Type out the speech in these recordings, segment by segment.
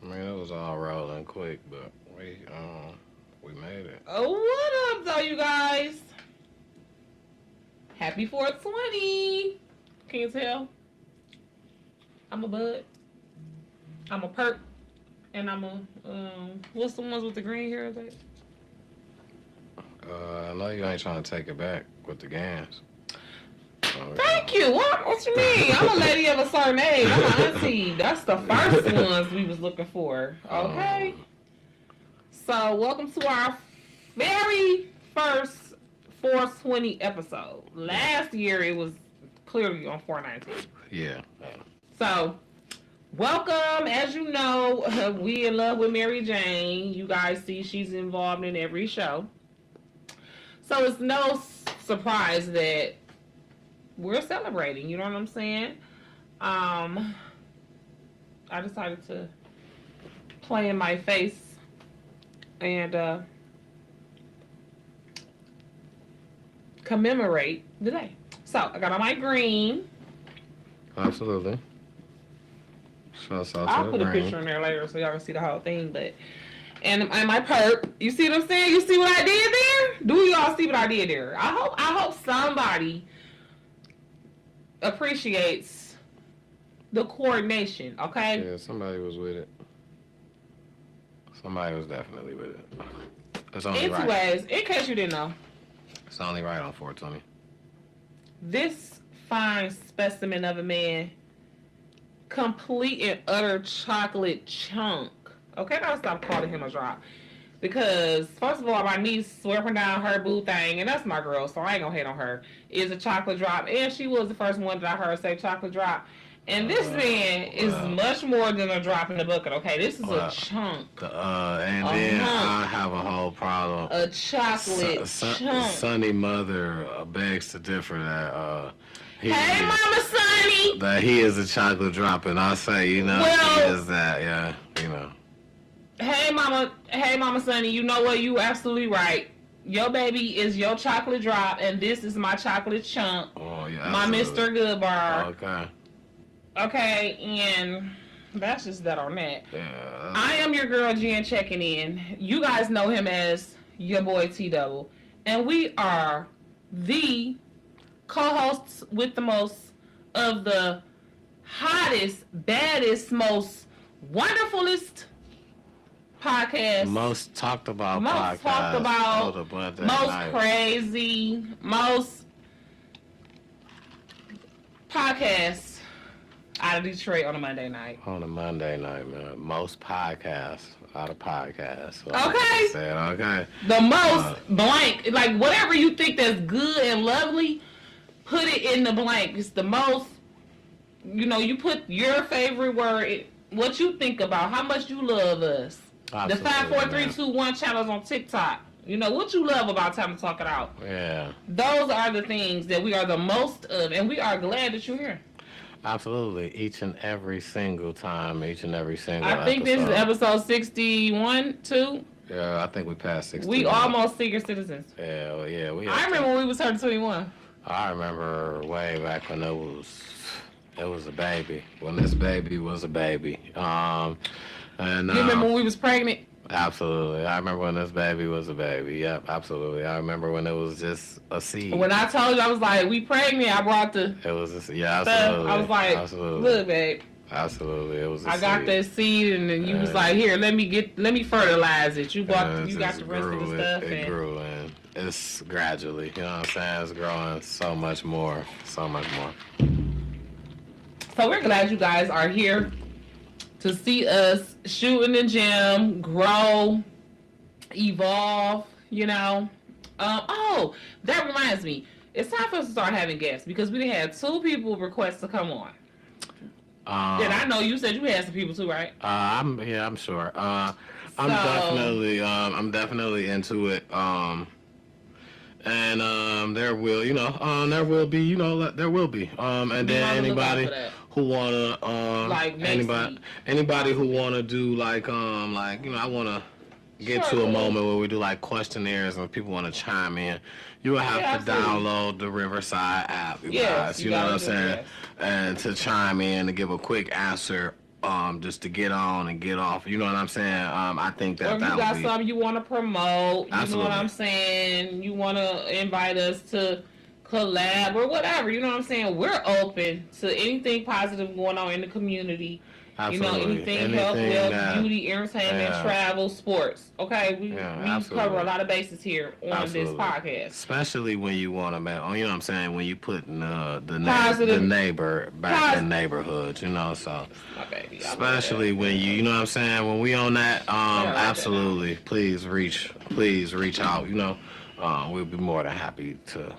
I mean, it was all rolling quick, but we made it. Oh, what up, though, you guys? Happy 420. Can you tell? I'm a bud. I'm a perk. And I'm a, what's the ones with the green hair? I know you ain't trying to take it back with the Gans. Thank you. What you mean? I'm a lady of a certain age. I'm an auntie. That's the first ones we was looking for. Okay. So, welcome to our very first 420 episode. Last year, it was clearly on 419. Yeah. So, welcome. As you know, we in love with Mary Jane. You guys see she's involved in every show. So, it's no surprise that we're celebrating. You know what I'm saying? I decided to play in my face and commemorate the day. So, I got on my green. Absolutely. I'll put a picture in there later so y'all can see the whole thing. But and my perp, you see what I'm saying? You see what I did there? Do y'all see what I did there? I hope somebody appreciates the coordination. Okay. Yeah, somebody was with it. Somebody was definitely with it. It's only right. Anyways, in case you didn't know, it's only right on 420. this fine specimen of a man, complete and utter chocolate chunk. Okay, now stop calling him a drop. Because, first of all, my niece swearing down her boo thing, and that's my girl, so I ain't gonna hate on her, is a chocolate drop. And she was the first one that I heard say chocolate drop. And this man is much more than a drop in the bucket, okay? This is a chunk. And then I have a whole problem. A chocolate chunk. Sonny mother begs to differ that hey, Mama Sonny! That he is a chocolate drop, and I say, he is that, yeah, Hey, Mama Sonny, you know what? You absolutely right. Your baby is your chocolate drop, and this is my chocolate chunk. Oh, yeah. My Mr. Goodbar. Okay. Okay, and that's just that on that. Yeah. I am your girl, Jen, checking in. You guys know him as your boy, T-Double. And we are the co-hosts with the most of the hottest, baddest, most wonderfulest podcast. Most talked about most podcast. Talked about. Most crazy. Most podcasts out of Detroit on a Monday night. On a Monday night, man. Most podcasts out of podcasts. Okay. Okay. The most blank. Like, whatever you think that's good and lovely, put it in the blank. It's the most, you put your favorite word, what you think about, how much you love us. Absolutely, the 5, 4, 3, 2, 1 channels on TikTok. What you love about Time to Talk It Out. Yeah. Those are the things that we are the most of, and we are glad that you're here. Absolutely. Each and every single time, each and every single I think episode. This is episode 61, 2. Yeah, I think we passed 60. We almost senior citizens. Yeah, well, yeah. I remember when we was turning 21. I remember way back when it was a baby. When this baby was a baby. And you remember when we was pregnant? Absolutely. I remember when this baby was a baby. Yep, absolutely. I remember when it was just a seed. When I told you, I was like, we pregnant, I brought the It was just, yeah, absolutely. I was like, absolutely. Look, babe. Absolutely. It was a I got seed. that seed, and then you was like, here, let me fertilize it. You got the rest of the stuff. It grew, and it's gradually, you know what I'm saying? It's growing so much more. So much more. So we're glad you guys are here to see us shoot in the gym, grow, evolve, Oh, that reminds me. It's time for us to start having guests because we had 2 people request to come on. And I know you said you had some people too, right? I'm sure. I'm definitely into it. And there will be. And then anybody who wanna anybody who wanna do I wanna get to a moment where we do like questionnaires and people want to chime in. You will have to download the Riverside app, you guys. You know what I'm saying? And to chime in and give a quick answer just to get on and get off. You know what I'm saying? I think Or that if that you got would be something you want to promote, you know Absolutely. what I'm saying? You want to invite us to collab or whatever, you know what I'm saying? We're open to anything positive going on in the community. You know, absolutely anything health, wealth, that. beauty, entertainment, Yeah. travel, sports. Okay, we Absolutely. cover a lot of bases here on Absolutely. this podcast. Especially when you want to, you know what I'm saying, when you put the Positive. neighbor back in neighborhoods, you know, so My baby. especially when you know what I'm saying, when we on that, absolutely, please reach out, you know, we'll be more than happy to,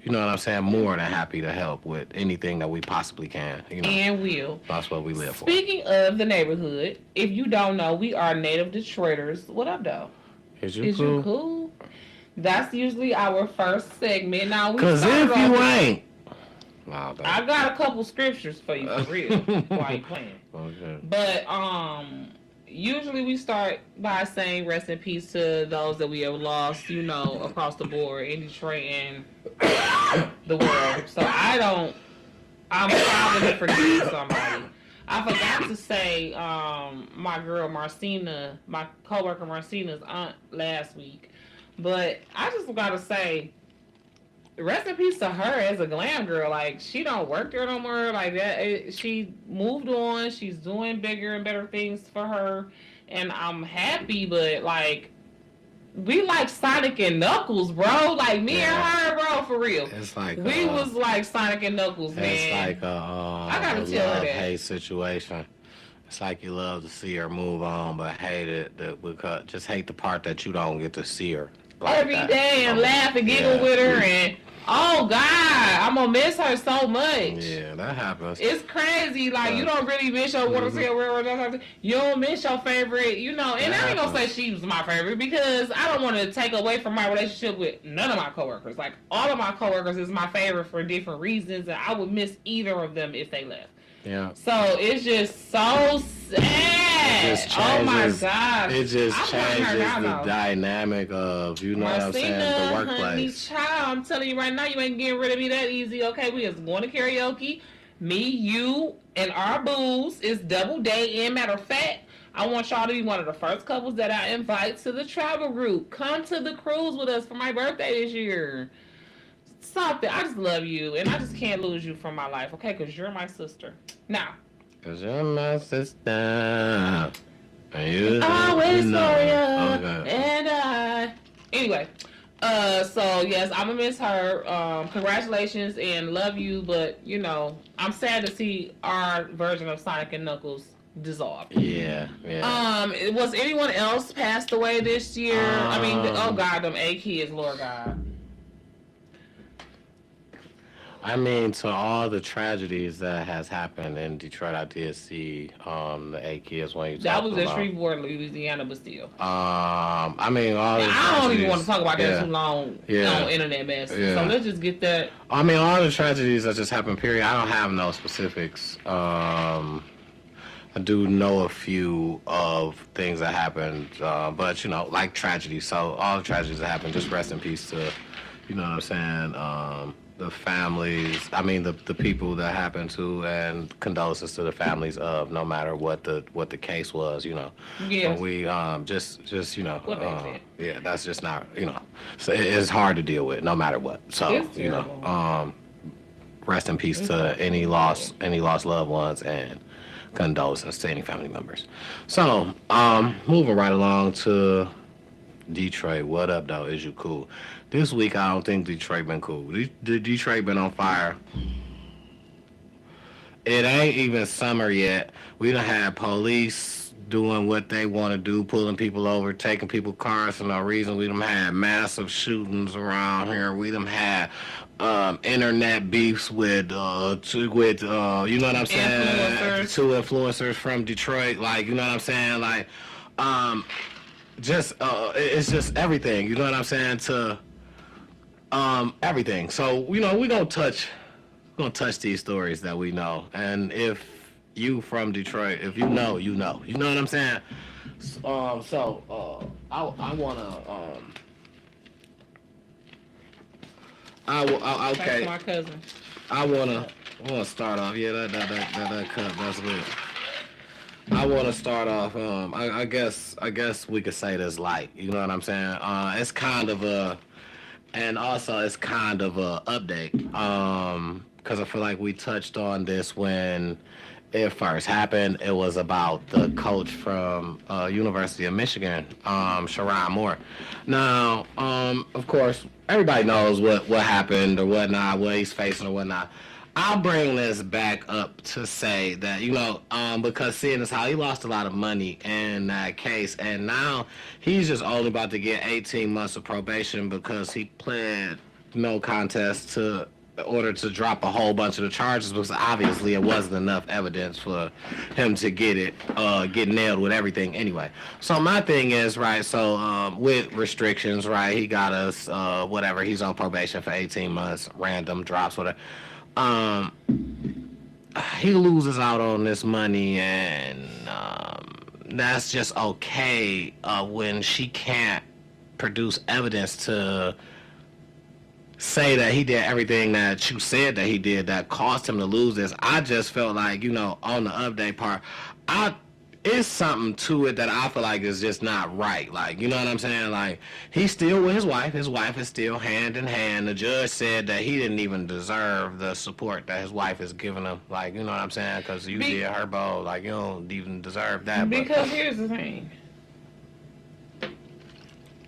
you know what I'm saying, more than happy to help with anything that we possibly can, you know. And will. That's what we live for. Speaking of the neighborhood, if you don't know, we are native Detroiters. What up, though? Is you you cool? That's usually our first segment. Now we Cause if you ain't, I got a couple scriptures for you for real. While you playing. Okay. But usually we start by saying rest in peace to those that we have lost, you know, across the board in Detroit and the world. So I'm probably forgetting somebody. I forgot to say my girl Marcina, my coworker Marcina's aunt last week. But I just gotta say, rest in peace to her as a glam girl. Like, she don't work there no more. Like that, she moved on. She's doing bigger and better things for her, and I'm happy. But like, we like Sonic and Knuckles, bro. Like me and her, bro, for real. It's like we was like Sonic and Knuckles, man. It's like I gotta tell her that. Hate situation. It's like you love to see her move on, but hate it because just hate the part that you don't get to see her like every day and laugh and giggle with her and oh God, I'm gonna miss her so much. Yeah, that happens. It's crazy. Like you don't really miss your water you don't miss your favorite, you know. And I ain't gonna say she was my favorite because I don't want to take away from my relationship with none of my coworkers. Like all of my coworkers is my favorite for different reasons, and I would miss either of them if they left. Yeah. So it's just so sad. Oh my God. It just changes the dynamic of, you know what I'm saying, the workplace. Honey, child, I'm telling you right now, you ain't getting rid of me that easy. Okay, we just going to karaoke. Me, you, and our booze is double day. And matter of fact, I want y'all to be one of the first couples that I invite to the travel group. Come to the cruise with us for my birthday this year. Something. I just love you, and I just can't lose you from my life, okay? Because you're my sister. Now. Because you're my sister. And you always know. for you. Okay. And anyway. So yes, I'm gonna miss her. Congratulations and love you, but you know, I'm sad to see our version of Sonic and Knuckles dissolve. Yeah. Was anyone else passed away this year? I mean, oh God, them A kids, Lord God. I mean, to all the tragedies that has happened in Detroit, I did see the 8 kids when you talked about. That was in Shreveport, Louisiana, but still. I mean, all the I don't even want to talk about that too long on internet mess. Yeah. So let's just get that. I mean, all the tragedies that just happened, period. I don't have no specifics. I do know a few of things that happened, but, you know, like tragedies. So all the tragedies that happened, just rest in peace to, you know what I'm saying, the families, I mean the people that happened to, and condolences to the families of, no matter what the case was, you know. Yeah. But we just you know, yeah, that's just not, you know, so it's hard to deal with no matter what. So you know, rest in peace to any lost loved ones, and condolences to any family members. So moving right along to Detroit. What up, though? Is you cool? This week, I don't think Detroit been cool. Detroit been on fire. It ain't even summer yet. We done had police doing what they want to do, pulling people over, taking people's cars for no reason. We done had massive shootings around here. We done had internet beefs with you know what I'm saying? Two influencers from Detroit. Like, you know what I'm saying? Like, it's just everything. You know what I'm saying? To everything. So, you know, we're gonna touch these stories that we know. And if you from Detroit, if you know, you know. You know what I'm saying? I wanna okay. My cousin. I wanna I want to start off. Yeah, that cup. That's good. I want to start off. I guess we could say this light. You know what I'm saying? It's kind of a, and also it's kind of a update. Because I feel like we touched on this when it first happened. It was about the coach from University of Michigan, Sherrod Moore. Now, of course, everybody knows what happened or whatnot, what he's facing or whatnot. I'll bring this back up to say that, because seeing as how he lost a lot of money in that case, and now he's just only about to get 18 months of probation because he pled no contest to in order to drop a whole bunch of the charges, because obviously it wasn't enough evidence for him to get nailed with everything anyway. So my thing is, right, so with restrictions, right, he got us, whatever, he's on probation for 18 months, random drops, whatever. He loses out on this money, and that's just okay when she can't produce evidence to say that he did everything that you said that he did that caused him to lose this. I just felt like, on the update part, it's something to it that I feel like is just not right. Like, you know what I'm saying? Like, he's still with his wife. His wife is still hand in hand. The judge said that he didn't even deserve the support that his wife is giving him. Like, you know what I'm saying? Because you did her bow. Like, you don't even deserve that. Because here's the thing.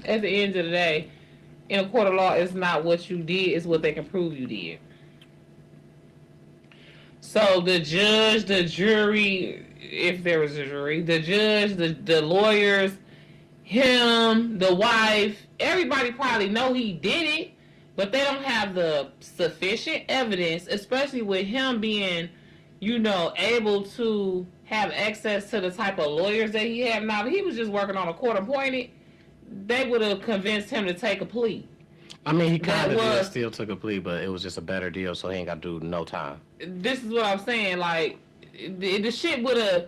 At the end of the day, in a court of law, it's not what you did, it's what they can prove you did. So the judge, the jury, if there was a jury, the judge, the lawyers, him, the wife, everybody probably know he did it, but they don't have the sufficient evidence, especially with him being, able to have access to the type of lawyers that he had. Now, if he was just working on a court appointed, they would have convinced him to take a plea. I mean, he kind of still took a plea, but it was just a better deal, so he ain't got to do no time. This is what I'm saying. Like, the shit would have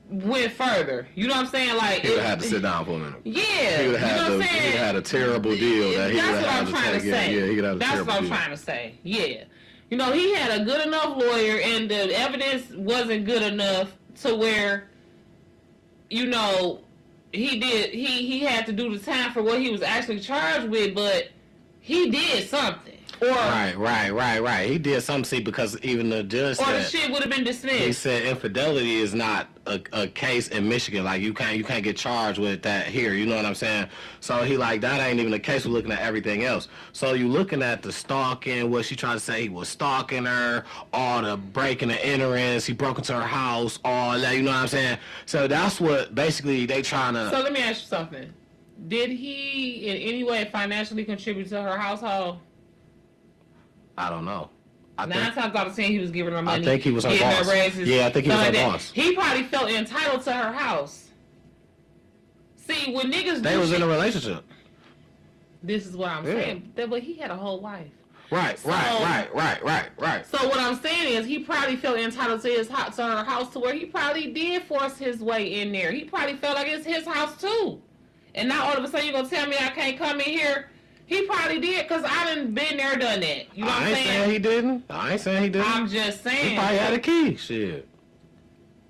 went further. You know what I'm saying? Like, he would have had to sit down for a minute. Yeah. He would have had a terrible deal that he would have had to take. Yeah, he could have a terrible deal. That's what I'm trying to say. Yeah. He had a good enough lawyer, and the evidence wasn't good enough to where, he had to do the time for what he was actually charged with, but he did something. Or right. He did something, see, because even the judge said, or the shit would have been dismissed. He said infidelity is not a case in Michigan. Like, you can't get charged with that here. You know what I'm saying? So he like, that ain't even the case. We're looking at everything else. So you looking at the stalking, what she tried to say, he was stalking her, all the breaking and enterings, he broke into her house, all that, you know what I'm saying? So that's what basically they trying to... So let me ask you something. Did he in any way financially contribute to her household? I don't know. 9 times out of 10, he was giving her money. I think he was her boss. Yeah, I think he was her boss. He probably felt entitled to her house. See, when niggas they was in a relationship. This is what I'm saying. But he had a whole wife. Right. So what I'm saying is, he probably felt entitled to her house, to where he probably did force his way in there. He probably felt like it's his house too. And now all of a sudden you're gonna tell me I can't come in here? He probably did, because I done been there, done that. You know what I'm saying? I ain't saying he didn't. I'm just saying. He probably had a key. Shit.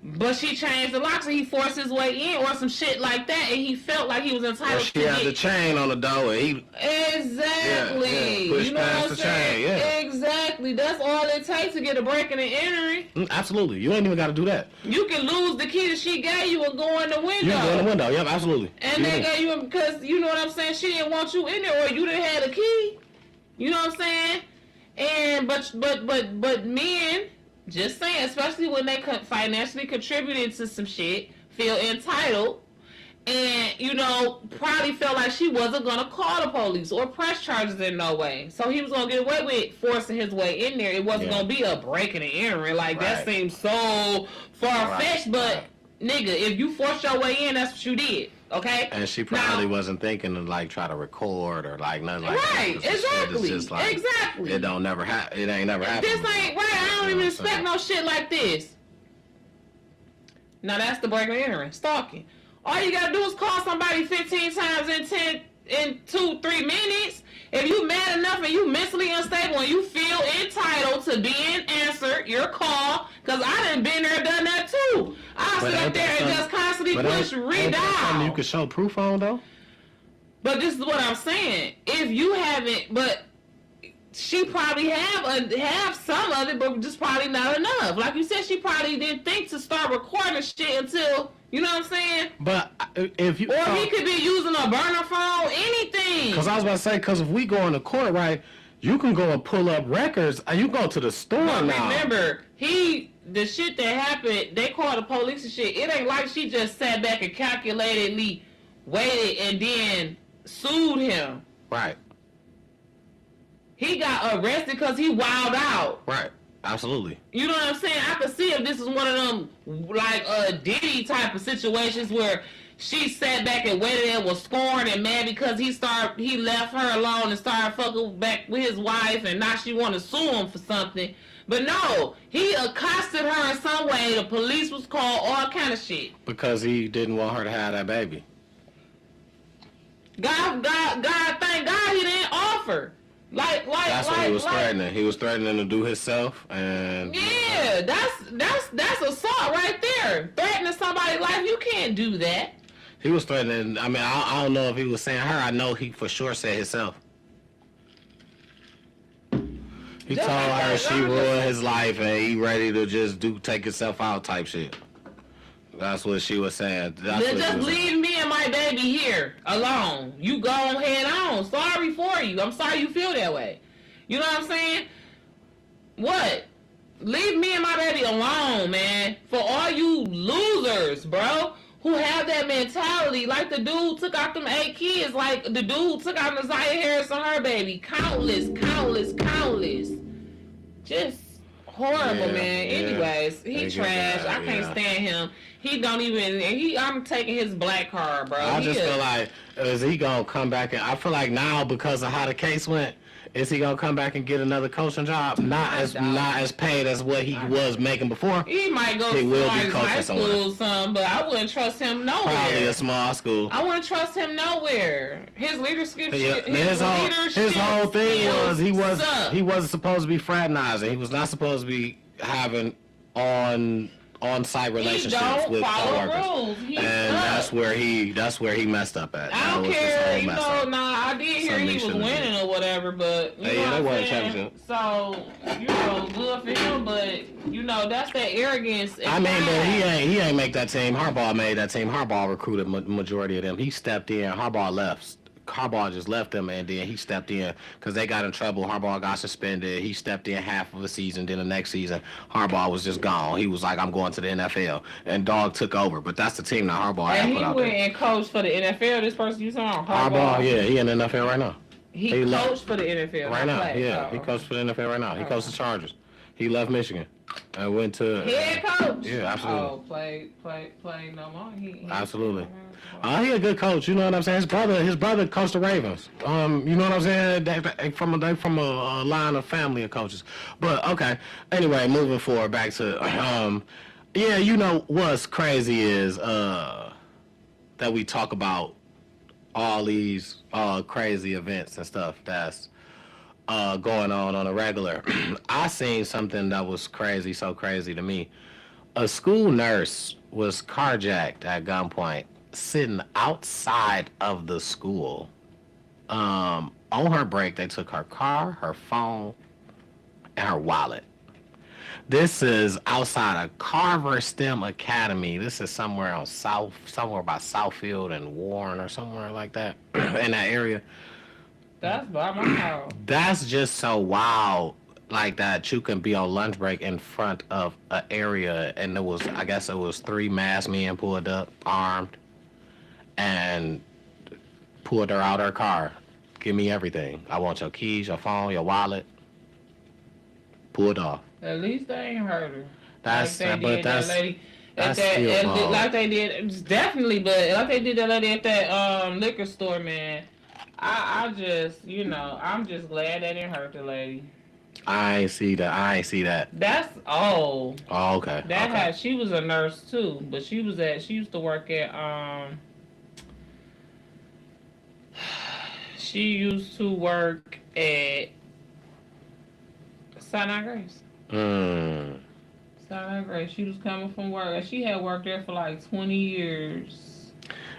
But she changed the lock, so he forced his way in or some shit like that, and he felt like he was entitled to it. She had the chain on the door, and he... Exactly. Yeah, you know what I'm saying? Yeah. Exactly. That's all it takes to get a breaking and entering. Absolutely. You ain't even got to do that. You can lose the key that she gave you and go in the window. You can go in the window. Yep, absolutely. And they gave you, because, you know what I'm saying, she didn't want you in there, or you didn't have a key. You know what I'm saying? And, but men... Just saying, especially when they financially contributed to some shit, feel entitled, and, probably felt like she wasn't going to call the police or press charges in no way. So he was going to get away with forcing his way in there. It wasn't going to be a breaking and entering. Like, that seems so far-fetched, but, nigga, if you forced your way in, that's what you did. Okay. And she probably wasn't thinking to try to record or nothing like that. Right. Exactly. It's just exactly. It ain't never happened. This ain't right. I don't even expect no shit like this. Now that's the breaking and entering, stalking. All you gotta do is call somebody 15 times in 2-3 minutes, If you mad enough and you mentally unstable and you feel entitled to being answered your call, because I done been there, done that too. I sit up there and just constantly push redial. You can show proof on though. But this is what I'm saying. If you haven't, but she probably have some of it, but just probably not enough. Like you said, she probably didn't think to start recording shit until, you know what I'm saying? But if you... Or he could be using a burner phone, anything. Because I was about to say, because if we go into court, right, you can go and pull up records, and you go to the store but now. Remember, the shit that happened, they called the police and shit. It ain't like she just sat back and calculatedly waited and then sued him. Right. He got arrested because he wilded out. Right. Absolutely. You know what I'm saying? I could see if this is one of them, like, Diddy type of situations where she sat back and waited and was scorned and mad because he left her alone and started fucking back with his wife, and now she want to sue him for something. But no, he accosted her in some way. The police was called, all kind of shit. Because he didn't want her to have that baby. God, thank God he didn't offer. That's what he was threatening. He was threatening to do himself, and yeah, that's assault right there. Threatening somebody's life, you can't do that. He was threatening. I mean, I don't know if he was saying her. I know he for sure said himself. He told her she ruined his life, and he ready to just take himself out type shit. That's what she was saying. Just leave me and my baby here alone. You go head on. Sorry for you. I'm sorry you feel that way. You know what I'm saying? What? Leave me and my baby alone, man. For all you losers, bro, who have that mentality, like the dude took out them 8 kids, like the dude took out Nasiah Harris on her baby. Countless. Just horrible, man. Anyways, he trash. I can't stand him. He don't even. I'm taking his black card, bro. I just feel like, is he gonna come back? And I feel like now, because of how the case went, is he gonna come back and get another coaching job? Not as paid as what he was making before. He might go to high school, but I wouldn't trust him nowhere. Probably a small school. I wouldn't trust him nowhere. His leadership. His whole thing was he wasn't supposed to be fraternizing. He was not supposed to be having on-site relationships with coworkers, and that's where he messed up at. I don't care, I did hear he was winning or whatever, but you know what I'm saying? So good for him, but that's that arrogance. I mean, but he ain't make that team. Harbaugh made that team. Harbaugh recruited majority of them. He stepped in. Harbaugh left. Harbaugh just left them, and then he stepped in because they got in trouble. Harbaugh got suspended. He stepped in half of the season. Then the next season, Harbaugh was just gone. He was like, I'm going to the NFL. And Dog took over. But that's the team that Harbaugh had put out there. And he went and coached for the NFL, this person you saw? Harbaugh, yeah, he in the NFL right now. He coached for the NFL. Right now, yeah. He coached for the NFL right now. He coached the Chargers. He left Michigan. I went to head coach. Yeah, absolutely. Oh, play no more. Absolutely. He a good coach. You know what I'm saying? His brother coached the Ravens. You know what I'm saying? They from a line of family of coaches. But okay. Anyway, moving forward back to what's crazy is that we talk about all these crazy events and stuff that's going on a regular. I seen something that was so crazy to me. A school nurse was carjacked at gunpoint, sitting outside of the school. On her break, they took her car, her phone, and her wallet. This is outside of Carver STEM Academy. This is somewhere by Southfield and Warren or somewhere like that in that area. That's by my house. That's just so wild, like that you can be on lunch break in front of an area, and I guess it was 3 masked men pulled up, armed, and pulled her out her car. Give me everything. I want your keys, your phone, your wallet. Pulled off. At least they ain't hurt her. That's still bold. Like they did, definitely, but like they did that lady at that liquor store, man. I just, I'm just glad they didn't hurt the lady. I ain't see that. That's Oh, okay. She was a nurse too, but she used to work at She used to work at Sinai Grace. Sinai Grace. She was coming from work, and she had worked there for like 20 years.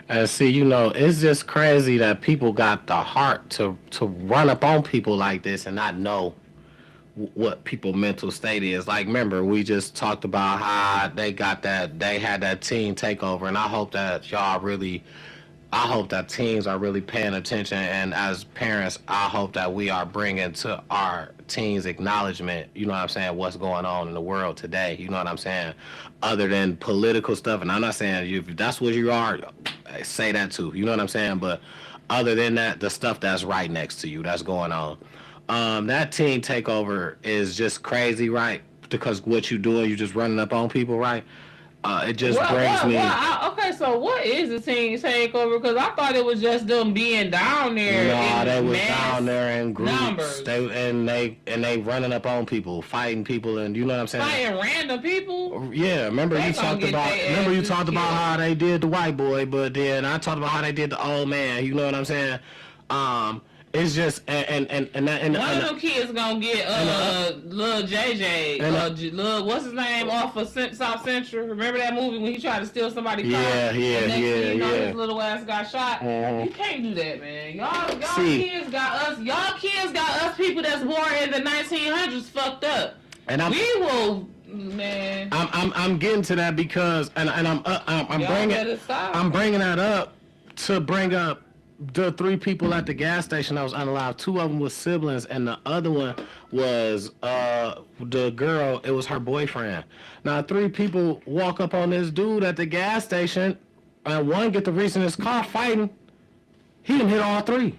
And see, it's just crazy that people got the heart to run up on people like this and not know what people's mental state is. Like, remember, we just talked about how they had that teen takeover, and I hope that teens are really paying attention, and as parents, I hope that we are bringing to our teens acknowledgement, you know what I'm saying, what's going on in the world today, you know what I'm saying, other than political stuff. And I'm not saying if that's what you are, say that too, you know what I'm saying, but other than that, the stuff that's right next to you that's going on. That teen takeover is just crazy, right? Because what you doing, you just running up on people, right? It just brings me. Okay, so what is the teen takeover? Because I thought it was just them being down there. No, they was down there in groups. Numbers. They running up on people, fighting people, and you know what I'm saying. Fighting random people. Yeah, remember you talked about how they did the white boy, but then I talked about how they did the old man. You know what I'm saying? It's just and one of them kids gonna get Lil JJ, what's his name, off of South Central. Remember that movie when he tried to steal somebody's car? Yeah. His little ass got shot. Mm-hmm. You can't do that, man. Y'all kids got us people that's born in the 1900s fucked up. And we will, man. I'm getting to that because I'm bringing that up to bring up the 3 people at the gas station that was unalive. 2 of them was siblings, and the other one was the girl. It was her boyfriend. Now 3 people walk up on this dude at the gas station, and one get to reach in his car fighting. He done hit all 3,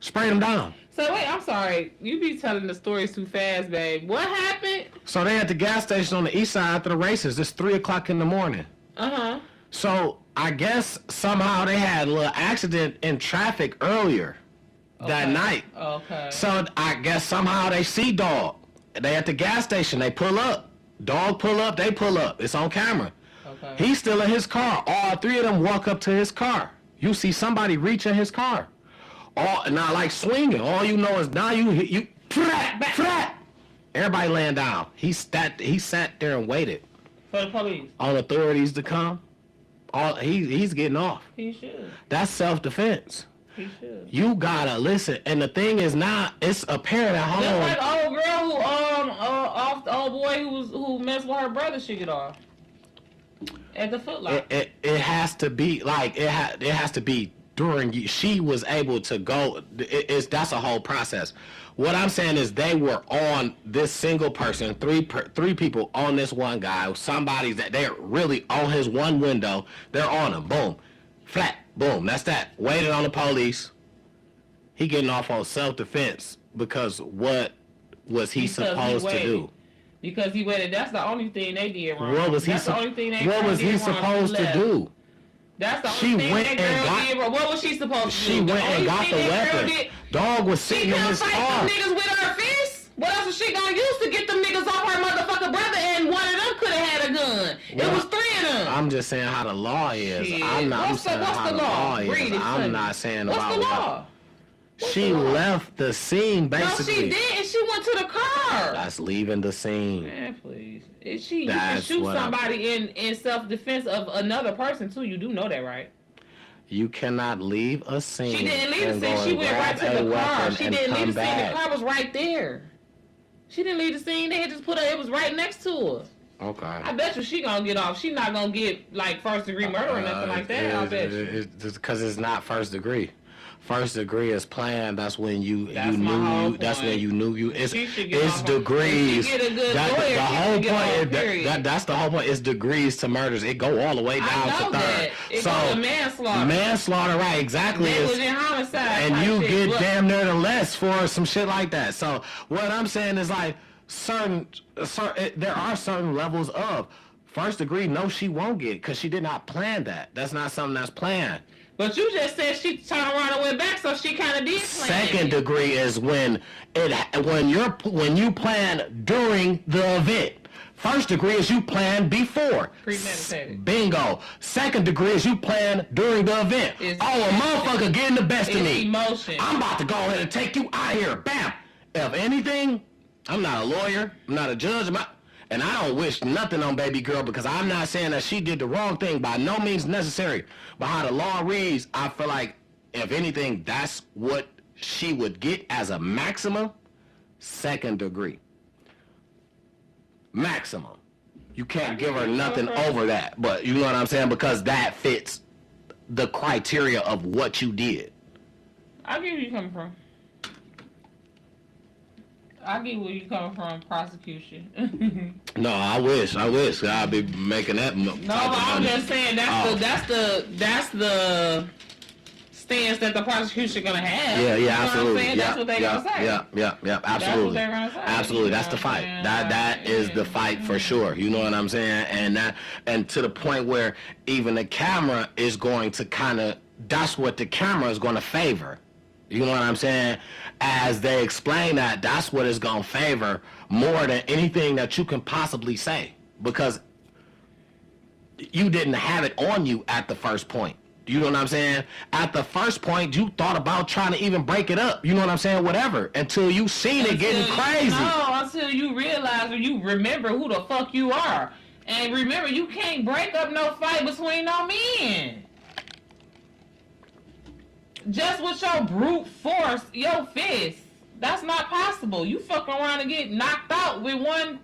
sprayed them down. So wait, I'm sorry. You be telling the stories too fast, babe. What happened? So they at the gas station on the east side after the races. It's 3:00 in the morning. So I guess somehow they had a little accident in traffic earlier that night. Okay. So I guess somehow they see Dog. They at the gas station. They pull up. Dog pull up. They pull up. It's on camera. Okay. He's still in his car. All 3 of them walk up to his car. You see somebody reach in his car. Not like swinging. All you know is now you frat. Everybody laying down. He sat there and waited for the police on authorities to come. He's getting off. He should. That's self-defense. He should. You gotta listen. And the thing is now, it's apparent at home. Just like the old girl who off the old boy who messed with her brother should get off at the Foot Locker. It has to be like it has to be during. She was able to go. That's a whole process. What I'm saying is they were on this single person, three people on this one guy. Somebody's that they're really on his one window. They're on him. Boom. Flat. Boom. That's that. Waiting on the police. He getting off on self-defense because what was he supposed to do? Because he waited. That's the only thing they did wrong. What was he supposed to do? That's the only thing that girl did wrong. What was she supposed to do? She went and got the weapon. Dog was sitting in his car. She couldn't fight them niggas with her fist. What else was she gonna use to get them niggas off her motherfucking brother? And one of them could have had a gun. Well, it was 3 of them. I'm just saying how the law is. Shit. I'm not saying how the law is. I'm not saying about what's the law. She left the scene, basically. No, she didn't. She went to the car. That's leaving the scene. Man, please. You can shoot somebody in self-defense of another person, too. You do know that, right? You cannot leave a scene. She didn't leave the scene. She went right to the car. She didn't leave the scene. The car was right there. She didn't leave the scene. They had just put her. It was right next to her. Okay. I bet you she gonna get off. She not gonna get like first-degree murder or nothing like that. I bet you. Because it's not first degree. First degree is planned. That's when you knew. That's when you knew. It's degrees. The whole point. That's the whole point. It's degrees to murders. It go all the way down to third. It goes to manslaughter. Manslaughter, right? Exactly. Negligent homicide. And you get damn near the less for some shit like that. So what I'm saying is like there are certain levels of first degree. No, she won't get because she did not plan that. That's not something that's planned. But you just said she turned around and went back, so she kind of did plan. Second degree is when you plan during the event. First degree is you plan before. Premeditated. Bingo. Second degree is you plan during the event. A motherfucker getting the best of me. Emotion. I'm about to go ahead and take you out of here. Bam. If anything, I'm not a lawyer. I'm not a judge. And I don't wish nothing on baby girl because I'm not saying that she did the wrong thing. By no means necessary. But how the law reads, I feel like, if anything, that's what she would get as a maximum. Second degree. Maximum. You can't give her nothing over that. But you know what I'm saying? Because that fits the criteria of what you did. I get where you coming from. I get where you coming from, prosecution. No, I wish I'd be making that. No, I'm just saying that's the stance that the prosecution gonna have. Yeah, you know absolutely. What I'm saying? That's what they're gonna say. Yeah, absolutely. That's what they're gonna say. Absolutely, that's the fight. That is the fight for sure. You know what I'm saying? And to the point where even the camera is going to kind of, that's what the camera is going to favor. You know what I'm saying? As they explain that, that's what it's going to favor more than anything that you can possibly say. Because you didn't have it on you at the first point. You know what I'm saying? At the first point, you thought about trying to even break it up. You know what I'm saying? Whatever. Until you seen it getting crazy. No, until you realize or you remember who the fuck you are. And remember, you can't break up no fight between no men. Just with your brute force, your fist. That's not possible. You fuck around and get knocked out with one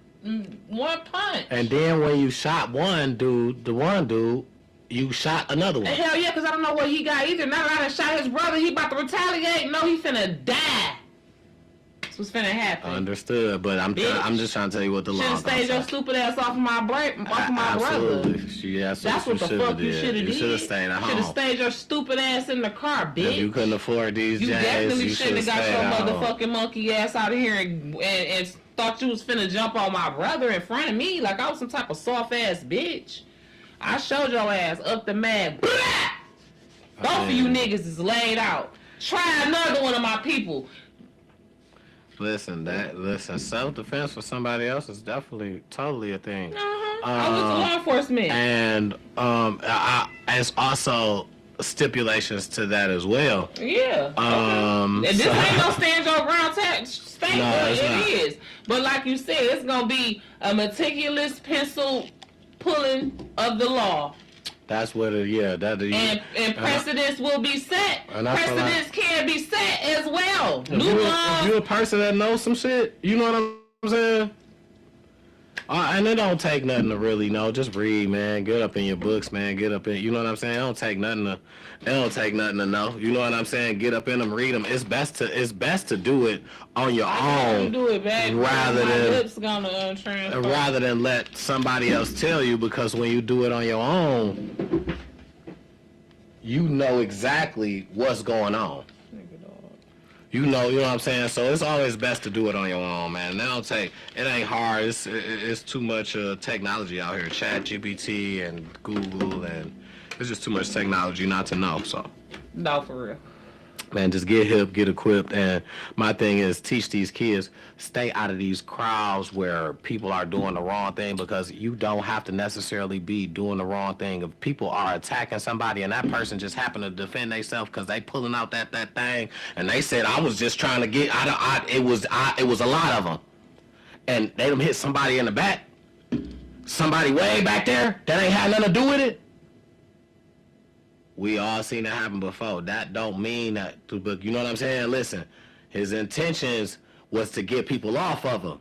punch. And then when you shot one dude, you shot another one. Hell yeah, because I don't know what he got either. Now that I done shot his brother, he about to retaliate. No, he finna die. That's what's finna happen. Understood, but I'm just trying to tell you what the law is. Should've stayed your stupid ass off of my brother. Absolutely. That's what the fuck you should have did. You should have stayed at home. Should have stayed your stupid ass in the car, bitch. If you couldn't afford these you J's, definitely shouldn't have got your motherfucking home. monkey ass out of here and thought you was finna jump on my brother in front of me like I was some type of soft ass bitch. I showed your ass up the mat. Both of you niggas is laid out. Try another one of my people. Listen, self-defense for somebody else is definitely totally a thing. I was law enforcement. And it's also stipulations to that as well. Yeah. And this ain't no stand your ground statement. No, it is. But like you said, it's gonna be a meticulous pencil pulling of the law. That's what it, and precedents will be set. Precedents can be set as well. If you're a person that knows some shit, you know what I'm saying? And it don't take nothing to really know. Just read, man. Get up in your books, man. Get up in, you know what I'm saying? It don't take nothing to know. You know what I'm saying? Get up in them, read them. It's best to do it on your own. Do it back. Rather than let somebody else tell you, because when you do it on your own, you know exactly what's going on. You know what I'm saying? So it's always best to do it on your own, man. It ain't hard. It's too much technology out here. ChatGPT and Google, and it's just too much technology not to know, so. No, for real. Man, just get hip, get equipped, and my thing is teach these kids, stay out of these crowds where people are doing the wrong thing, because you don't have to necessarily be doing the wrong thing. If people are attacking somebody and that person just happened to defend themselves because they pulling out that thing, and they said, I was just trying to get it was a lot of them, and they done hit somebody in the back, somebody way back there that ain't had nothing to do with it. We all seen it happen before. That don't mean that, but you know what I'm saying? Listen, his intentions was to get people off of him.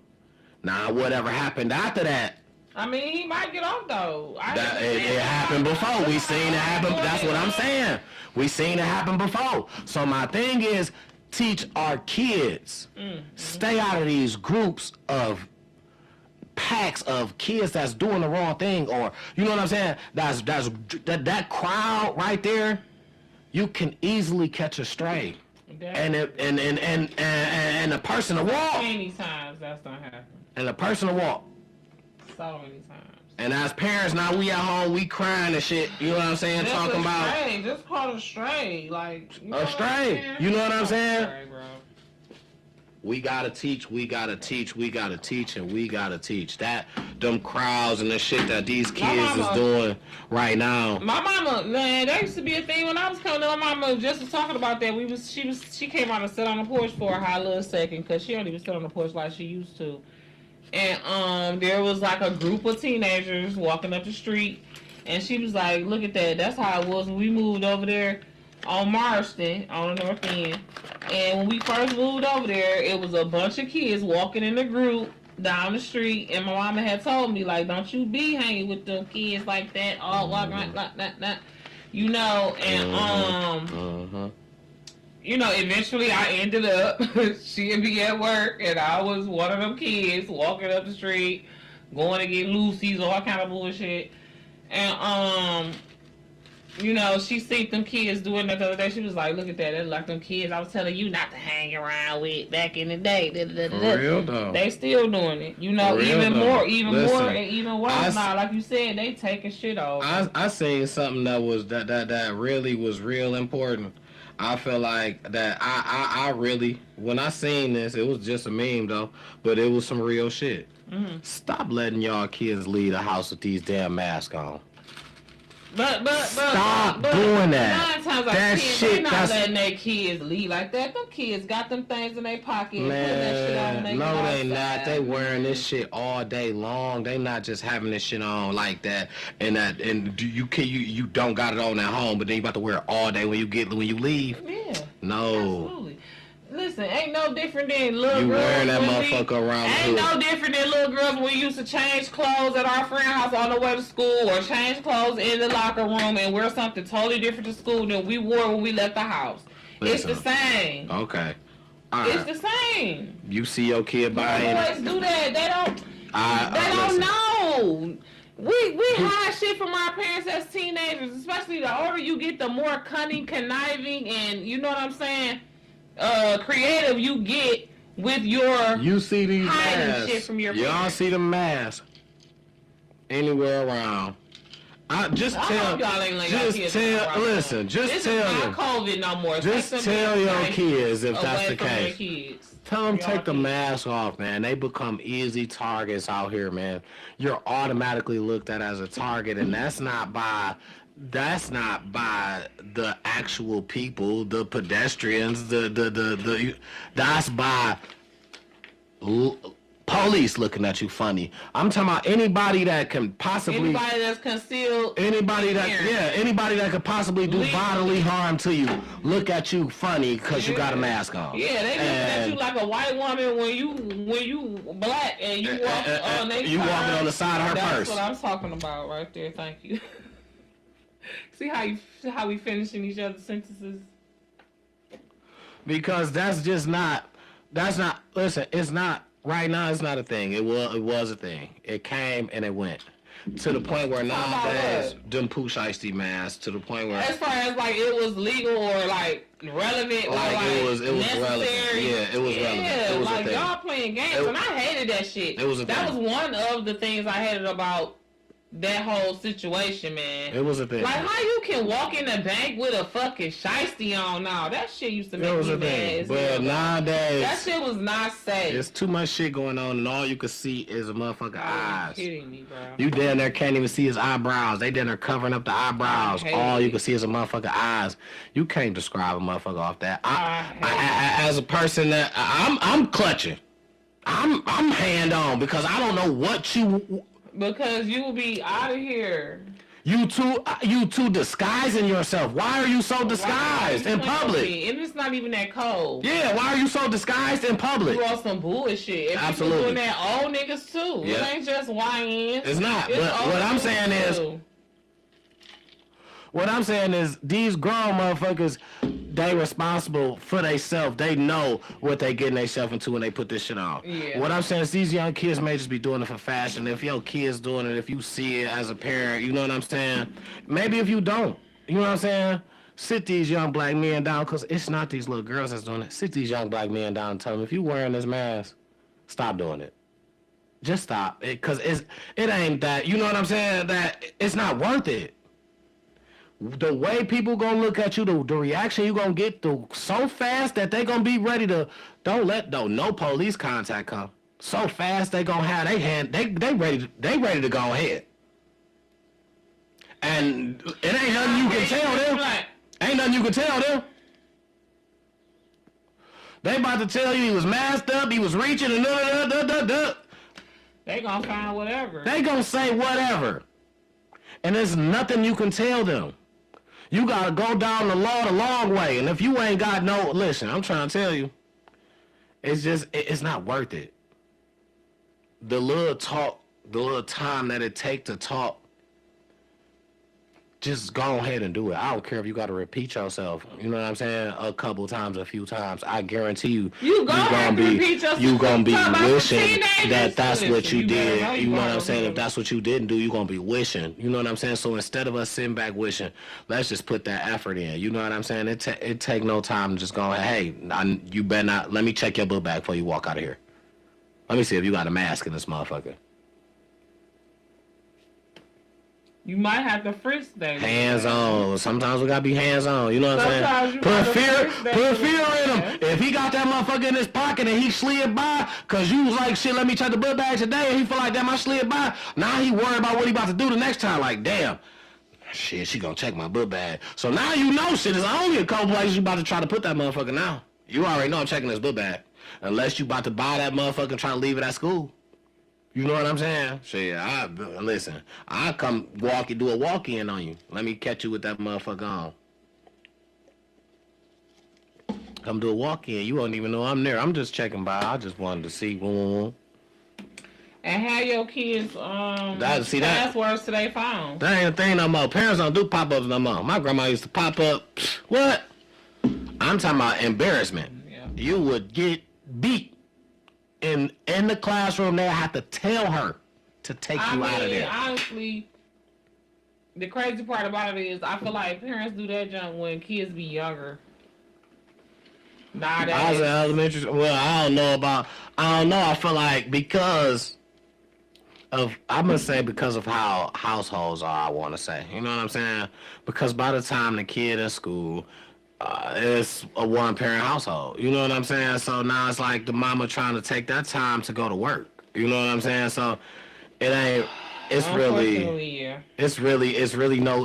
Now, whatever happened after that, I mean, he might get off though. It happened before. We seen it happen. That's what I'm saying. We seen it happen before. So my thing is, teach our kids. Stay out of these groups of packs of kids that's doing the wrong thing, or you know what I'm saying? That crowd right there, you can easily catch a stray, and the person to walk. Many times that's not happening. And the person to walk. So many times. And as parents, now we at home, we crying and shit. You know what I'm saying? Talking about just call it a stray, like a stray. You know what I'm saying? Stray, bro. We gotta teach, and we gotta teach. That them crowds and the shit that these kids is doing right now. My mama, man, that used to be a thing when I was coming up. My mama just was talking about that. She came out and sat on the porch for a hot little second because she don't even sit on the porch like she used to. And there was like a group of teenagers walking up the street, and she was like, "Look at that. That's how it was when we moved over there on Marston on the north end. And when we first moved over there, it was a bunch of kids walking in the group down the street, and my mama had told me, like, don't you be hanging with them kids like that, all walking like that, you know." And you know, eventually I ended up she'd be at work, and I was one of them kids walking up the street, going to get Lucy's, all kind of bullshit. And you know, she seen them kids doing that the other day. She was like, "Look at that. They're like them kids I was telling you not to hang around with back in the day." For real though. They still doing it. You know, even more, and even worse now. Like you said, they taking shit off. I seen something that was that really was real important. I feel like that I really, when I seen this, it was just a meme though, but it was some real shit. Mm-hmm. Stop letting y'all kids leave the house with these damn masks on. Stop doing that. 9 times that kids, shit. They not letting their kids leave like that. Them kids got them things in their pocket. Man, that shit on, no, they not. They wearing this shit all day long. They not just having this shit on like that. And you don't got it on at home, but then you about to wear it all day when you leave. Yeah. No. Absolutely. Listen, ain't no different than little you girls. You wearing that motherfucker around. Ain't no different than little girls when we used to change clothes at our friend's house on the way to school, or change clothes in the locker room and wear something totally different to school than we wore when we left the house. Listen, it's the same. Okay. All right. It's the same. You see your kid buying. Boys do that. They don't know. We hide shit from our parents as teenagers, especially the older you get, the more cunning, conniving, and you know what I'm saying, creative you get with your you see these hiding masks. shit from your Y'all parents. see the masks anywhere around. Just tell them. COVID no more. Just tell your kids if that's the away from case. Tell them take the mask off, man. They become easy targets out here, man. You're automatically looked at as a target, and that's not by the actual people, the pedestrians, that's by police looking at you funny. I'm talking about anybody that can possibly... Anybody that's concealed... Anybody that could possibly do bodily harm to you, look at you funny because you got a mask on. Yeah, they looking at you like a white woman when you black and you walk on their you walking on the side of her purse. That's what I'm talking about right there. Thank you. See how we finishing each other's sentences? Because listen, it's not right now, it's not a thing. It was a thing. It came and it went. To the point where nowadays, them poo shiesty masks, to the point where... As far as like it was legal or like relevant, like it was necessary. relevant. Yeah, it was relevant. It was like y'all playing games, and I hated that shit. It was that was one of the things I hated about that whole situation, man. It was a thing. Like, how you can walk in the bank with a fucking shiesty on now? That shit used to make me mad. But nowadays... That shit was not safe. There's too much shit going on, and all you can see is a motherfucker eyes. You're kidding me, bro. You down there can't even see his eyebrows. They down there covering up the eyebrows. All you can see is a motherfucker eyes. You can't describe a motherfucker off that. As a person that... I'm clutching. I'm hand on because I don't know what you... Because you will be out of here. You two disguising yourself. Why are you so disguised in public? And it's not even that cold. Yeah, why are you so disguised in public? You on some bullshit. If absolutely. People doing that, old niggas too. Yep. It ain't just YNs. It's not. But what I'm saying is, these grown motherfuckers, they responsible for themselves. They know what they getting themselves into when they put this shit on. Yeah. What I'm saying is these young kids may just be doing it for fashion. If your kid's doing it, if you see it as a parent, you know what I'm saying? Maybe if you don't, you know what I'm saying? Sit these young black men down, because it's not these little girls that's doing it. Sit these young black men down and tell them, if you wearing this mask, stop doing it. Just stop it, because it ain't that, you know what I'm saying? That it's not worth it. the way people gonna look at you, the reaction you gonna get so fast that they gonna be ready to no police contact come. So fast they gonna have they ready to go ahead. And it ain't nothing you can tell them. Ain't nothing you can tell them. They about to tell you he was masked up, he was reaching, and They gonna find whatever. They gonna say whatever. And there's nothing you can tell them. You gotta go down the law the long way. And if you ain't got listen, I'm trying to tell you, it's not worth it. The little time that it take to talk, just go ahead and do it. I don't care if you got to repeat yourself. You know what I'm saying? A couple times, a few times. I guarantee you, you gonna be wishing that's what you did. You know what I'm saying? If that's what you didn't do, you gonna be wishing. You know what I'm saying? So instead of us sitting back wishing, let's just put that effort in. You know what I'm saying? It take no time to just go, hey, you better not. Let me check your book bag before you walk out of here. Let me see if you got a mask in this motherfucker. You might have to frisk them. Hands on. Sometimes we gotta be hands on. You know what I'm saying? Put fear in him. If he got that motherfucker in his pocket and he slid by, cause you was like, shit, let me check the book bag today, and he feel like that might slid by. Now he worried about what he about to do the next time. Like, damn, shit, she gonna check my book bag. So now you know, shit, there's only a couple places you about to try to put that motherfucker now. You already know I'm checking his book bag. Unless you about to buy that motherfucker and try to leave it at school. You know what I'm saying? Shit, listen, I'll come do a walk-in on you. Let me catch you with that motherfucker on. Come do a walk-in. You won't even know I'm there. I'm just checking by. I just wanted to see. And have your kids passwords to their phone. That ain't a thing no more. Parents don't do pop-ups no more. My grandma used to pop up. What? I'm talking about embarrassment. Yeah. You would get beat. In the classroom, they have to tell her to take you out of there. Honestly, the crazy part about it is I feel like parents do that junk when kids be younger. I was in elementary. Well, I don't know. I feel like because of how households are. I want to say, you know what I'm saying? Because by the time the kid in school. It's a one-parent household. You know what I'm saying? So now it's like the mama trying to take that time to go to work. You know what I'm saying? So it ain't. It's really no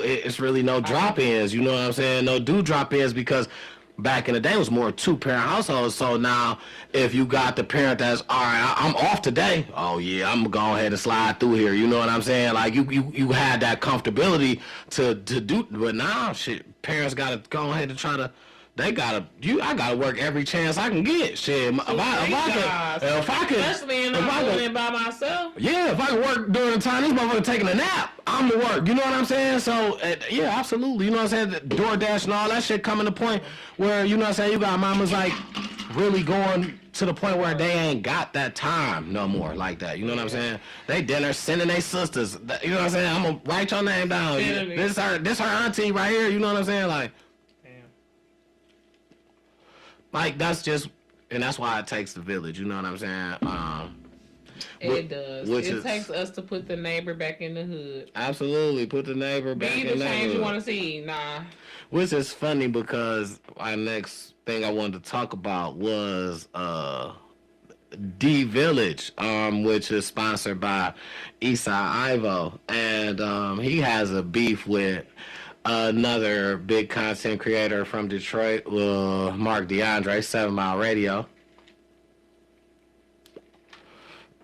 drop-ins. You know what I'm saying? No drop-ins because back in the day it was more two-parent households. So now if you got the parent that's all right, I'm off today. Oh yeah, I'm gonna go ahead and slide through here. You know what I'm saying? Like you had that comfortability to do, but now shit. Parents gotta go ahead and try to. I gotta work every chance I can get. Shit, if I could, especially in by myself. Yeah, if I could work during the time this motherfucker taking a nap, I'm to work. You know what I'm saying? So yeah, absolutely. You know what I'm saying? DoorDash and all that shit coming to point where you know what I'm saying. You got mamas like really going to the point where they ain't got that time no more like that. You know what I'm saying? They dinner sending their sisters. You know what I'm saying? I'm gonna write your name down. This her auntie right here. You know what I'm saying? Like that's just, and that's why it takes the village. You know what I'm saying? It does. It takes us to put the neighbor back in the hood. Absolutely, put the neighbor back in the hood. Be the change you want to see. Nah. Which is funny because our next thing I wanted to talk about was D Village, which is sponsored by Eastside Ivo, and he has a beef with another big content creator from Detroit, Mark DeAndre, 7 Mile Radio.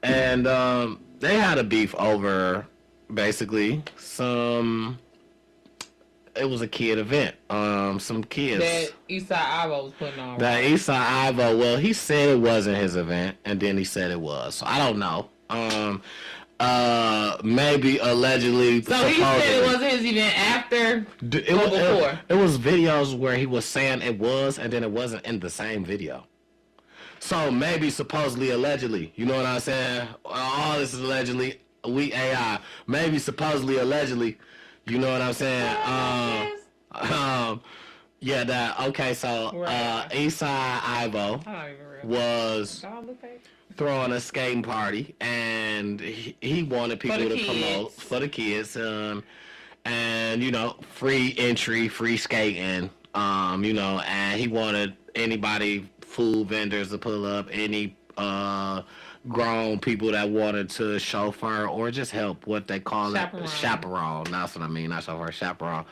And they had a beef over basically it was a kid event. Some kids. That Eastside Ivo was putting on. That Eastside Ivo, well, he said it wasn't his event, and then he said it was. So I don't know. Maybe allegedly. So he said it wasn't his event after or before? It was videos where he was saying it was, and then it wasn't in the same video. So maybe supposedly, allegedly. You know what I'm saying? All this is allegedly. We AI. Maybe supposedly, allegedly. You know what I'm saying? Yeah, that. Okay, so Eastside Ivo was throwing a skating party, and he wanted people to promote for the kids. And and free entry, free skating. And he wanted anybody, food vendors, to pull up, any grown people that wanted to chauffeur or just help, what they call it, chaperone. That's what I mean, not chauffeur, chaperone.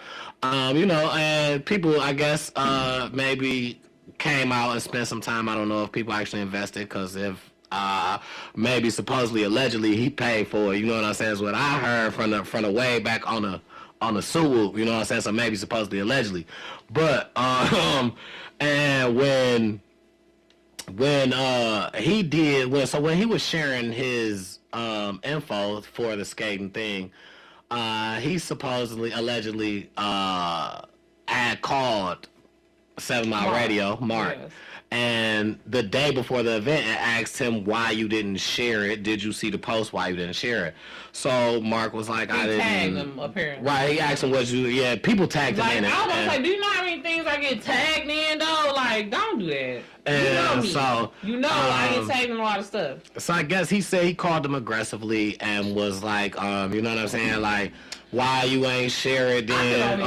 And people, I guess, maybe came out and spent some time. I don't know if people actually invested, because if maybe supposedly, allegedly, he paid for it. You know what I'm saying? Is what I heard from the way back on the Sewell. You know what I'm saying? So maybe supposedly, allegedly, but and when he was sharing his info for the skating thing, he supposedly, allegedly, had called 7 Mile Radio, Mark. Yes. And the day before the event, I asked him why you didn't share it. Did you see the post? Why you didn't share it? So Mark was like, I didn't. Tagged him, apparently. Right, he asked him what you. Yeah, people tagged him in it. I was like, do you know how many things I get tagged in though? Like, don't do that. And you know me. So I get tagged in a lot of stuff. So I guess he said he called him aggressively and was like, you know what I'm saying, like, why you ain't share it then?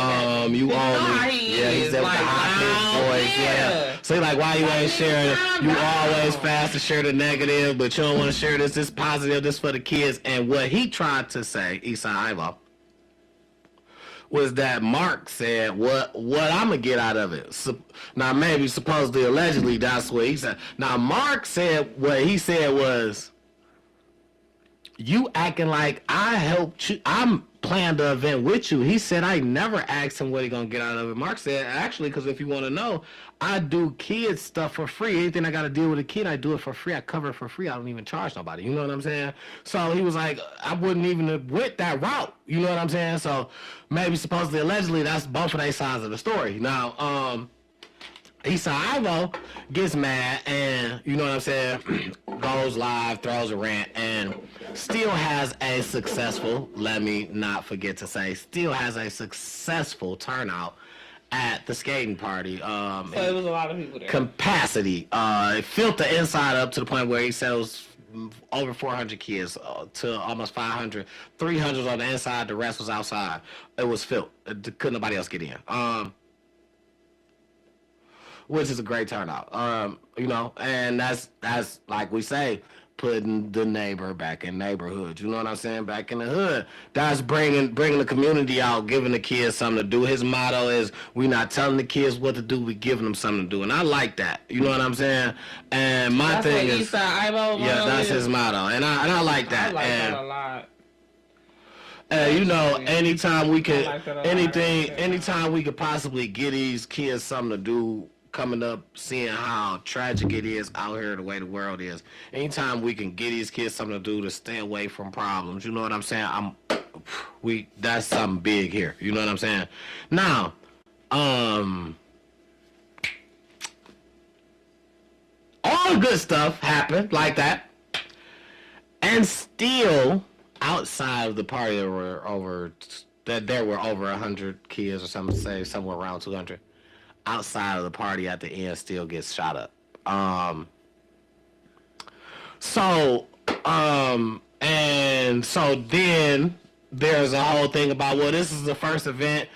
You only, he said, like, with the high pitched voice, yeah. So he like, why you ain't sharing it? You always fast to share the negative, but you don't want to share this positive, this for the kids. And what he tried to say, Issa Ivo, was that Mark said, what I'm going to get out of it. Now, maybe, supposedly, allegedly, that's what he said. Now, Mark said, what he said was, you acting like I helped you. I'm planned the event with you. He said, I never asked him what he going to get out of it. Mark said, actually, because if you want to know, I do kids stuff for free. Anything I got to deal with a kid, I do it for free. I cover it for free. I don't even charge nobody. You know what I'm saying? So he was like, I wouldn't even have went that route. You know what I'm saying? So maybe, supposedly, allegedly, that's both of their sides of the story. Now, Issa Ivo gets mad and, you know what I'm saying, goes live, throws a rant, and still has a successful, let me not forget to say, still has a successful turnout at the skating party. So it was a lot of people there. Capacity. It filled the inside up to the point where he said it was over 400 kids to almost 500. 300 on the inside, the rest was outside. It was filled. Couldn't nobody else get in. Which is a great turnout, and that's like we say, putting the neighbor back in neighborhood. You know what I'm saying? Back in the hood. That's bringing the community out, giving the kids something to do. His motto is, we not telling the kids what to do, we giving them something to do, and I like that. You know what I'm saying? And my thing is, that's his motto, and I like that. I like that a lot. Anytime we could, anytime we could possibly get these kids something to do, coming up, seeing how tragic it is out here, the way the world is. Anytime we can get these kids something to do to stay away from problems, you know what I'm saying? That's something big here. You know what I'm saying? Now, all the good stuff happened like that, and still outside of the party there were over 100 kids or something, say somewhere around 200. Outside of the party at the end still gets shot up. And so then there's a whole thing about, well, this is the first event.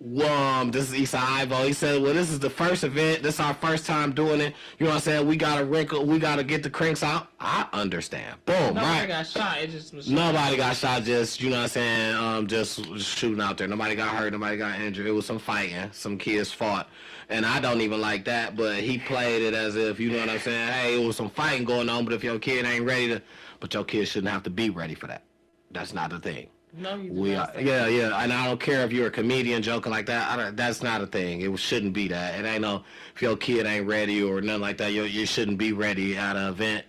This is Issa Ivo. He said, well, this is the first event. This is our first time doing it. You know what I'm saying? We got to get the cranks out. I understand. Boom. Nobody got shot. It just was nobody got shot. Just, you know what I'm saying? Just shooting out there. Nobody got hurt. Nobody got injured. It was some fighting. Some kids fought. And I don't even like that, but he played it as if, you know what I'm saying? Hey, it was some fighting going on, but if your kid ain't ready to, but your kid shouldn't have to be ready for that. That's not the thing. No, yeah, and I don't care if you're a comedian joking like that. That's not a thing. It shouldn't be that. It ain't no, if your kid ain't ready or nothing like that, you shouldn't be ready at an event.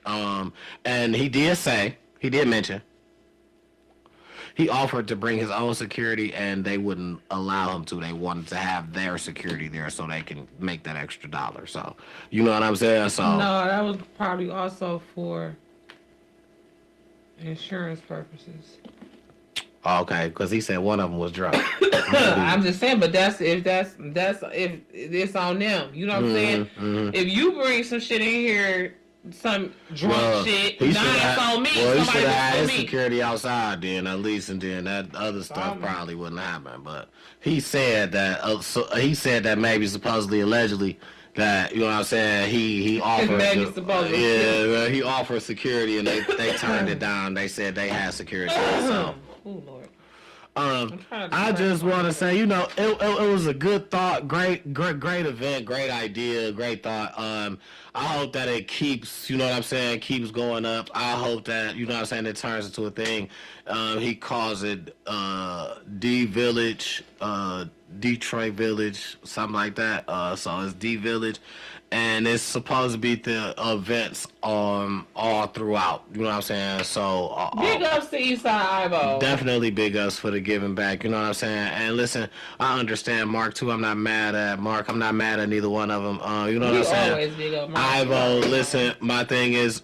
And he did mention, he offered to bring his own security, and they wouldn't allow him to. They wanted to have their security there so they can make that extra dollar. So, you know what I'm saying? So no, that was probably also for insurance purposes. Okay, because he said one of them was drunk. I'm just saying, but if it's on them. You know what I'm saying? Mm-hmm. If you bring some shit in here some drunk shit. He Nah, it's on me. Well, he Somebody should have had was his me. security outside then, at least, and then that other stuff probably wouldn't happen. But he said that. He said that maybe supposedly, allegedly, that you know what I'm saying. He offered. Maybe supposedly. Yeah, he offered security, and they turned it down. They said they had security. So. Oh Lord. I just want to say, you know, it was a good thought, great event, great idea, great thought. I hope that it keeps, you know what I'm saying, keeps going up. I hope that, you know what I'm saying, it turns into a thing. He calls it D Village, Detroit Village, something like that. So it's D Village. And it's supposed to be the events all throughout. You know what I'm saying? So Big ups to Eastside Ivo. Definitely big ups for the giving back. You know what I'm saying? And listen, I understand Mark too. I'm not mad at Mark. I'm not mad at neither one of them. You know what I'm saying? Always big up Mark. Ivo, listen. My thing is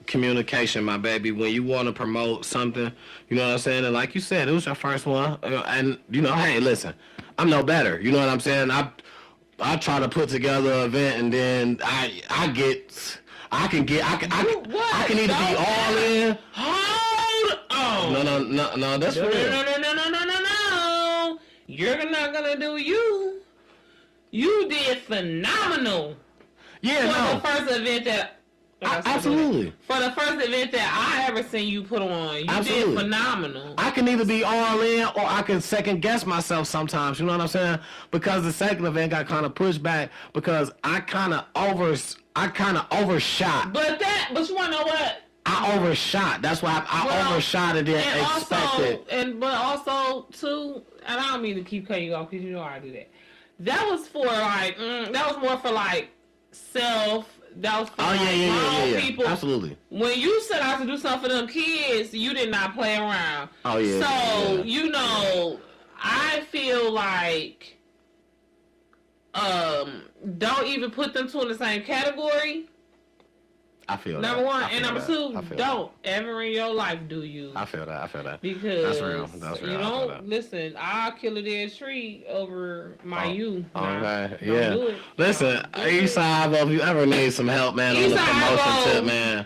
communication, my baby. When you want to promote something, you know what I'm saying? And like you said, it was your first one. And you know, hey, listen, I'm no better. You know what I'm saying? I try to put together an event, and then I can either be all in. Hold on. No, that's for real. No. You're not gonna do you. You did phenomenal. Yeah, For the first event that. Absolutely. For the first event that I ever seen you put on, you Absolutely. did phenomenal. I can either be all in or I can second guess myself sometimes. You know what I'm saying? Because the second event got kind of pushed back because I kind of overshot. But you wanna know what? I overshot. That's why I overshot and didn't expect it. But also too, and I don't mean to keep cutting you off because you know I do that. That was for like, that was more for like self. That was for grown people. Absolutely. When you set out to do something for them kids, you did not play around. Oh yeah. So you know, I feel like, don't even put them two in the same category. I feel number that. one, and number two, don't ever in your life do you. I feel that. Because that's real. You don't listen. I'll kill a dead tree over my you. Okay, yeah. Listen, Eastside, if you ever need some help, man, on the promotion tip, man,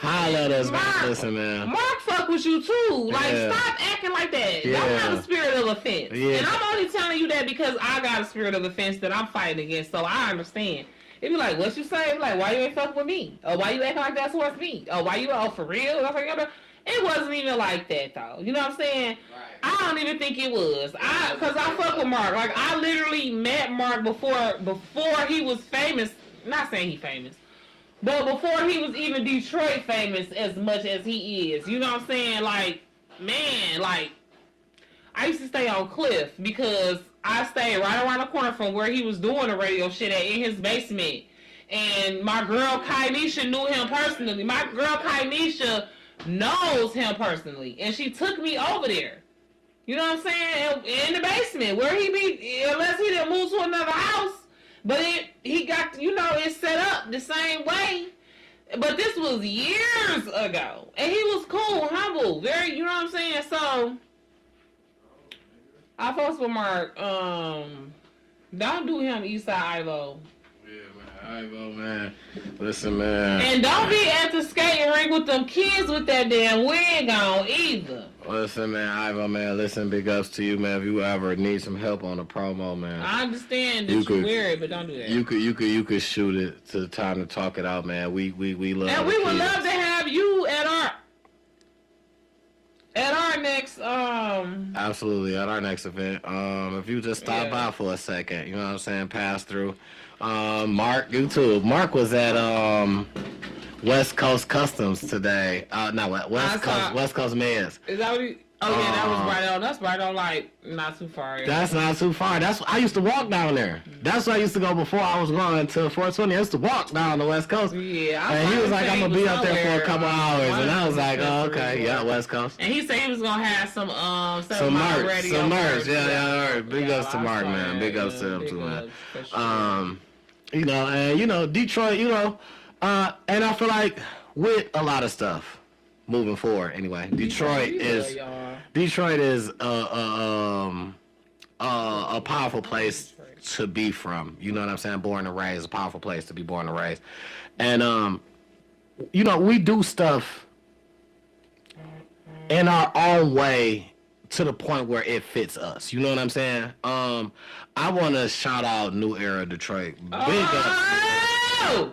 holla at us, man. Listen, man. Mark fuck with you too. Like, stop acting like that. Yeah. Don't have a spirit of offense. Yeah. And I'm only telling you that because I got a spirit of offense that I'm fighting against, so I understand. It'd be like, what you say? Like, why you ain't fuck with me? Or why you acting like that's towards me? Or why you for real? It wasn't even like that though. You know what I'm saying? Right. I don't even think it was. Cause I fuck with Mark. Like, I literally met Mark before he was famous. Not saying he famous, but before he was even Detroit famous as much as he is. You know what I'm saying? Like, man, like, I used to stay on Cliff because I stayed right around the corner from where he was doing the radio shit at, in his basement. And my girl Kainisha knew him personally. My girl Kainisha knows him personally. And she took me over there. You know what I'm saying? In the basement, where he be, unless he didn't move to another house. But he got, you know, it's set up the same way. But this was years ago. And he was cool, humble, very, you know what I'm saying? So I post with Mark. Don't do him Eastside Ivo. Yeah, man. Ivo, man. Listen, man. And don't be at the skating rink with them kids with that damn wig on either. Listen, man, Ivo, man. Listen, big ups to you, man. If you ever need some help on a promo, man. I understand that you wear it, but don't do that. You could shoot it to the time to talk it out, man. We love. And we would love to have you at our next Absolutely, at our next event. If you just stop by for a second, you know what I'm saying, pass through. Mark, you too. Mark was at West Coast Customs today. West Coast Meds. Is that what you? Oh yeah, that was right on. That's right on, like, not too far. That's not too far. I used to walk down there. That's where I used to go before I was going to 420. I used to walk down the West Coast. Yeah. And he was like, I'm gonna be up there for a couple hours, and I was like, oh, okay, yeah, West Coast. And he said he was gonna have some merch. Yeah. Big ups to Mark, man. Big ups to him too, man. Sure. You know, and you know, Detroit, you know, and I feel like with a lot of stuff moving forward, anyway, Detroit is a powerful place to be from. You know what I'm saying? Born and raised, a powerful place to be born and raised. And you know, we do stuff in our own way to the point where it fits us. You know what I'm saying? I want to shout out New Era Detroit. Big up. Oh!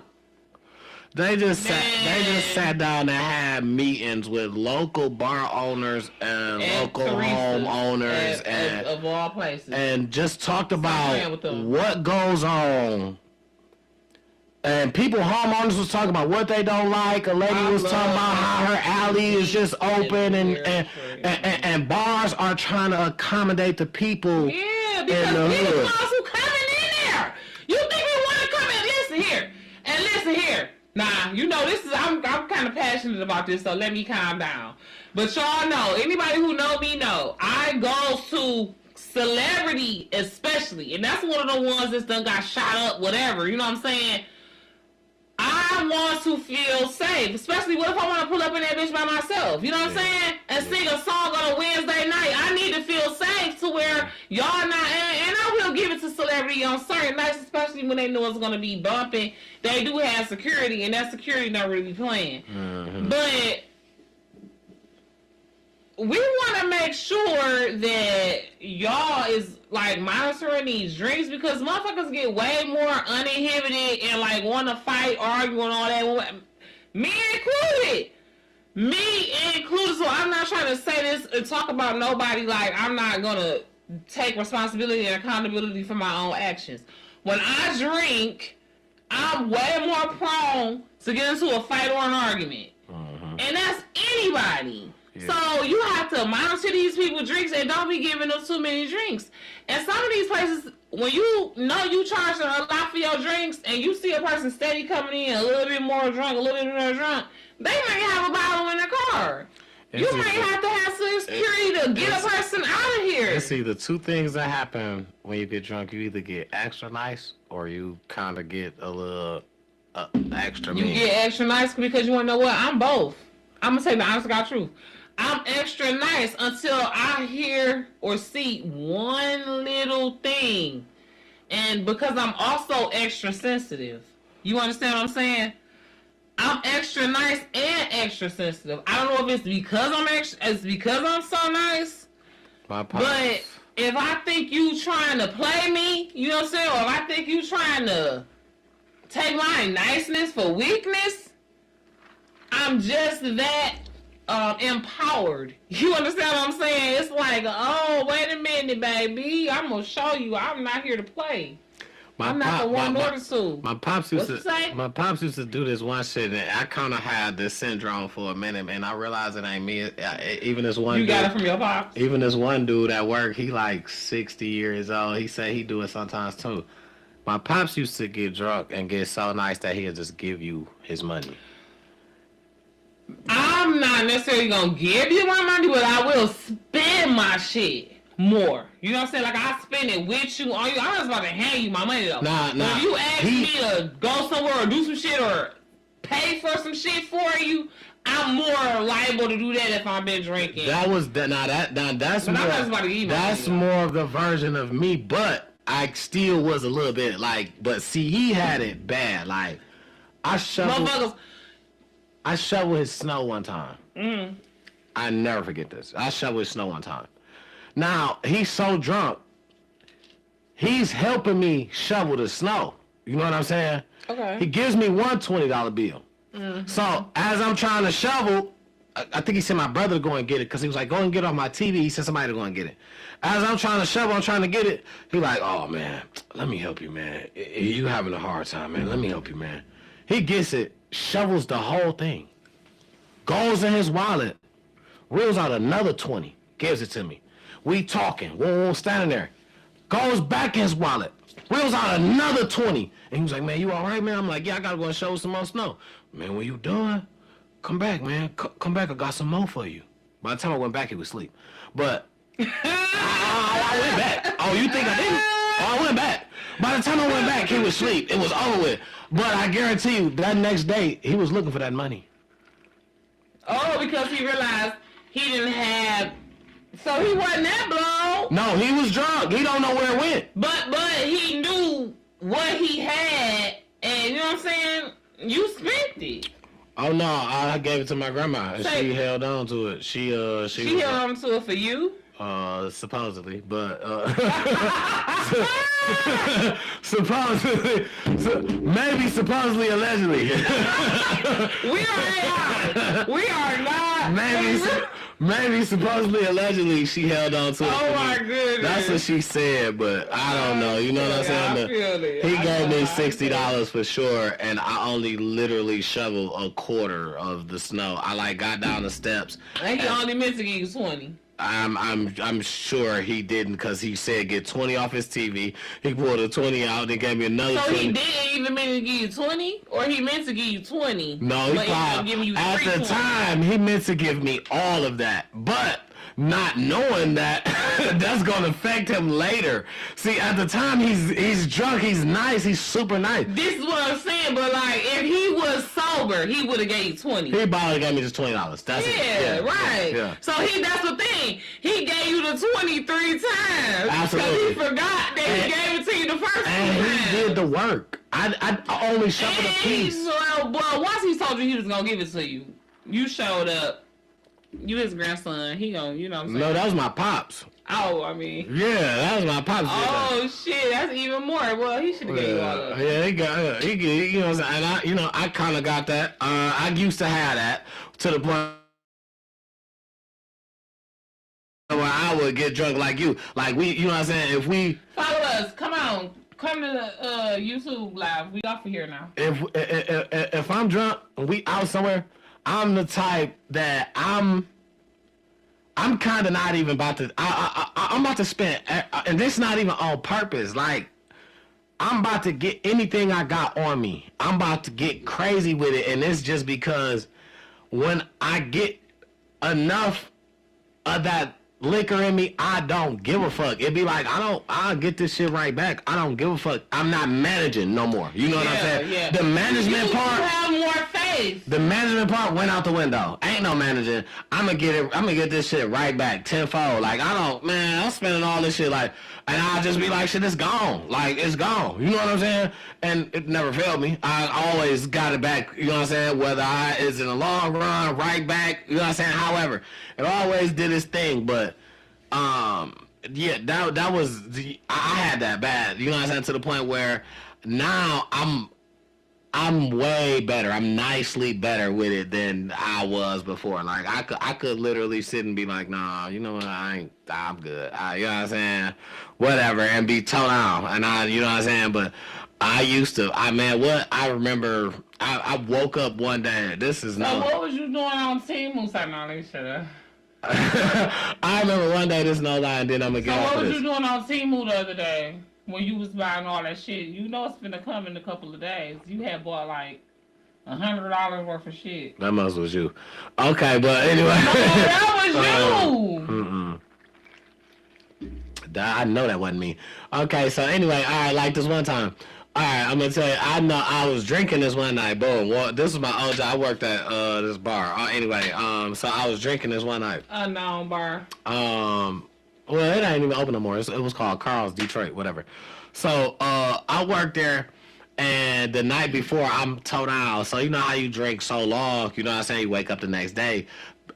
They just sat down and had meetings with local bar owners and local homeowners and of all places, and just talked about what goes on. And homeowners was talking about what they don't like. A lady was talking about how her alley is just open and bars are trying to accommodate the people. Yeah, because people who coming in there. You think we want to come in? Listen here. Nah, you know this is I'm kind of passionate about this, so let me calm down. But y'all know, anybody who know me know, I go to celebrity especially, and that's one of the ones that's done got shot up, whatever. You know what I'm saying? I want to feel safe, especially what if I want to pull up in that bitch by myself, you know what I'm saying? And sing a song on a Wednesday night. I need to feel safe to where y'all not, and I will give it to celebrity on certain nights, especially when they know it's going to be bumping. They do have security, and that security not really playing. Mm-hmm. But we want to make sure that y'all is like monitoring these drinks because motherfuckers get way more uninhibited and like want to fight, argue, and all that. Me included. So I'm not trying to say this and talk about nobody. Like I'm not gonna take responsibility and accountability for my own actions. When I drink, I'm way more prone to get into a fight or an argument, and that's anybody. Yeah. So you have to monitor these people's drinks and don't be giving them too many drinks. And some of these places, when you know you charge a lot for your drinks and you see a person steady coming in a little bit more drunk, they might have a bottle in their car. You might have to have some security to get a person out of here. It's either two things that happen when you get drunk. You either get extra nice or you kind of get a little extra mean. You get extra nice because you want to know what? I'm both. I'm going to tell you the honest to God truth. I'm extra nice until I hear or see one little thing. And because I'm also extra sensitive. You understand what I'm saying? I'm extra nice and extra sensitive. I don't know if it's because I'm so nice. But if I think you trying to play me, you know what I'm saying? Or if I think you trying to take my niceness for weakness, I'm just that empowered. You understand what I'm saying? It's like, oh, wait a minute, baby. I'm gonna show you I'm not here to play. I'm not the one nor the two. My pops used to do this one shit, and I kind of had this syndrome for a minute, and I realized it ain't me. Even this one dude, got it from your pops? Even this one dude at work, he like 60 years old. He said he do it sometimes too. My pops used to get drunk and get so nice that he'd just give you his money. I'm not necessarily gonna give you my money, but I will spend my shit more. You know what I'm saying? Like I spend it with you on you. I'm just about to hand you my money though. Nah. If you ask me to go somewhere or do some shit or pay for some shit for you, I'm more liable to do that if I've been drinking. That's more of the version of me, but I still was a little bit like, but see, he had it bad. Like I shoveled his snow one time. I never forget this. I shoveled his snow one time. Now, he's so drunk, he's helping me shovel the snow. You know what I'm saying? Okay. He gives me one $20 bill. Mm-hmm. So, as I'm trying to shovel, I think he said my brother to go and get it, because he was like, go and get it off my TV. He said somebody to go and get it. As I'm trying to shovel, I'm trying to get it, he like, oh, man, let me help you, man. You having a hard time, man. Let me help you, man. He gets it, shovels the whole thing, goes in his wallet, reels out another 20, gives it to me. We talking, whoa, standing there. Goes back in his wallet, reels out another 20. And he was like, man, you all right, man? I'm like, yeah, I gotta go and show some more snow. Man, when you done, come back, man. Come back, I got some more for you. By the time I went back, he was asleep. But I went back. Oh, you think I didn't? Oh, I went back. By the time I went back, he was asleep. It was over with. But I guarantee you, that next day, he was looking for that money. Oh, because he realized he didn't have... So he wasn't that blown. No, he was drunk. He don't know where it went. But he knew what he had, and you know what I'm saying? You spent it. Oh no, I gave it to my grandma and she held on to it. She held on to it for you? Supposedly, but supposedly, supposedly, allegedly. We are not. Maybe, supposedly, allegedly, she held on to it. Oh my goodness. That's what she said, but I don't know. You know what I'm saying? He gave me $60 for sure, and I only literally shoveled a quarter of the snow. I got down the steps. And he only meant to give you 20. I'm sure he didn't, because he said get 20 off his TV. He pulled a 20 out and gave me another 20. So he didn't even mean to give you 20, or he meant to give you 20? No, he thought at the time he meant to give me all of that, but not knowing that that's gonna affect him later. See, at the time he's drunk, he's nice, he's super nice. This is what I'm saying, but if he was sober, he would have gave you 20. He probably gave me just $20. That's it. Yeah, right. Yeah. So that's the thing. He gave you the 23 times. Absolutely. Because he forgot that he gave it to you the first time. And he did the work. I only shoveled a piece. Well, once he told you he was gonna give it to you, you showed up. You his grandson. He gonna, you know what I'm saying? No, that was my pops. Oh, I mean. Yeah, that was my pops. Oh shit, that's even more. Well, he should have gave you all of it. Yeah, he you know what I'm saying? And I kind of got that. I used to have that to the point where I would get drunk like you. Like we, you know what I'm saying? If we follow us, come on. Come to the YouTube live. We off of here now. If I'm drunk and we out somewhere, I'm the type that I'm kind of not even about to. I'm about to spend, and this not even on purpose. Like I'm about to get anything I got on me. I'm about to get crazy with it, and it's just because when I get enough of that liquor in me, I don't give a fuck. It'd be like I'll get this shit right back. I don't give a fuck. I'm not managing no more. You know what I'm saying? Yeah. The management part. You have more faith. The management part went out the window. Ain't no managing. I'm gonna get this shit right back tenfold. Like I'm spending all this shit and I'll just be like, shit, it's gone. Like it's gone. You know what I'm saying? And it never failed me. I always got it back. You know what I'm saying? Whether it's in the long run, right back. You know what I'm saying? However, it always did its thing. But yeah, that was I had that bad. You know what I'm saying? To the point where now I'm way better. I'm nicely better with it than I was before. Like I could literally sit and be like, nah, you know what? I'm good. You know what I'm saying? Whatever, and be toned out. And you know what I'm saying? But I used to. I remember. I woke up one day. What was you doing on Temu? I remember one day. This is no lie, and then I'm gonna get off of this. So what was you doing on Temu the other day? When you was buying all that shit, you know it's gonna come in a couple of days. You had bought like $100 worth of shit. That must was you. Okay, but anyway. No, that was you. I know that wasn't me. Okay, so anyway, all right, like this one time. All right, I'm gonna tell you. I know I was drinking this one night. Boom. Well, this was my old job. I worked at this bar. Anyway, so I was drinking this one night. Unknown bar. Well, it ain't even open no more. It was called Carl's Detroit, whatever. So I worked there, and the night before I'm told out. So you know how you drink so long, you know what I'm saying? You wake up the next day.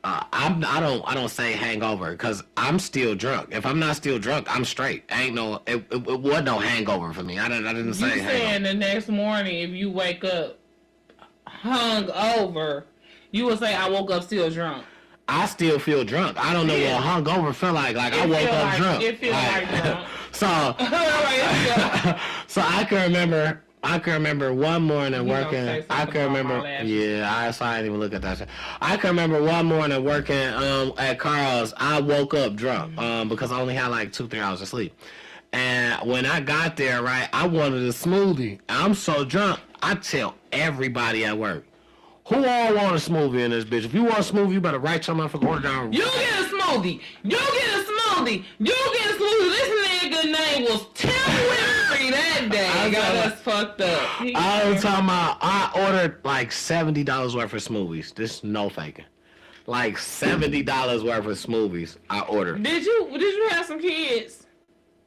I don't say hangover because I'm still drunk. If I'm not still drunk, I'm straight. It wasn't no hangover for me. I didn't say hangover. You saying the next morning if you wake up hung over, you would say I woke up still drunk. I still feel drunk. I don't know what hungover feel like. Like I woke up drunk. It feels like drunk. So I can remember one morning working. I can remember. Yeah, I didn't even look at that shit. I can remember one morning working at Carl's. I woke up drunk because I only had like 2-3 hours of sleep. And when I got there, right, I wanted a smoothie. I'm so drunk. I tell everybody at work, who all want a smoothie in this bitch? If you want a smoothie, you better write your motherfucking order down. You get a smoothie. You get a smoothie. You get a smoothie. This nigga name was Tim Winfrey that day. I got us fucked up. I was talking about, I ordered like $70 worth of smoothies. This no faking. Like $70 worth of smoothies I ordered. Did you have some kids?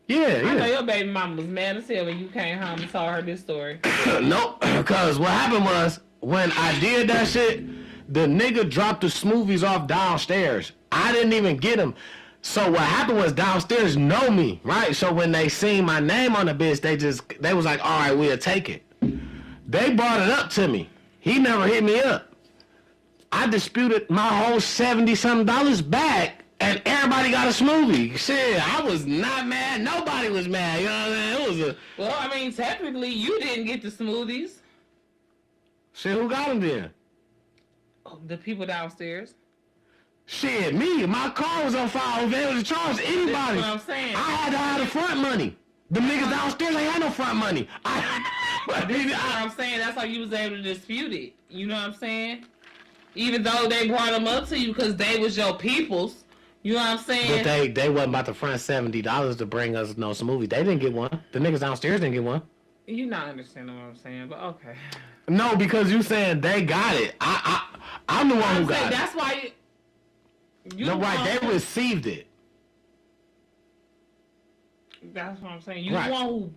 Yeah. I know your baby mama was mad as hell when you came home and told her this story. Nope, because what happened was, when I did that shit, the nigga dropped the smoothies off downstairs. I didn't even get them. So what happened was downstairs know me, right? So when they seen my name on the bitch, they was like, all right, we'll take it. They brought it up to me. He never hit me up. I disputed my whole $70-something back, and everybody got a smoothie. Shit, I was not mad. Nobody was mad. You know what I'm saying? It was Well, I mean, technically, you didn't get the smoothies. Shit, who got them then? Oh, the people downstairs. Shit, me. My car was on fire. If they was to charge anybody. That's what I'm saying. I had to have the front money. The niggas downstairs ain't had no front money. That's what I'm saying. That's how you was able to dispute it. You know what I'm saying? Even though they brought them up to you because they was your peoples. You know what I'm saying? But they wasn't about to front $70 to bring us no smoothie. They didn't get one. The niggas downstairs didn't get one. You're not understanding what I'm saying, but okay. No, because you saying they got it. I'm the one who got it. That's why you No, right, they received it. That's what I'm saying. You the one who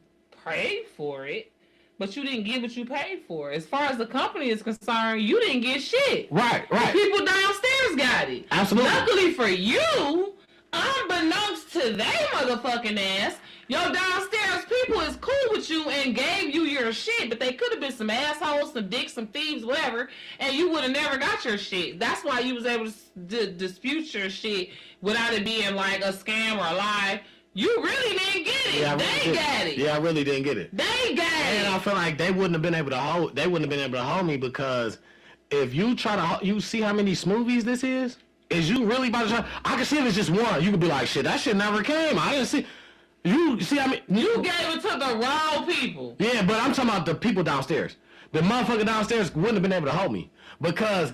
paid for it, but you didn't get what you paid for. As far as the company is concerned, you didn't get shit. Right. The people downstairs got it. Absolutely. Luckily for you, unbeknownst to they motherfucking ass, your downstairs people is cool with you and gave you your shit, but they could have been some assholes, some dicks, some thieves, whatever, and you would have never got your shit. That's why you was able to dispute your shit without it being like a scam or a lie. You really didn't get it. Yeah, they got it. Yeah, I really didn't get it. They got it. And I feel like they wouldn't have been able to hold me because if you try to, you see how many smoothies this is? Is you really about to try? I can see if it's just one. You could be like, shit, that shit never came. I didn't see. You see, I mean, you gave it to the wrong people. Yeah, but I'm talking about the people downstairs. The motherfucker downstairs wouldn't have been able to hold me because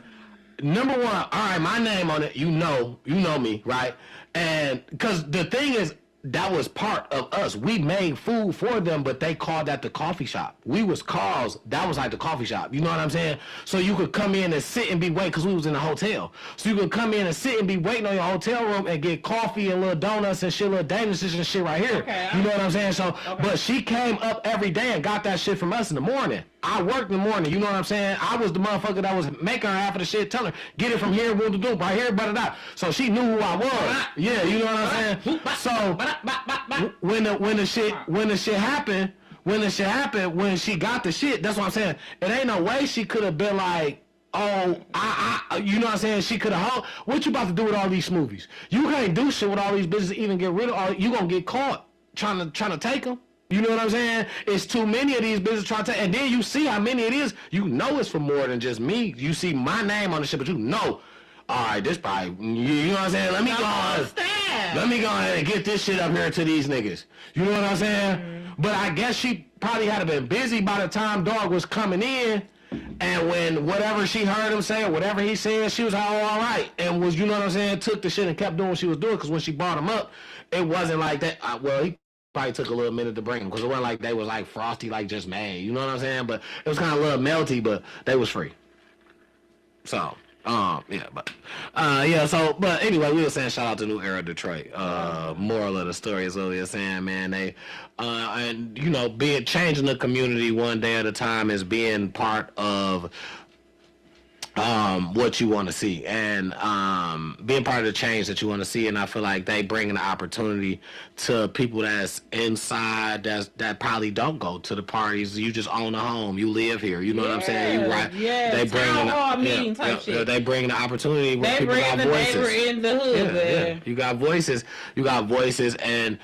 number one, all right, my name on it. You know me, right? And because the thing is, that was part of us. We made food for them, but they called that the coffee shop. We was Carl's. That was like the coffee shop. You know what I'm saying? So you could come in and sit and be waiting because we was in a hotel. So you could come in and sit and be waiting on your hotel room and get coffee and little donuts and shit, little Danishes and shit right here. Okay, you know what I'm saying? So, but she came up every day and got that shit from us in the morning. I worked in the morning, you know what I'm saying? I was the motherfucker that was making her half of the shit, telling her, get it from here, we'll do right here, but so she knew who I was. Yeah, you know what I'm saying? So when the shit happened, when she got the shit, that's what I'm saying. It ain't no way she could have been like, oh, you know what I'm saying? She could have, what you about to do with all these smoothies? You can't do shit with all these bitches, even get rid of all, you gonna get caught trying to take them. You know what I'm saying? It's too many of these bitches trying to take, and then you see how many it is. You know it's for more than just me. You see my name on the shit, but you know, all right, this probably, you know what I'm saying? Let me go ahead and get this shit up here to these niggas. You know what I'm saying? Mm-hmm. But I guess she probably had been busy by the time dog was coming in, and when whatever she heard him say or whatever he said, she was all right, and was, you know what I'm saying, took the shit and kept doing what she was doing, because when she brought him up, it wasn't like that. He probably took a little minute to bring them because it wasn't like they was like frosty, like just mad. You know what I'm saying? But it was kind of a little melty, but they was free. So, but anyway, we were saying shout out to New Era Detroit. Moral of the story is what we were saying, man. They, and you know, changing the community one day at a time is being part of what you want to see, and being part of the change that you want to see. And I feel like they bring an opportunity to people that's inside that probably don't go to the parties. You just own a home, you live here, you know what I'm saying? You right? Yeah, they bring shit. They bring the opportunity where people got voices. They bring in the hood. Yeah. You got voices, and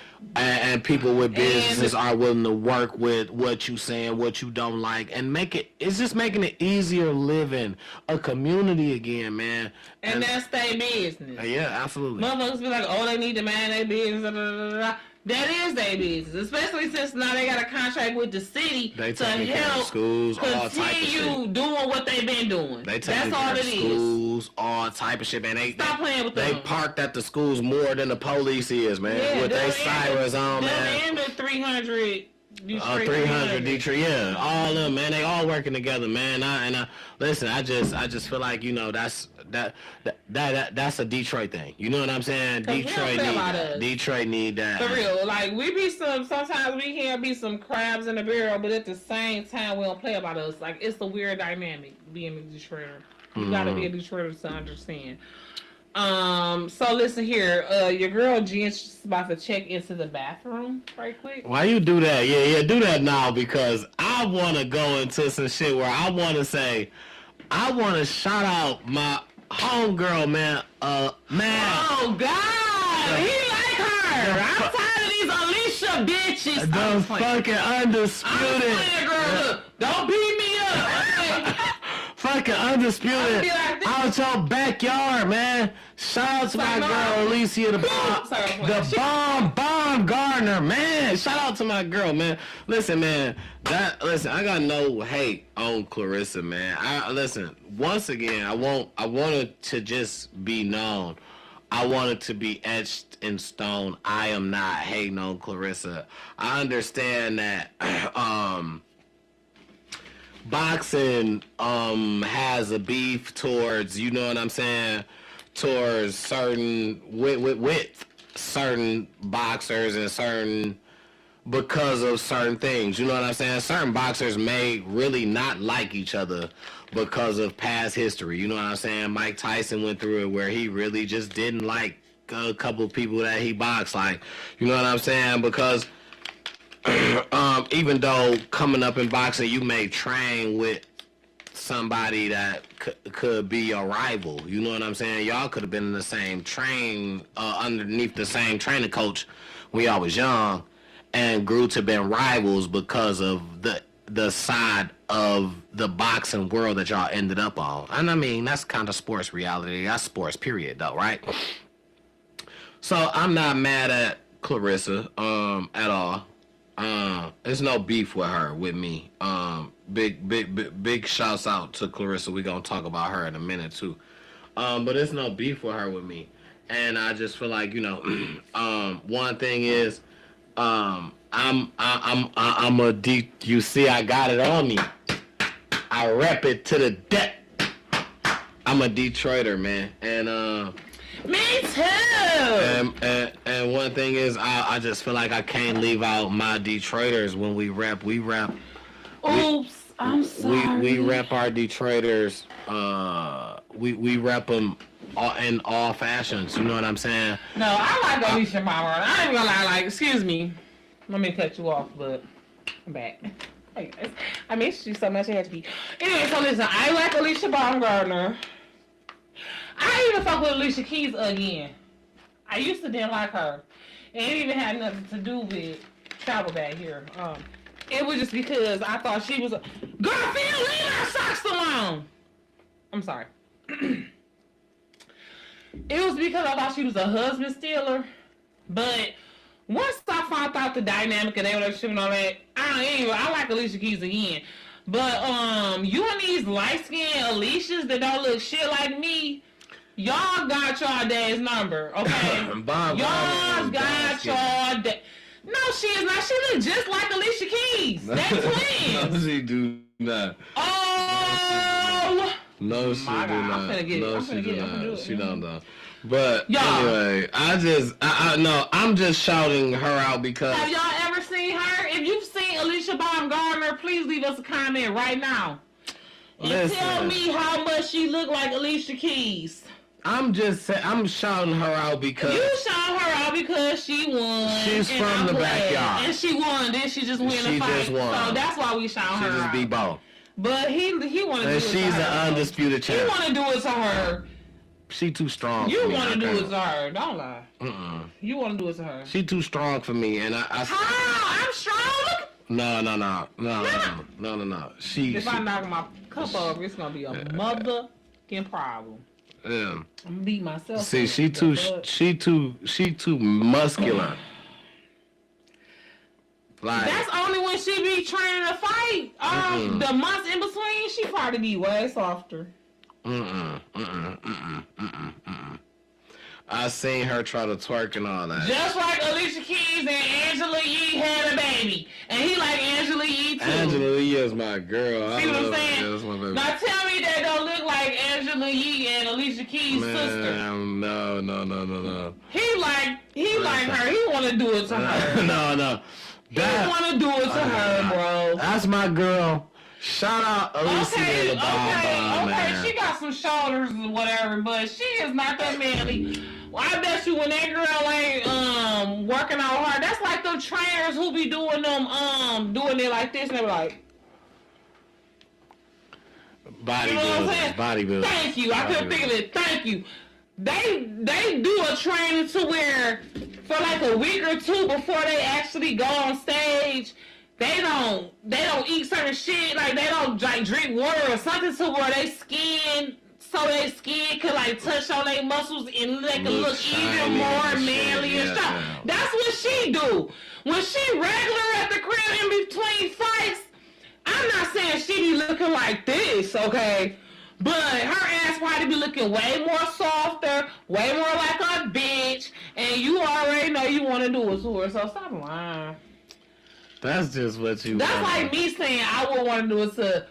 people with businesses are willing to work with what you saying, what you don't like, and it's just making it easier living a community again, man. And that's their business. Yeah, absolutely. Motherfuckers be like, oh, they need to man their business. Blah, blah, blah. That is their business, especially since now they got a contract with the city to help schools, all type of shit. Doing what they've been doing. That's all it is. Schools, all type of shit, man. Stop playing with them. They parked at the schools more than the police is, man. Yeah, with their sirens on, man. And the 300 Detroit 300, Detroit, yeah, all of them, man, they all working together, man. Listen, I just feel like, that's a Detroit thing. You know what I'm saying? Detroit need that. Detroit need that. For real, like we be sometimes we can be some crabs in the barrel, but at the same time we don't play about us. Like it's a weird dynamic being a Detroiter. You gotta be a Detroiter to understand. So listen here, your girl Jen's just about to check into the bathroom right quick. Why you do that? Yeah, do that now because I want to go into some shit where I want to shout out my homegirl, man. Oh God, he like her. I'm tired of these Alicia bitches. The fucking undisputed. Girl, don't beat me up. Fucking undisputed out your backyard, man. Shout out to my girl Alicia, the bomb Gardner, man. Shout out to my girl, man. Listen, man. I got no hate on Clarissa, man. Once again, I wanted to just be known. I wanted to be etched in stone. I am not hating on Clarissa. I understand that boxing has a beef towards, you know what I'm saying, towards certain with certain boxers and certain because of certain things, you know what I'm saying. Certain boxers may really not like each other because of past history, you know what I'm saying. Mike Tyson went through it where he really just didn't like a couple of people that he boxed, like, you know what I'm saying, because even though coming up in boxing, you may train with somebody that could be a rival. You know what I'm saying? Y'all could have been in the same underneath the same training coach when y'all was young and grew to been rivals because of the side of the boxing world that y'all ended up on. And I mean, that's kind of sports reality. That's sports, period, though, right? So I'm not mad at Clarissa at all. There's no beef with her, with me. Big shouts out to Clarissa. We gonna talk about her in a minute too. But there's no beef with her with me. And I just feel like, one thing is, I'm a you see, I got it on me. I rep it to the death. I'm a Detroiter, man. And me too. And one thing is, I just feel like I can't leave out my Detroiters when we rep. Oops, I'm sorry. We rep our Detroiters. We rep them in all fashions. You know what I'm saying? No, I like Alicia Mauer. I ain't gonna lie. Like, excuse me. Let me cut you off, but I'm back. I missed you so much. I had to be. Anyway, so listen. I like Alicia Baumgartner. I even fuck with Alicia Keys again. I used to didn't like her. It ain't even had nothing to do with travel back here. It was just because I thought she was a Garfield, leave our socks alone. I'm sorry. It was because I thought she was a husband stealer. But once I found out the dynamic of their relationship and all that, I like Alicia Keys again. But you and these light-skinned Alicias that don't look shit like me, y'all got y'all dad's number, okay? Y'all got y'all dad. No, she is not. She look just like Alicia Keys. They're twins. No, she do not. Oh. No, she do not. I'm finna get no, it. she do not. She don't know. But y'all, anyway, I'm just shouting her out because. Have y'all ever seen her? If you've seen Alicia Baumgartner, please leave us a comment right now. And tell me how much she looked like Alicia Keys. I'm shouting her out because you shout her out because she won. She's from the backyard, and she won. Then she just win the fight. Just won. So that's why we shout her out. She just beat both. But he wanted to do it. And she's an undisputed champion. He want to do it to her. She too strong. You want to do it to her? Don't lie. You want to do it to her? She too strong for me, and How? I'm strong. No. If I knock my cup over, it's gonna be a motherfucking problem. Yeah. I'm gonna beat myself. See, she too muscular. Like, that's only when she be training to fight. The months in between, she probably be way softer. I seen her try to twerk and all that. Just like Alicia Keys and Angela Yee had a baby, and he like, Angela Yee is my girl. See what I'm saying? Yeah, that's my baby. Now tell me that don't look like Angela Yee and Alicia Keys' sister. No. He like her. He want to do it to her. No. He want to do it to her, bro. That's my girl. Shout out Alicia Okay, man. she got some shoulders or whatever, but she is not that manly. Well, I bet you when that girl ain't working out hard, that's like them trainers who be doing them doing it like this and they be like bodybuilding. Thank you. I couldn't think of it. Thank you. They do a training to where for like a week or two before they actually go on stage, they don't eat certain shit, like they don't like drink water or something to where they skin can like touch on their muscles and they can look even more manly and stuff. Yeah. That's what she do. When she regular at the crib in between fights, I'm not saying she be looking like this, okay? But her ass probably be looking way more softer, way more like a bitch, and you already know you want to do it to her, so stop lying. That's just what you That's want. like me saying I would want to do it to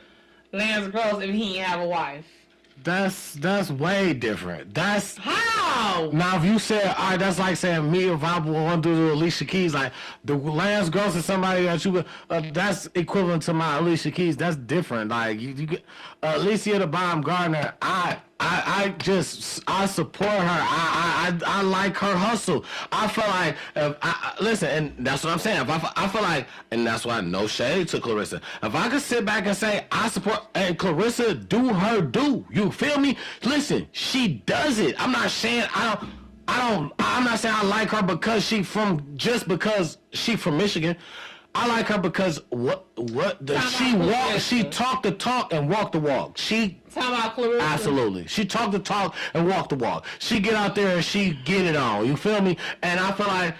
Lance Gross if he ain't have a wife. That's way different. That's how. Now, if you said, all right, that's like saying me if I want to do Alicia Keys, like the Lance Gross is somebody that you that's equivalent to my Alicia Keys. That's different. Like you get Alicia the Bomb Gardner. I support her. I like her hustle. I feel like listen, and that's what I'm saying. If I feel like, and that's why no shade to Clarissa. If I could sit back and say I support and Clarissa do her do, you feel me? Listen, she does it. I'm not saying I'm not saying I like her because she from Michigan. I like her because she talked the talk and walked the walk. She about Clarissa. Absolutely. She talked the talk and walked the walk. She get out there and she get it on. You feel me? And I feel like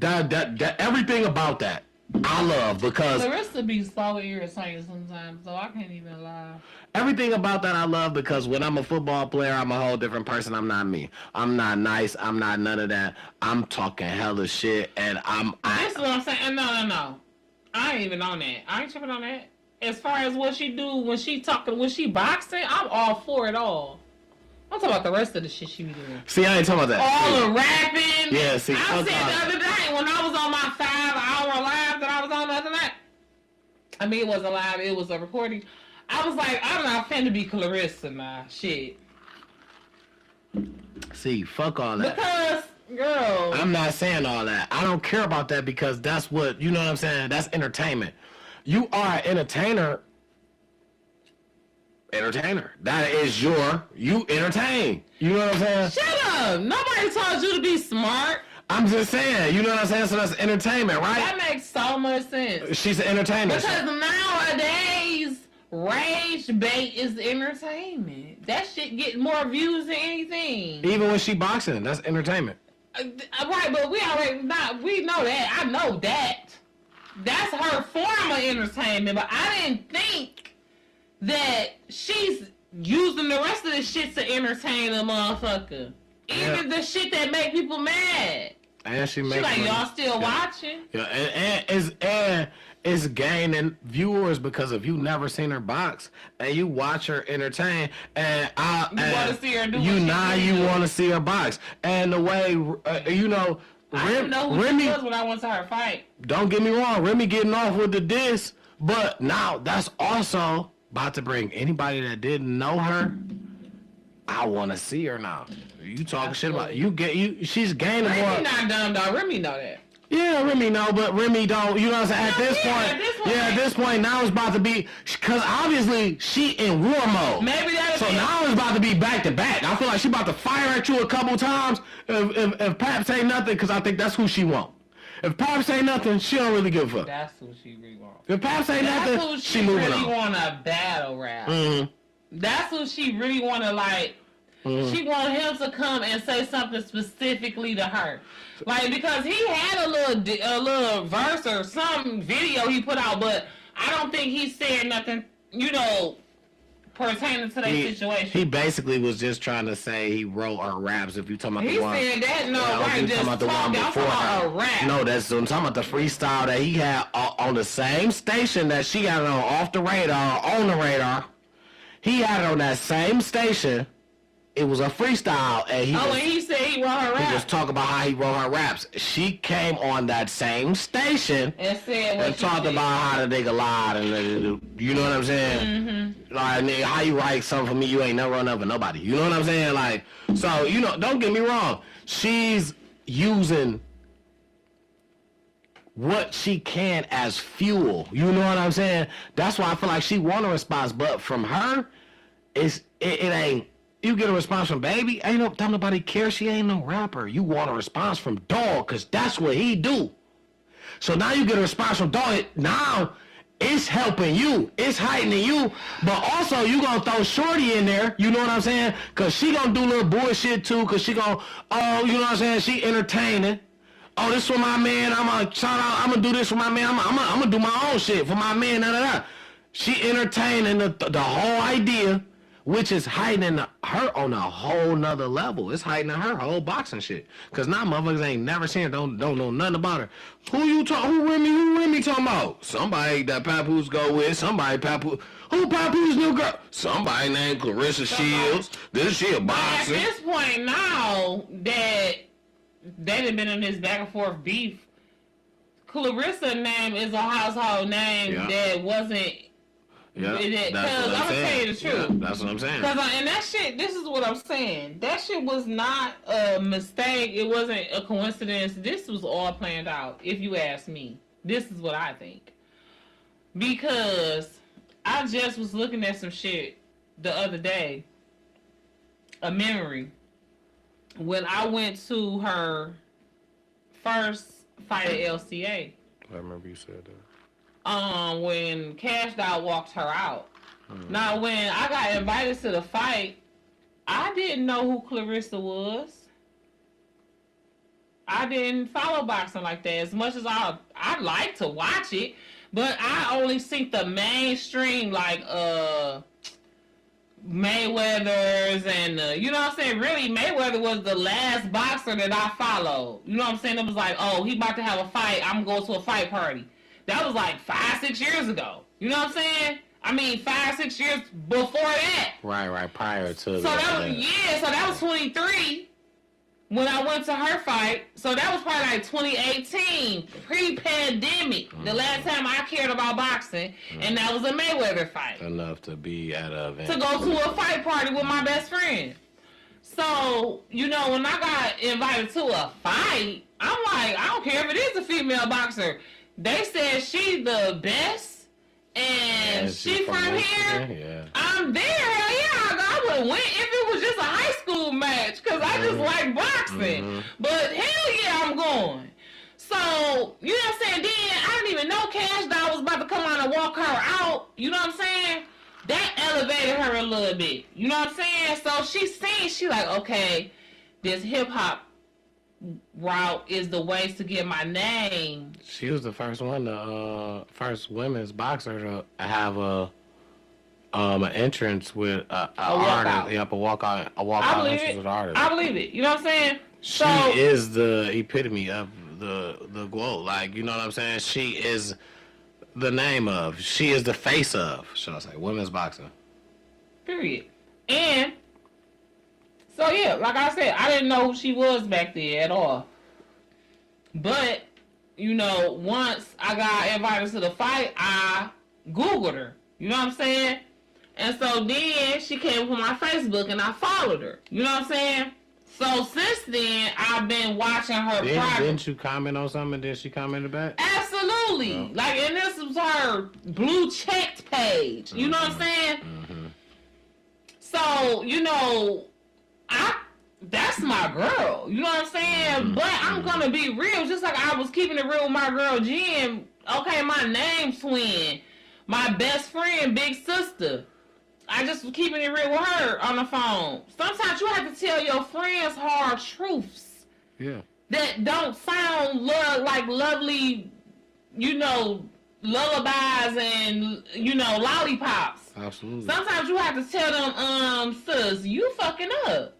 that everything about that I love because Clarissa be so irritating sometimes, so I can't even lie. Everything about that I love because when I'm a football player, I'm a whole different person. I'm not me. I'm not nice. I'm not none of that. I'm talking hella shit, and That's what I'm saying. No. I ain't even on that. I ain't tripping on that. As far as what she do when she boxing, I'm all for it all. I'm talking about the rest of the shit she be doing. See, I ain't talking about that. All the rapping. Yeah, see. I said the other day when I was on my 5-hour live that I was on the other night. I mean, it wasn't live. It was a recording. I was like, I'm not finna be Clarissa now. Shit. See, fuck all that. Because, girl. I'm not saying all that. I don't care about that because that's what, you know what I'm saying? That's entertainment. You are an entertainer. That is you entertain. You know what I'm saying? Shut up. Nobody told you to be smart. I'm just saying, you know what I'm saying? So that's entertainment, right? That makes so much sense. She's an entertainer. Because nowadays, rage bait is entertainment. That shit get more views than anything. Even when she boxing, that's entertainment. Right, but we know that. I know that. That's her form of entertainment, but I didn't think that she's using the rest of the shit to entertain a motherfucker. Even the shit that make people mad. And she makes like, money. y'all still watching? Yeah, and it's gaining viewers because if you never seen her box and you watch her entertain, and you want to see her do you want to see her box, and the way I didn't know who Remy she was when I went to her fight. Don't get me wrong, Remy getting off with the diss, but now that's also about to bring anybody that didn't know her. I want to see her now. You talking shit about she's gaining more. Remy not dumb though. Remy know that. Yeah, Remy know, but Remy don't. You know what I'm saying? At this point, now it's about to be because obviously she in war mode. Maybe that's now it's about to be back to back. I feel like she about to fire at you a couple times. If Pap say nothing, because I think that's who she want. If Pap say nothing, she don't really give a fuck. That's who she really want. If Pap say nothing, she moving on. That's who she really want a battle rap. Mm-hmm. That's who she really want to like. Mm-hmm. She want him to come and say something specifically to her, like because he had a little verse or some video he put out, but I don't think he said nothing, pertaining to their situation. He basically was just trying to say he wrote her raps. If you talking about he the one, said that right, you just talking about the one talking. I'm before talking her. about a rap. No, that's I'm talking about the freestyle that he had on the same station that she got it on off the radar, on the radar. He had it on that same station. It was a freestyle, and he said he wrote her raps. He was talking about how he wrote her raps. She came on that same station and said what and talked about how the nigga lied and you know what I'm saying? Mm-hmm. Like, nigga, how you write something for me? You ain't never run up for nobody. You know what I'm saying? Like, so don't get me wrong. She's using what she can as fuel. You know what I'm saying? That's why I feel like she want a response, but from her, it ain't. You get a response from Baby, ain't no time nobody cares. She ain't no rapper. You want a response from Dog, cause that's what he do. So now you get a response from Dog. Now it's helping you. It's heightening you. But also you gonna throw Shorty in there. You know what I'm saying? Cause she gonna do little bullshit too. Cause she gonna, you know what I'm saying? She entertaining. Oh, this for my man. I'm gonna shout out. I'm gonna do this for my man. I'm gonna do my own shit for my man. Da, da, da. She entertaining the whole idea. Which is heightening her on a whole nother level. It's heightening her whole boxing shit. Cause now motherfuckers ain't never seen her, don't know nothing about her. Who Remy talking about? Somebody that Papoose go with, somebody Papoose. Who Papoose new girl? Somebody named Clarissa Shields. This she a boxer. At this point now that they done been in this back and forth beef, Clarissa name is a household name that wasn't. Yeah, because I'm gonna tell you the truth. Yeah, that's what I'm saying. And that shit, this is what I'm saying. That shit was not a mistake. It wasn't a coincidence. This was all planned out. If you ask me, this is what I think. Because I just was looking at some shit the other day. A memory. When I went to her first fight at LCA. I remember you said that. When Cash Doll walked her out. Now, when I got invited to the fight, I didn't know who Clarissa was. I didn't follow boxing like that. As much as I like to watch it, but I only see the mainstream, like, Mayweather's and, you know what I'm saying? Really, Mayweather was the last boxer that I followed. You know what I'm saying? It was like, oh, he about to have a fight. I'm going to a fight party. That was like 5-6 years ago. You know what I'm saying? I mean, 5-6 years before that. Right, prior to so that was 23 when I went to her fight. So that was probably like 2018, pre-pandemic. The last time I cared about boxing, and that was a Mayweather fight. Enough to be at an event. To go to a fight party with my best friend. So, when I got invited to a fight, I'm like, I don't care if it is a female boxer. They said she the best, and she from here. Yeah. I'm there. Hell yeah, I would win if it was just a high school match, because I just like boxing. But hell yeah, I'm going. So, you know what I'm saying? Then I didn't even know Cash Doll was about to come on and walk her out. You know what I'm saying? That elevated her a little bit. You know what I'm saying? So she like, okay, this hip hop route is the ways to get my name. She was the first one, first women's boxer to have an entrance with a artist. Yep, a walkout entrance with an artist. I believe it. You know what I'm saying? She is the epitome of the glow. Like, you know what I'm saying? She is the name of. She is the face of, should I say, women's boxing. Period. And so yeah, like I said, I didn't know who she was back there at all. But, once I got invited to the fight, I Googled her. You know what I'm saying? And so then she came up on my Facebook and I followed her. You know what I'm saying? So since then, I've been watching her progress. Didn't you comment on something and then she commented back? Absolutely. Oh. Like, and this was her blue checked page. You know what I'm saying? Mm-hmm. So, that's my girl. You know what I'm saying? Mm-hmm. But I'm going to be real. Just like I was keeping it real with my girl, Jen. Okay, my name twin. My best friend, big sister. I just was keeping it real with her on the phone. Sometimes you have to tell your friends hard truths. Yeah. That don't sound like lovely, lullabies and lollipops. Absolutely. Sometimes you have to tell them, sis, you fucking up.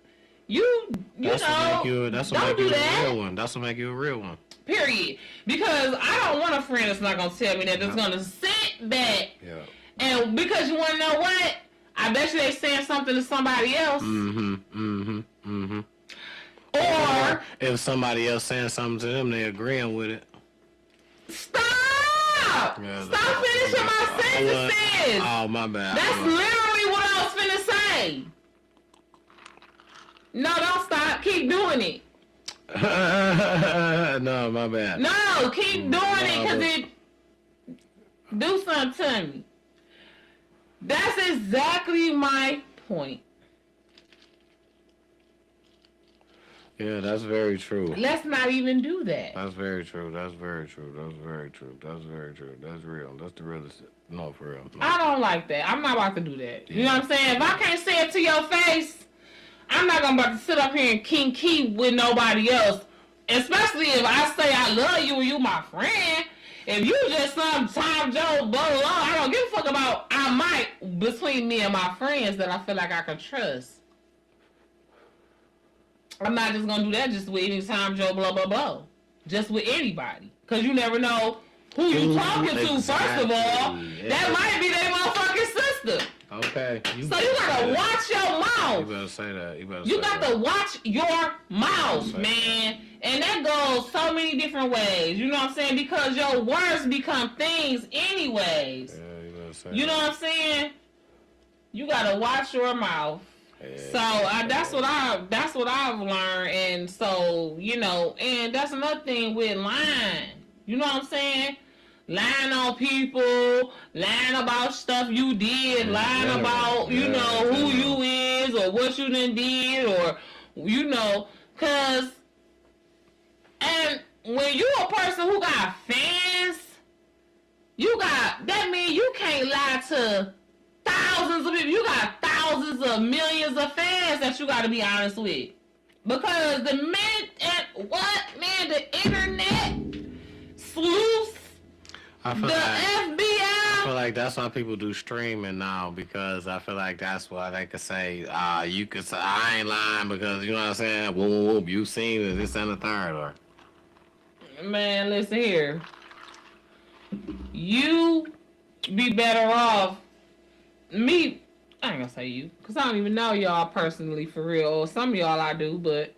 That's what make you a real one. That's what make you a real one. Period. Because I don't want a friend that's not gonna tell me that. That's gonna sit back. Yeah. And because you want to know what? I bet you they saying something to somebody else. Or if somebody else saying something to them, they agreeing with it. Stop! Yeah, Stop finishing my sentences. Oh, my bad. That's literally what I was finna say. No, don't stop. Keep doing it. No, my bad. No, keep doing it because it do something to me. That's exactly my point. Yeah, that's very true. Let's not even do that. That's very true. That's very true. That's very true. That's very true. That's real. That's the realest. No, for real. No. I don't like that. I'm not about to do that. You know what I'm saying? If I can't say it to your face, I'm not gonna about to sit up here and king with nobody else. Especially if I say I love you and you my friend. If you just some Tom Joe blah blah, I don't give a fuck about. I might between me and my friends that I feel like I can trust. I'm not just gonna do that just with any Tom Joe blah blah blah. Just with anybody, cause you never know who you talking to. First of all, that might be their motherfucking sister. Okay. So you gotta watch your mouth. You better say that. You got to watch your mouth, man. And that goes so many different ways. You know what I'm saying? Because your words become things anyways. Yeah, you better say You know what I'm saying? You gotta watch your mouth. Yeah. So that's what I've learned. And so, and that's another thing with lying. You know what I'm saying? Lying on people, lying about stuff you did, lying about, who you is or what you done did or, cause, and when you a person who got fans, that means you can't lie to thousands of people. You got thousands of millions of fans that you got to be honest with. Because the internet sleuths, I feel like that's why people do streaming now, because I feel like that's why they could say, you could say, I ain't lying because, you know what I'm saying, whoop, you seen this and the third, or. Man, listen here. You be better off, me, I ain't gonna say you, because I don't even know y'all personally for real, or some of y'all I do, but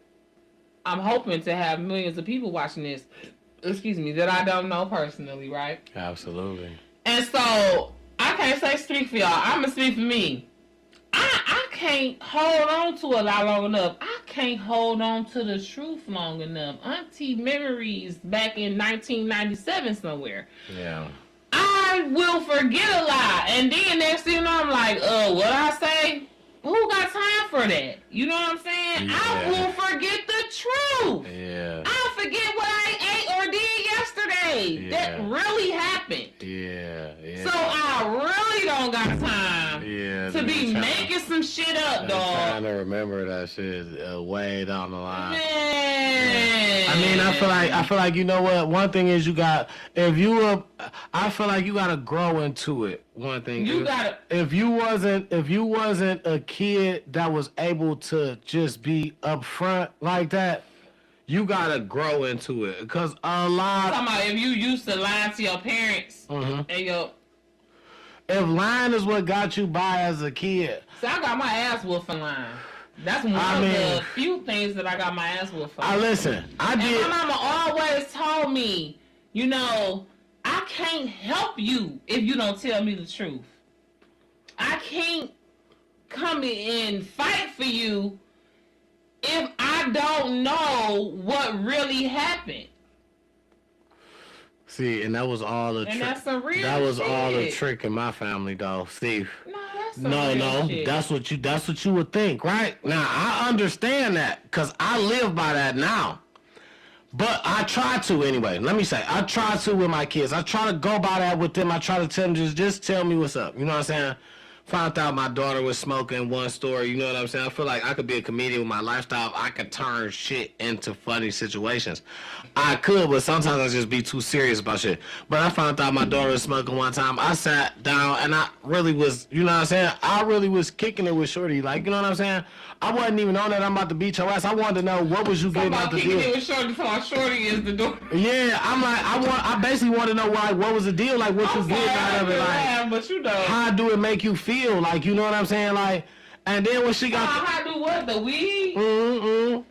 I'm hoping to have millions of people watching this, that I don't know personally, right? Absolutely. And so, I can't speak for y'all. I'm going to speak for me. I can't hold on to a lie long enough. I can't hold on to the truth long enough. Auntie memories back in 1997 somewhere. Yeah. I will forget a lie. And then next thing you know, I'm like, what I say? Who got time for that? You know what I'm saying? Yeah. I will forget the truth. Yeah. I'll forget what I ate or did yesterday. Yeah. That really happened. Yeah. So I really don't got time to be making some shit up, dog. Trying to remember that shit way down the line. Man. I mean, I feel like you know what? One thing is I feel like you gotta grow into it. One thing. If you wasn't a kid that was able to just be upfront like that, you gotta grow into it. Because a lot. I'm talking about if you used to lie to your parents and if lying is what got you by as a kid. See, I got my ass whooped for lying. That's one of the few things that I got my ass whooped for. Listen, I did. And my mama always told me, I can't help you if you don't tell me the truth. I can't come in and fight for you if I don't know what really happened. See, and that was all the trick. That's some real That was shit. all the trick in my family, though, Steve. No, that's some real shit. That's what you would think, right? Now I understand that because I live by that now. But I try to anyway. Let me say, I try to with my kids. I try to go by that with them. I try to tell them just tell me what's up. You know what I'm saying? found out my daughter was smoking one story. You know what I'm saying? I feel like I could be a comedian with my lifestyle. I could turn shit into funny situations. I could, but sometimes I just be too serious about shit. But I found out my daughter was smoking one time. I sat down and I really was, you know what I'm saying? I really was kicking it with Shorty. Like, you know what I'm saying? I wasn't even on that I'm about to beat your ass. I wanted to know what was you getting out the deal. Kicking it with Shorty, so Shorty is the door. Yeah, I'm like, I basically want to know why, what was the deal? Like, what you getting out of it? Like, but you know. How do it make you feel? Like, you know what I'm saying? Like, and then when she got... how do what? The weed?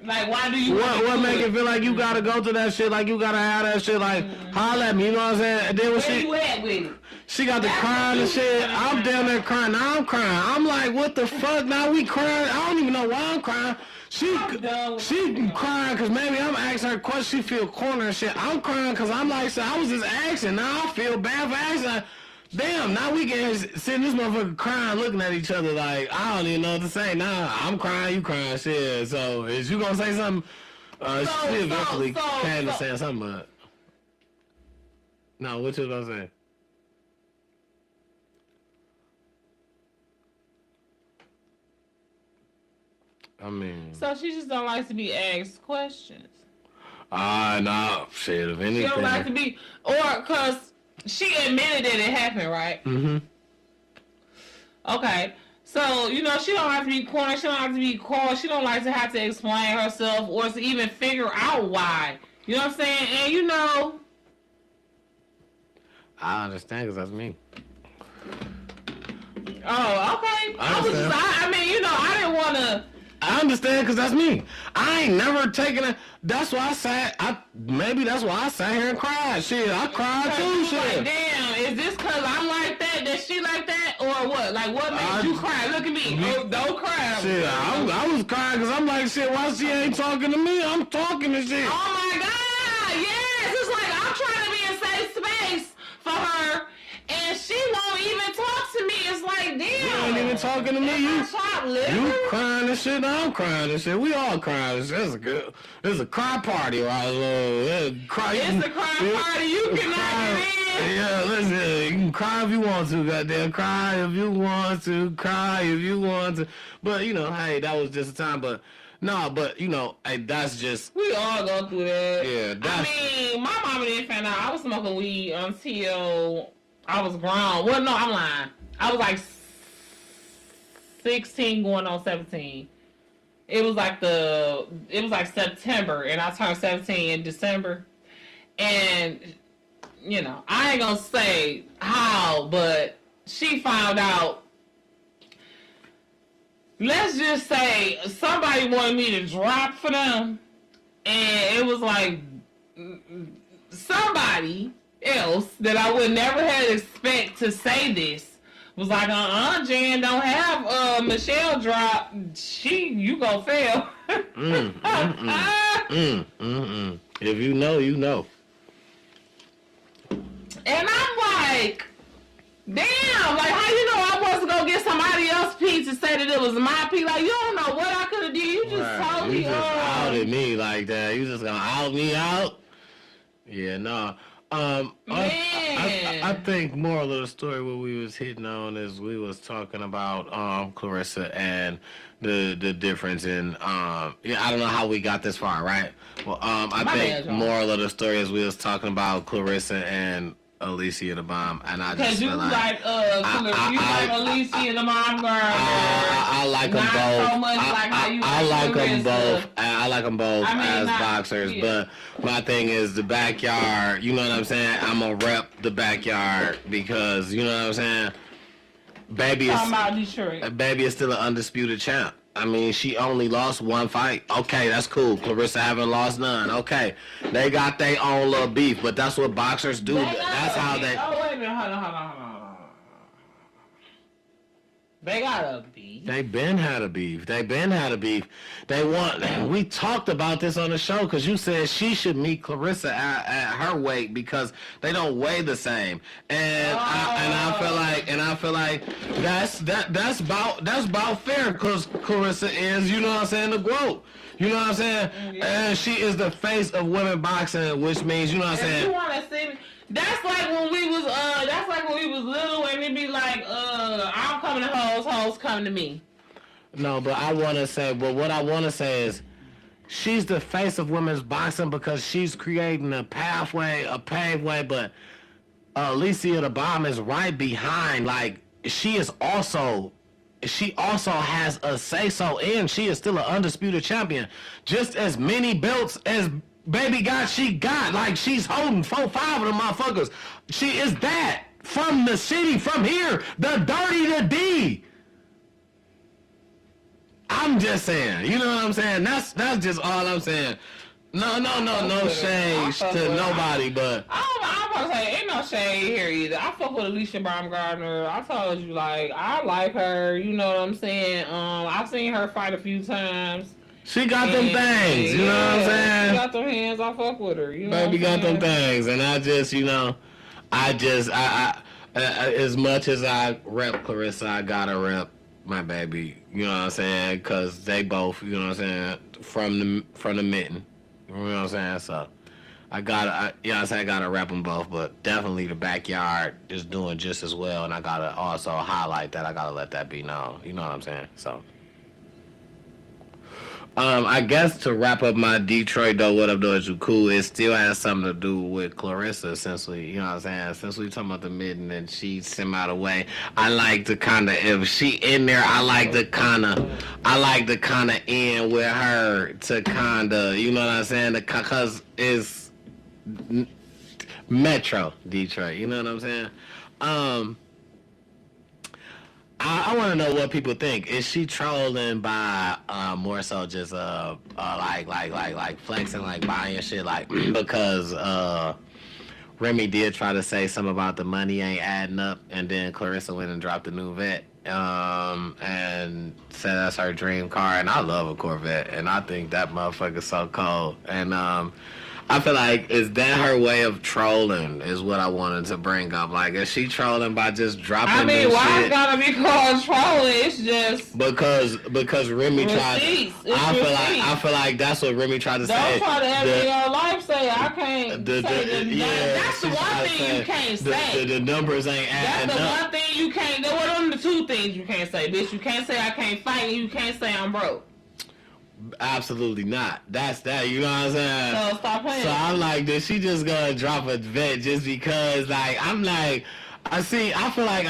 Like, why do you... What make it feel like you gotta go to that shit? Like, you gotta have that shit? Like, holla at me, you know what I'm saying? And then when Where you at with it? She got the crying and shit. I'm down there crying. Now I'm crying. I'm like, what the fuck? Now we crying. I don't even know why I'm crying. She crying because maybe I'm asking her questions. She feel cornered and shit. I'm crying because I'm like, so I was just asking. Now I feel bad for asking. Damn, now we can sitting this motherfucker crying, looking at each other like, I don't even know what to say. Nah, I'm crying, you crying, shit. So, is you gonna say something? She eventually came to say something, but... No, what you was gonna say? I mean... So she just don't like to be asked questions. No, shit, if anything... She don't like to be... Or, because... She admitted that it happened, right? Mm-hmm. Okay. So, you know, she don't have to be cornered. She don't have to be called. She don't like to have to explain herself or to even figure out why. You know what I'm saying? And, you know... I understand, because that's me. Oh, okay. I mean, you know, I didn't want to... I understand, because that's me. I ain't never taken it. That's why maybe that's why I sat here and cried. Shit, I cried too, shit. Like, damn, is this because I'm like that she like that, or what? Like, what made you cry? Look at me. Don't cry. Shit, I was crying because I'm like, shit, why she ain't talking to me? I'm talking to shit. Oh, my God. Yes. It's like I'm trying to be a safe space for her, and she won't even talk to me. It's like, damn. You ain't even talking to me. You crying and shit. I'm crying and shit. We all crying and shit. It's a cry party, right? It's a cry party. You cannot get in. Yeah, listen. You can cry if you want to. Goddamn, cry if you want to. Cry if you want to. But you know, hey, that was just a time. But no, but you know, hey, that's just. We all go through that. Yeah, I mean, my mama didn't find out I was smoking weed until I was grown. Well, no, I'm lying. I was like 16 going on 17. It was like September, and I turned 17 in December. And, you know, I ain't gonna say how, but she found out. Let's just say somebody wanted me to drop for them, and it was like somebody else that I would never have expect to say this. Was like, Jan don't have Michelle drop. You gonna fail. If you know, you know. And I'm like, damn, like how you know I wasn't gonna get somebody else's pee to say that it was my pee? Like you don't know what I could have did. You just told me. You just outed me like that. You just gonna out me out? Yeah, no. I think moral of the story what we was hitting on is we was talking about Clarissa and the difference in I don't know how we got this far, right? Well, I think moral of the story is we was talking about Clarissa and Alicia the Bomb, and I just feel like Alicia and the Bomb girl. I like them both. So much like how you I like them both. I like them both as boxers, yeah. But my thing is the backyard. You know what I'm saying? I'm gonna rep the backyard because you know what I'm saying. Baby is still an undisputed champ. I mean, she only lost one fight. Okay, that's cool. Clarissa haven't lost none. Okay, they got their own little beef, but that's what boxers do. That's how they. Oh wait a minute, hold on. They got a beef. They been had a beef. We talked about this on the show because you said she should meet Clarissa at her weight because they don't weigh the same. And I feel like that's about fair because Clarissa is, you know what I'm saying, the GOAT. You know what I'm saying? Yeah. And she is the face of women boxing, which means, you know what I'm saying. You want to see me? That's like when we was little, and it'd be like like, I'm coming to hoes coming to me. No, but what I want to say is, she's the face of women's boxing because she's creating a paveway, but Alicia the Bomb is right behind. Like, she also has a say-so, and she is still an undisputed champion. Just as many belts as Baby she got. Like, she's holding 4-5 of them motherfuckers. She is that. From the city, from here, the dirty to D. I'm just saying, you know what I'm saying? That's just all I'm saying. No shade to nobody, but I'm about to say, ain't no shade here either. I fuck with Alicia Baumgardner. I told you, like, I like her. You know what I'm saying? I've seen her fight a few times. She got them things, you know what I'm saying? She got them hands. I fuck with her. You know Baby got them things, and I just, as much as I rep Clarissa, I gotta rep my baby, you know what I'm saying? Because they both, you know what I'm saying, from the mitten, you know what I'm saying? So I gotta rep them both, but definitely the backyard is doing just as well, and I gotta also highlight that. I gotta let that be known, you know what I'm saying? So I guess to wrap up my Detroit though, what I'm doing, you cool, it still has something to do with Clarissa, essentially, you know what I'm saying? Since we talking about the mitten and she semi the way, I like to kinda, if she in there, I like to kinda end with her to kinda, you know what I'm saying? Cause it's Metro Detroit, you know what I'm saying? I want to know what people think. Is she trolling by more so just like flexing, like buying shit, like because Remy did try to say something about the money ain't adding up, and then Clarissa went and dropped a new vet and said that's her dream car, and I love a Corvette, and I think that motherfucker's so cold, and I feel like, is that her way of trolling is what I wanted to bring up. Like, is she trolling by just dropping this shit? Why it gotta be called trolling? It's just... Because Remy tried... I feel like that's what Remy tried to say. Don't try to every your life say, I can't say that's the one thing you can't say. The numbers ain't adding up. That's the one thing you can't... What are the two things you can't say, bitch? You can't say I can't fight, and you can't say I'm broke. Absolutely not. That's that. You know what I'm saying? So stop playing. So I'm like, did she just gonna drop a vet just because? Like, I'm like, I feel like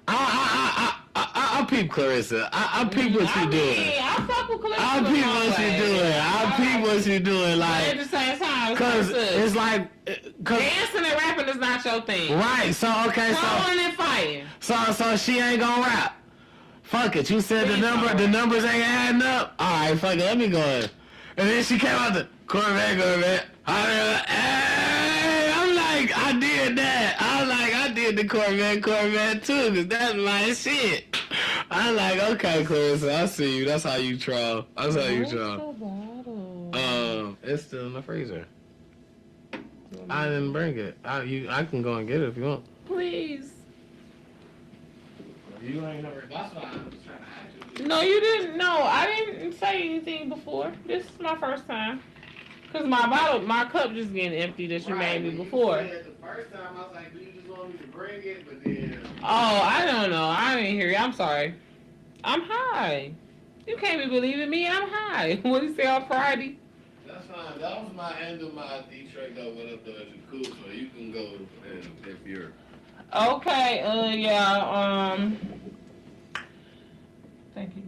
I peep Clarissa. I peep what she doing. I fuck with Clarissa. I peep what she doing. I peep what she doing. Like, at the same time, cause it's like, dancing and rapping is not your thing. Right. So okay. Trolling and fighting. So she ain't gonna rap. Fuck it, you said the numbers ain't adding up. All right, fuck it, let me go in. And then she came out the Corvette. Hey, I'm like, I did that. I was like, I did the Corvette too, because that's my shit. I'm like, okay, Clarissa, I see you. That's how you troll. It's still in the freezer. I didn't bring it. I can go and get it if you want. Please. You ain't never. That's why I was trying to ask you. No, you didn't. No, I didn't say anything before. This is my first time. Cause my cup just getting empty that you made me before. You said the first time I was like, do you just want me to bring it? But then. Oh, I don't know. I didn't hear you. I'm sorry. I'm high. You can't be believing me. I'm high. What did you say on Friday? That's fine. That was my end of my Detroit though. What up, though? Cool. So you can go if you're. Okay, yeah, thank you,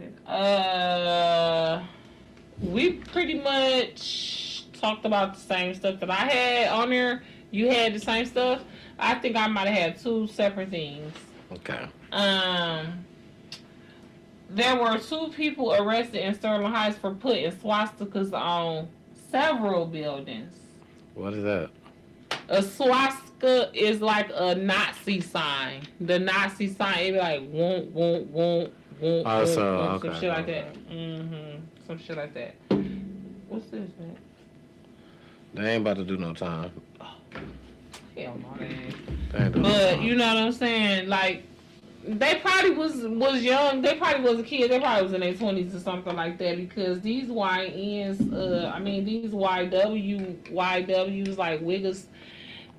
we pretty much talked about the same stuff that I had on there. You had the same stuff. I think I might have had two separate things. Okay. There were 2 people arrested in Sterling Heights for putting swastikas on several buildings. What is that? A swastika is like a Nazi sign. The Nazi sign, it be like won't. Some shit like that. Some shit like that. What's this, man? They ain't about to do no time. Hell no, they ain't. But you know what I'm saying? Like, they probably was young. They probably was a kid. They probably was in their 20s or something like that, because these YNs, these YWs like Wiggers,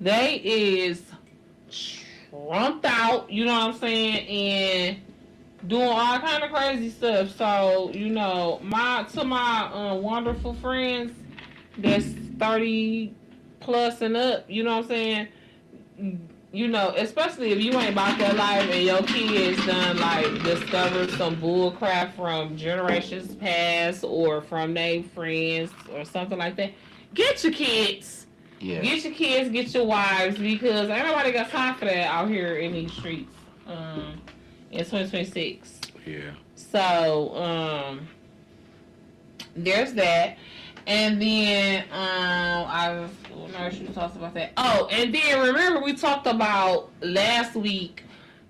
they is frumped out, you know what I'm saying, and doing all kind of crazy stuff. So, my wonderful friends that's 30 plus and up, you know what I'm saying? Especially if you ain't about that life and your kids done like discovered some bull crap from generations past or from their friends or something like that. Get your kids. Yeah. Get your kids, get your wives, because ain't nobody got time for that out here in these streets. In 2026. Yeah. So, there's that. And then I don't know if she talks about that. Oh, and then remember we talked about last week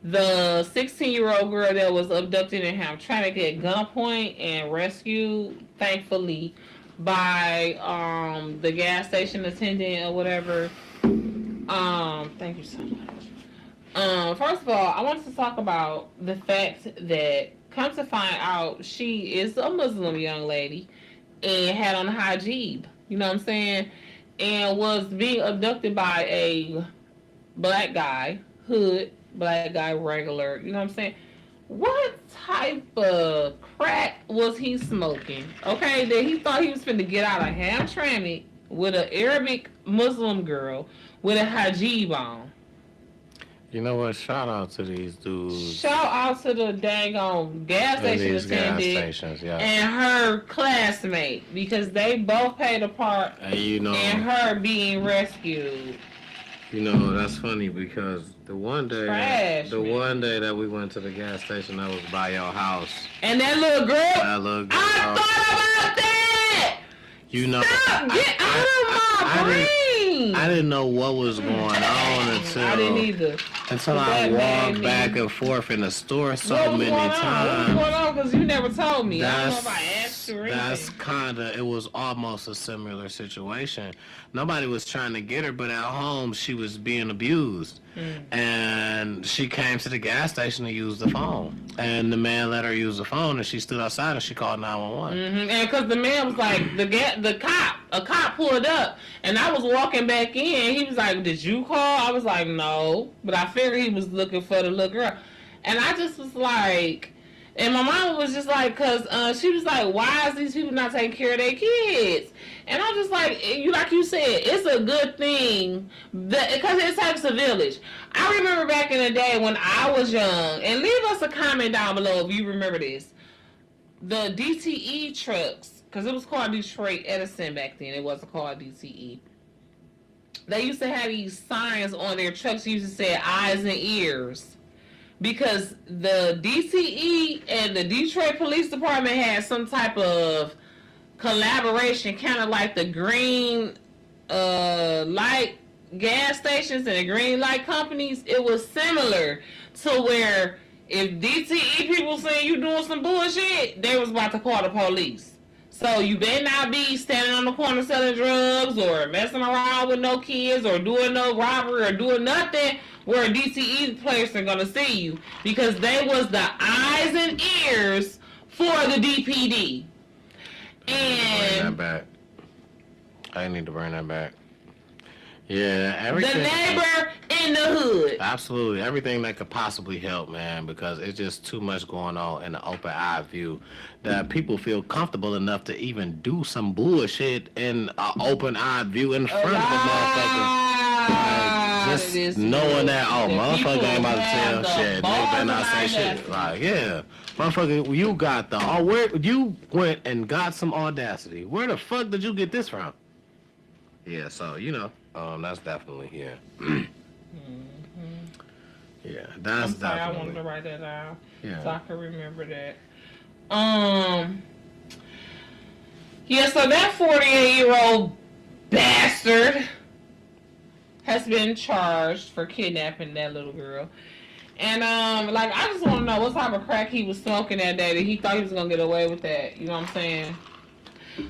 the 16-year-old girl that was abducted in Hamtramck at gunpoint and rescued, thankfully, by the gas station attendant or whatever. Thank you so much. First of all, I wanted to talk about the fact that, come to find out, she is a Muslim young lady and had on a hijab, you know what I'm saying, and was being abducted by a black guy, hood, black guy, regular, you know what I'm saying. What type of crack was he smoking? Okay, that he thought he was finna get out of Hamtramck with an Arabic Muslim girl with a hijab on. You know what? Shout out to these dudes. Shout out to the dang on gas station attendant and her classmate, because they both played a part in her being rescued. You know, that's funny because the one day that we went to the gas station that was by your house. And that little girl. I thought about that. You know. Stop! Get out of my brain. I didn't know what was going on until I didn't either. Until I walked back and forth in the store so many times. What's going on? Because you never told me. I don't know if I asked you or anything. It was almost a similar situation. Nobody was trying to get her, but at home she was being abused. And she came to the gas station to use the phone. And the man let her use the phone, and she stood outside and she called 911. And because the man was like, a cop pulled up, and I was walking back in. He was like, "Did you call?" I was like, "No," but I figured he was looking for the little girl. And I just was like, and my mom was just like, because she was like, "Why is these people not taking care of their kids?" And I'm just like you said, it's a good thing because it takes a village. I remember back in the day when I was young, and leave us a comment down below if you remember this. The DTE trucks, because it was called Detroit Edison back then. It wasn't called DTE. They used to have these signs on their trucks. Used to say eyes and ears, because the DTE and the Detroit Police Department had some type of collaboration, kind of like the green light gas stations and the green light companies. It was similar to where if DTE people saying you doing some bullshit, they was about to call the police. So you better not be standing on the corner selling drugs or messing around with no kids or doing no robbery or doing nothing where a DTE place are gonna see you, because they was the eyes and ears for the DPD. And bring that back. I need to bring that back. Yeah, everything. The neighbor in the hood. Absolutely. Everything that could possibly help, man, because it's just too much going on in the open eye view that people feel comfortable enough to even do some bullshit in an open eye view in front of a motherfucker. Like, just knowing that, motherfucker ain't about to tell shit. They better not say shit. Like, yeah. Motherfucker, you got where you went and got some audacity. Where the fuck did you get this from? Yeah, so, that's definitely here. Yeah, that's I'm sorry, definitely. I wanted to write that down so I can remember that. Yeah, so that 48-year-old bastard has been charged for kidnapping that little girl. And, I just want to know what type of crack he was smoking that day that he thought he was going to get away with that. You know what I'm saying?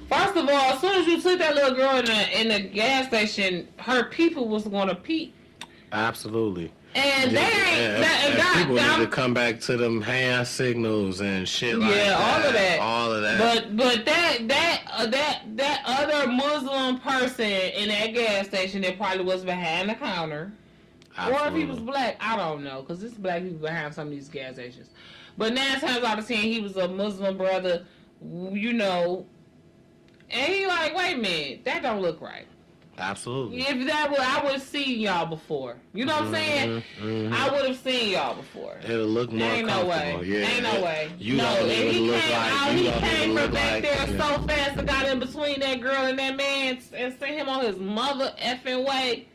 First of all, as soon as you took that little girl in the gas station, her people was going to peep. Absolutely. And people need to come back to them hand signals and shit like that. Yeah, all of that. But that other Muslim person in that gas station that probably was behind the counter. Or if he was black, I don't know, because there's black people behind some of these gas stations. But 9 times out of 10, he was a Muslim brother, you know, and he like, wait a minute, that don't look right. Absolutely. If that would, I would have seen y'all before. You know what I'm saying? Mm-hmm. I would have seen y'all before. It'll look more Ain't comfortable. No way. Yeah. Ain't no way. You no, don't and even look like he you don't came even from look back like, there yeah. so fast and got in between that girl and that man and sent him on his mother effing way.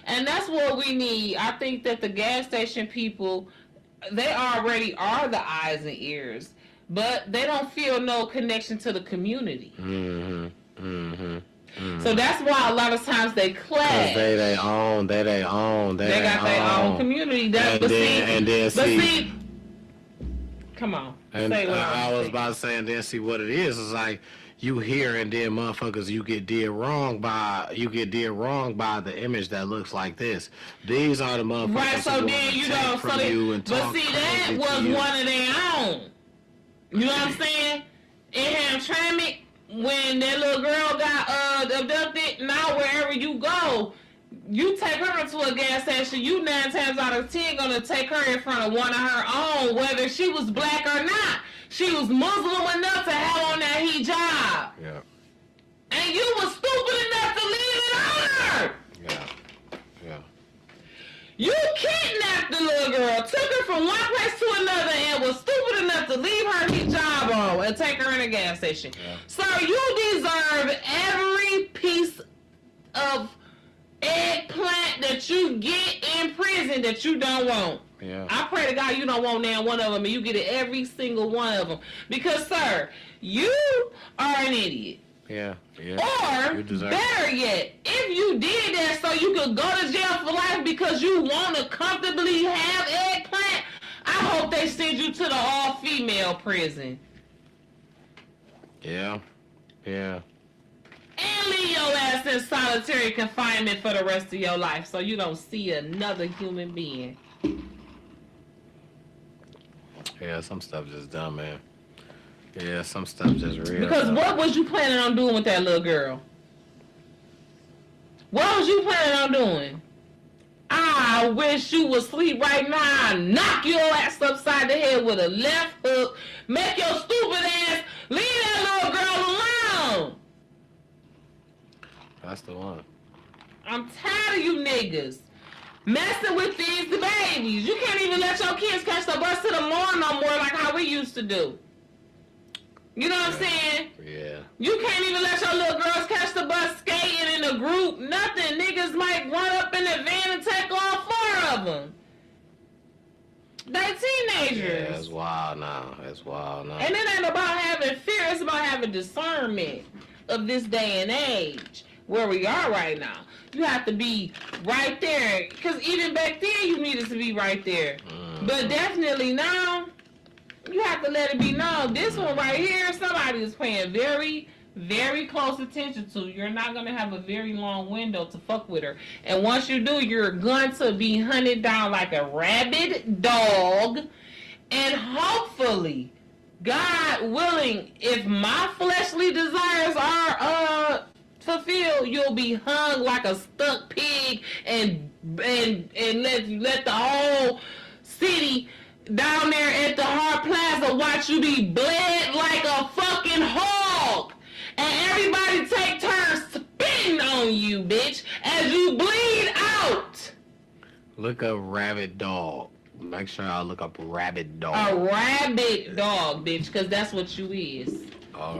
And that's what we need. I think that the gas station people, they already are the eyes and ears, but they don't feel no connection to the community. Mm-hmm. Mm-hmm. Mm-hmm. So that's why a lot of times they clash. They got their own community. See, come on. And say what I was about to say, and then see what it is. It's like you hear, and then motherfuckers, you get did wrong by the image that looks like this. These are the motherfuckers. Right. So then you know, but see, that was one of their own. You know what I'm saying? In Hamtramck, when that little girl got abducted, now wherever you go, you take her to a gas station, you 9 times out of 10 gonna take her in front of one of her own, whether she was black or not. She was Muslim enough to have on that hijab. Yeah. And you was stupid enough to leave it on her. Yeah. Yeah. You kidnapped the little girl, took her from one place to another, and was stupid enough to leave her hijab on and take her in a gas station. Yeah. So you deserve every piece of eggplant that you get in prison that you don't want. Yeah. I pray to God you don't want now one of them, and you get it every single one of them. Because, sir, you are an idiot. Yeah. Yeah. Or, better yet, if you did that so you could go to jail for life because you want to comfortably have eggplant, I hope they send you to the all-female prison. Yeah. Yeah. And leave your ass in solitary confinement for the rest of your life so you don't see another human being. Yeah, some stuff just dumb, man. Yeah, some stuff just real. Because dumb. what was you planning on doing with that little girl? What was you planning on doing? I wish you would sleep right now. I'd knock your ass upside the head with a left hook. Make your stupid ass leave that little girl alone. That's the one. I'm tired of you niggas messing with these babies. You can't even let your kids catch the bus to the mall no more like how we used to do. You know what I'm saying? Yeah. You can't even let your little girls catch the bus skating in a group. Nothing. Niggas might run up in the van and take all 4 of them. They teenagers. Yeah, it's wild now. It's wild now. And it ain't about having fear. It's about having discernment of this day and age where we are right now. You have to be right there. Because even back then, you needed to be right there. But definitely now, you have to let it be known. This one right here, somebody is paying very, very close attention to. You're not going to have a very long window to fuck with her. And once you do, you're going to be hunted down like a rabid dog. And hopefully, God willing, if my fleshly desires are fulfilled, you'll be hung like a stuck pig and let the whole city down there at the Hart Plaza watch you be bled like a fucking hog. And everybody take turns spitting on you, bitch, as you bleed out. Look up rabid dog. Make sure I look up rabid dog. A rabid dog, bitch, because that's what you is.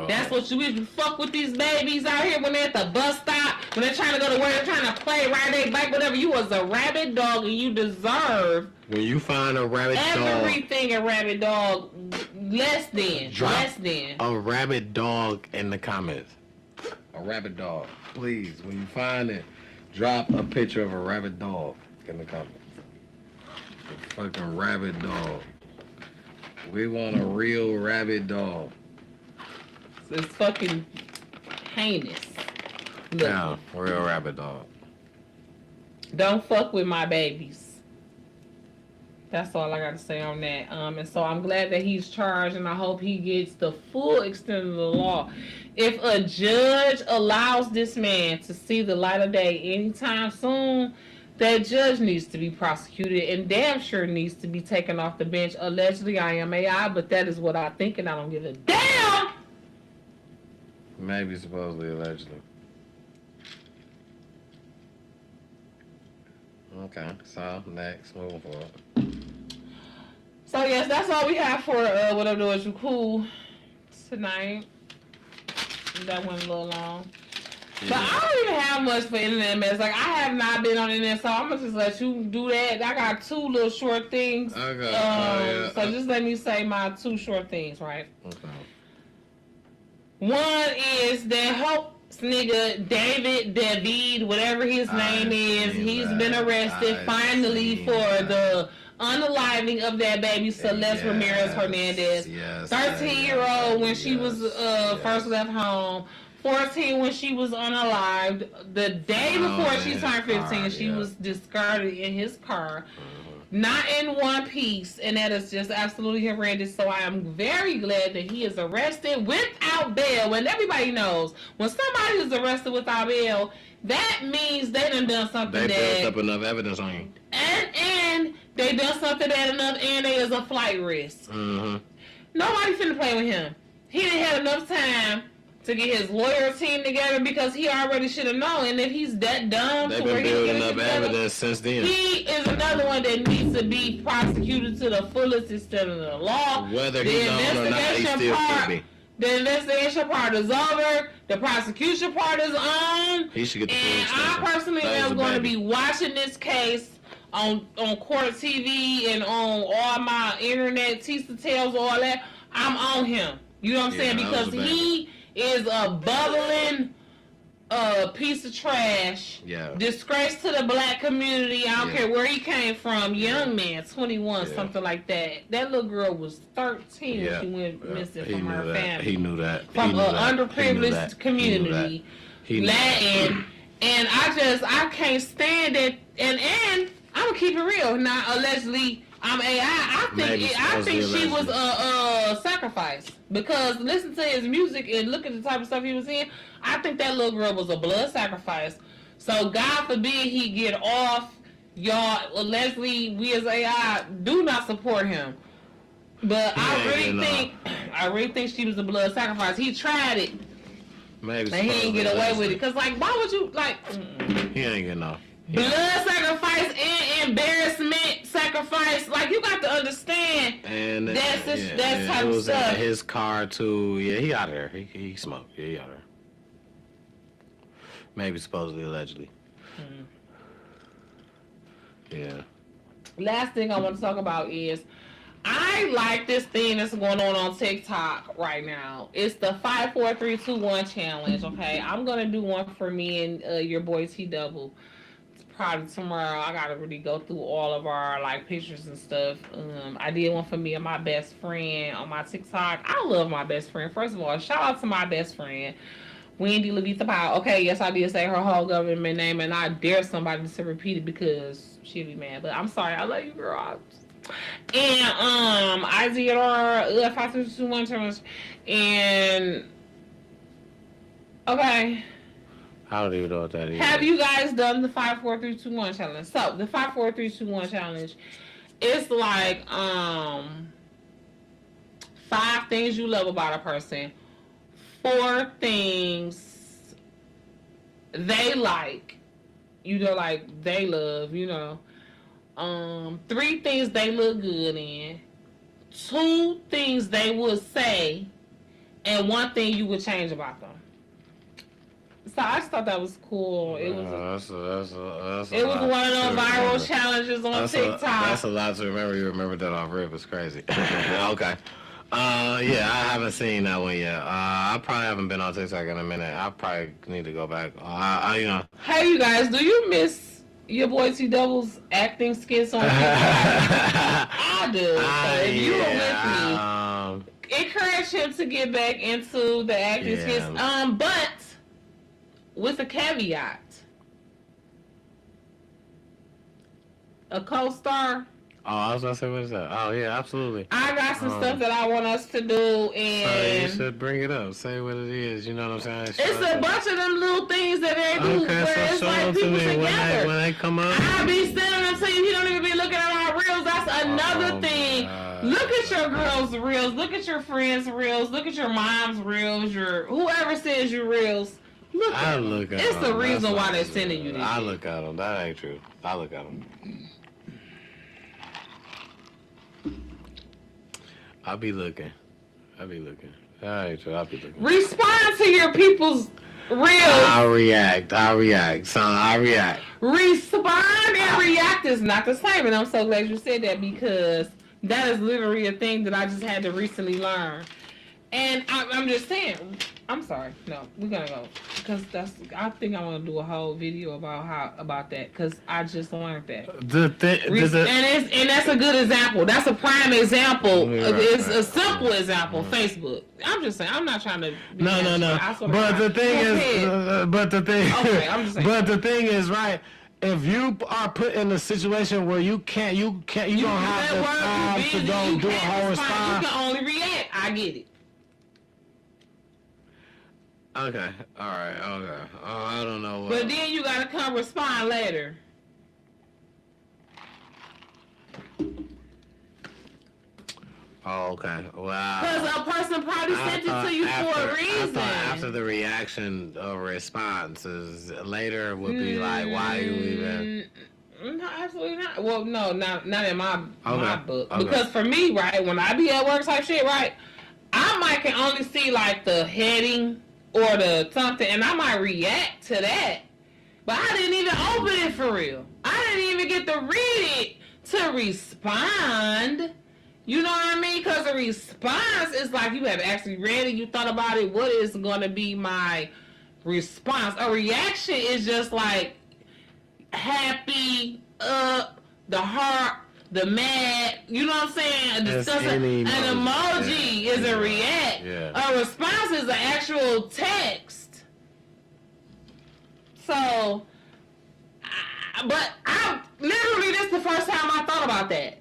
That's what you is. You fuck with these babies out here when they're at the bus stop, when they're trying to go to work, they're trying to play, ride their bike, whatever. You was a rabid dog and you deserve when you find a rabid dog. Everything a rabid dog less than. A rabid dog in the comments. A rabid dog. Please, when you find it, drop a picture of a rabid dog in the comments. A fucking rabid dog. We want a real rabid dog. It's fucking heinous. Look. Yeah, real rabid dog. Don't fuck with my babies. That's all I got to say on that. And so I'm glad that he's charged, and I hope he gets the full extent of the law. If a judge allows this man to see the light of day anytime soon, That judge needs to be prosecuted and damn sure needs to be taken off the bench. Allegedly, I am AI, but that is what I think, and I don't give a damn. Maybe supposedly, allegedly. Okay, so next, moving forward. So yes, that's all we have for What I'm Doing Is You Cool tonight. That went a little long. But I don't even have much for internet mess. Like, I have not been on internet, so I'm gonna just let you do that. I got 2 little short things. Okay. So just let me say my 2 short things, right? Okay. One is that Hope's nigga David, whatever his name is, he's been arrested finally for the unaliving of that baby Celeste Ramirez Hernandez. 13-year-old when she was first left home. 14 when she was unalived. The day before she turned 15, she was discarded in his car. Not in one piece, and that is just absolutely horrendous. So I am very glad that he is arrested without bail. And everybody knows when somebody is arrested without bail, that means they done something. They built up enough evidence on you, and they done something that enough, and there is a flight risk. Nobody finna play with him. He didn't have enough time to get his lawyer team together because he already should have known. And if he's that dumb, they've been building up evidence since then. He is another one that needs to be prosecuted to the fullest extent of the law. Whether he's known or not, he still could be. The investigation part is over. The prosecution part is on. He should get the full And extension. I personally am going to be watching this case on Court TV and on all my internet, Tisa Tells, all that. I'm on him. You know what I'm saying? Because he is a bubbling piece of trash. Yeah. Disgrace to the black community. I don't care where he came from. Young man, 21, something like that. That little girl was 13 when she went missing from her family. He knew that. From an underprivileged community. Latin. And I can't stand it. And I'm gonna keep it real. Now, allegedly, I'm AI. I think she was a sacrifice because listen to his music and look at the type of stuff he was in. I think that little girl was a blood sacrifice. So God forbid he get off. Y'all, Leslie, we as AI do not support him. But I really think she was a blood sacrifice. He tried it. Maybe. And he didn't get away with it. Cause like, why would you like? He ain't getting off. Blood sacrifice and embarrassment sacrifice. Like, you got to understand. And that's type of stuff. His car too. Yeah, he out of there. He smoked. Yeah, he out of there. Maybe supposedly, allegedly. Yeah. Last thing I want to talk about is I like this thing that's going on TikTok right now. It's the 5, 4, 3, 2, 1 challenge. Okay, I'm gonna do one for me and your boy T Double. Probably tomorrow. I gotta really go through all of our like pictures and stuff. I did one for me and my best friend on my TikTok. I love my best friend. First of all, shout out to my best friend, Wendy Levita Powell. Okay, yes, I did say her whole government name, and I dare somebody to repeat it because she'll be mad. But I'm sorry. I love you, girl. And I did our 5, 3, 2, 1 challenge, and okay. I don't even know what that is. Have you guys done the 5, 4, 3, 2, 1 challenge? So the 5, 4, 3, 2, 1 challenge, it's like 5 things you love about a person, 4 things they like, like they love, 3 things they look good in, 2 things they would say, and 1 thing you would change about them. So I just thought that was cool. It was one of those viral challenges on TikTok. That's a lot to remember. You remember that off rip. It's crazy. Okay. Yeah, I haven't seen that one yet. I probably haven't been on TikTok in a minute. I probably need to go back. Hey, you guys, do you miss your boy T Double's acting skits on TikTok? I do. So if you were with me, encourage him to get back into the acting skits. But with a caveat. A co-star Oh, I was gonna say, what is that? Oh, yeah, absolutely. I got some stuff that I want us to do, and you should bring it up. Say what it is. You know what I'm saying? it's a bunch of them little things that they do Okay, where so it's show like them to people me together. when they come up. I be sending them to you. He don't even be looking at our reels. That's another thing. Look at your girls' reels. Look at your friends' reels. Look at your mom's reels. Your whoever says your reels. Look at them. Look at It's them. the reason That's why not they're true. sending you this. I shit. look at them. That ain't true. I look at them. I'll be looking. That ain't true. I'll be looking. Respond to your people's reels. I'll react. Son, I'll react. Respond and react is not the same, and I'm so glad you said that because that is literally a thing that I just had to recently learn. And I'm just saying, I'm sorry, no, we're gonna go because I think I want to do a whole video about that because I just learned that. And that's a good example. That's a prime example. It's a simple example. Facebook. I'm just saying. I'm not trying to. No. But the thing is, right? If you are put in a situation where you don't have the time to go do a whole response. You can only react. I get it. Okay. All right. Okay. I don't know. But then you gotta come respond later. Oh, okay. Wow. Because a person probably sent it to you for a reason. I thought after the reaction or responses later would be like, why you even? No, absolutely not. Well, no, not in my book. Okay. Because for me, right, when I be at work type shit, right, I might can only see like the heading or the something, and I might react to that. But I didn't even open it for real. I didn't even get to read it to respond. You know what I mean? Because a response is like you have actually read it, you thought about it. What is going to be my response? A reaction is just like happy, the heart, the mad. You know what I'm saying? An emoji is a react. Yeah. A response is an actual text. So, but literally, this is the first time I thought about that.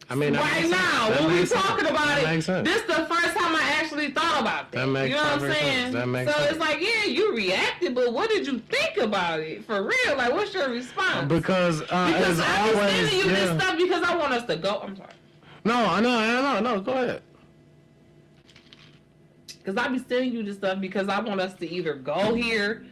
I mean, right now, when we talking about it, this is the first time I actually thought about that. You know what I'm saying? So it's like, yeah, you reacted, but what did you think about it? For real, like, what's your response? Because I'm sending you this stuff because I want us to go. I'm sorry. No, go ahead. Because I be sending you this stuff because I want us to either go here,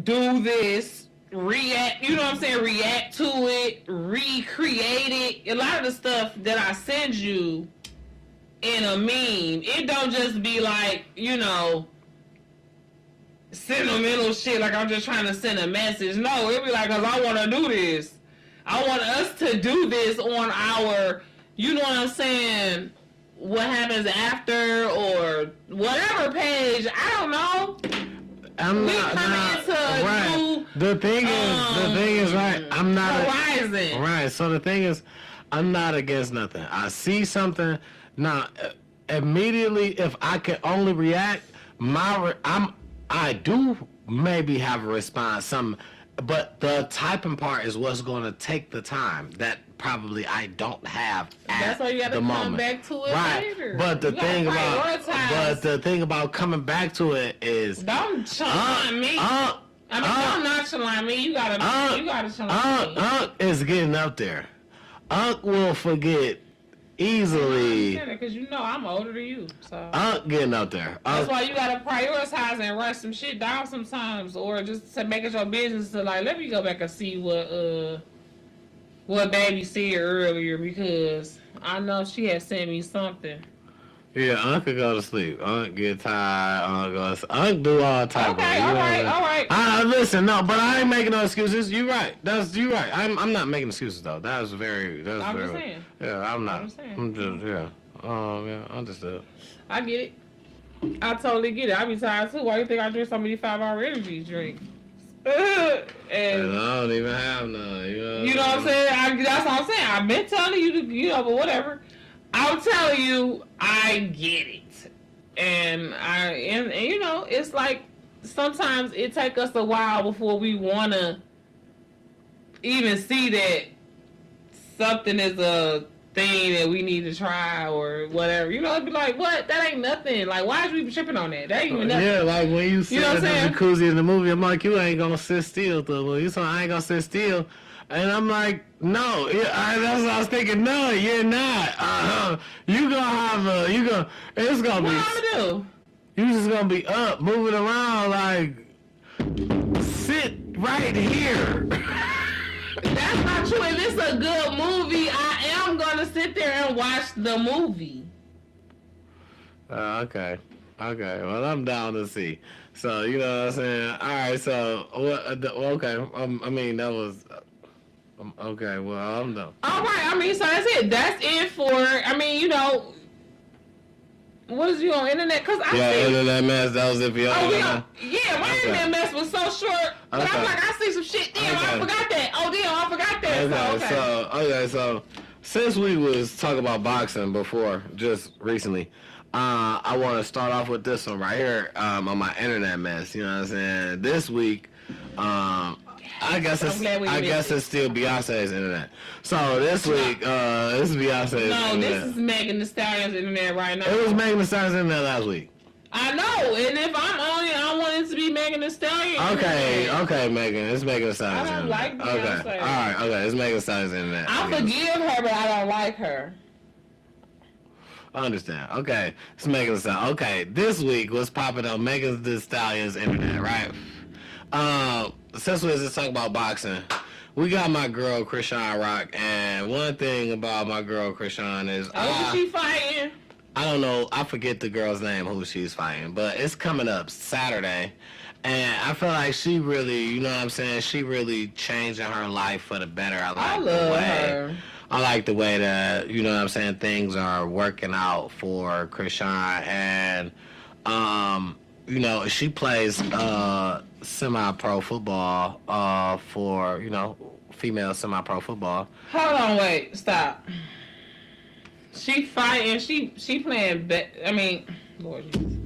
do this, react, you know what I'm saying, react to it, recreate it. A lot of the stuff that I send you in a meme, it don't just be like, you know, sentimental shit like I'm just trying to send a message. No, it be like, because I want to do this. I want us to do this on our, you know what I'm saying, what happens after or whatever page. I don't know. Right. The thing is, right. I'm not horizon. Right. So the thing is, I'm not against nothing. I see something now. Immediately, if I can only react, I do maybe have a response. But the typing part is what's going to take the time that probably I don't have at That's why you got to come moment. back to it later. But the thing about coming back to it is don't nonchalant me. Don't nonchalant me. You gotta nonchalant me. Is getting up there. Unc will forget easily. Because you know I'm older than you. So getting up there. That's why you gotta prioritize and write some shit down sometimes, or just to make it your business to like, let me go back and see what baby said earlier because I know she had sent me something. Yeah, Unc could go to sleep. Unc get tired. Unc do all type of. Okay, all right. Listen, no, but I ain't making no excuses. You right. You right. I'm not making excuses though. I'm just saying. Yeah, I'm not. I'm just yeah, understood. I get it. I totally get it. I be tired too. Why do you think I drink so many 5-hour energy drinks? And I don't even have none. You know what I'm saying? That's what I'm saying. I've been telling you, but whatever. I'm telling you, I get it. And you know, it's like sometimes it take us a while before we want to even see that something is a thing that we need to try or whatever. You know, it'd be like, what? That ain't nothing. Like, why is we tripping on that? That ain't even nothing. Yeah, like when you sit know in what the I'm saying? jacuzzi in the movie, I'm like, you ain't gonna sit still, though. You saying I ain't gonna sit still. And I'm like, no. That's what I was thinking. No, you're not. You gonna have it's gonna What be. I'm gonna do? You just gonna be up, moving around, like, sit right here. That's not true. If it's a good movie, I am gonna sit there and watch the movie. Okay. Well, I'm down to see. So, you know what I'm saying? All right, so, okay. I mean, that was... okay, well, I'm done. All right, I mean, so that's it. That's it for, I mean, you know, what is you on internet? Because I see... internet mess, that was it for y'all. My internet mess was so short, but I'm like, I see some shit. Damn, I forgot that. Oh, damn, I forgot that. So, since we was talking about boxing before, just recently, I want to start off with this one right here on my internet mess. You know what I'm saying? This week, I guess it's still Beyonce's internet. So this week, this is Beyonce's internet. No, this is Megan Thee Stallion's internet right now. It was Megan Thee Stallion's internet last week. I know, and if I'm on it, I want it to be Megan Thee Stallion. Okay, Megan. It's Megan Thee Stallion's I don't internet. like Beyonce. Okay, all right, okay. It's Megan Thee Stallion's internet. I forgive her, but I don't like her. I understand. Okay, it's Megan Thee Stallion. Okay, this week was popping on Megan Thee Stallion's internet, right? Since we was just talking about boxing, we got my girl Krishan Rock, and one thing about my girl Krishan is who's she fighting? I don't know. I forget the girl's name who she's fighting, but it's coming up Saturday, and I feel like she really, you know what I'm saying? She really changing her life for the better. I love her. I like the way that, you know what I'm saying, things are working out for Krishan, and you know, she plays semi-pro football for, you know, female semi-pro football. Hold on, wait, stop. She fighting, she playing, Lord Jesus.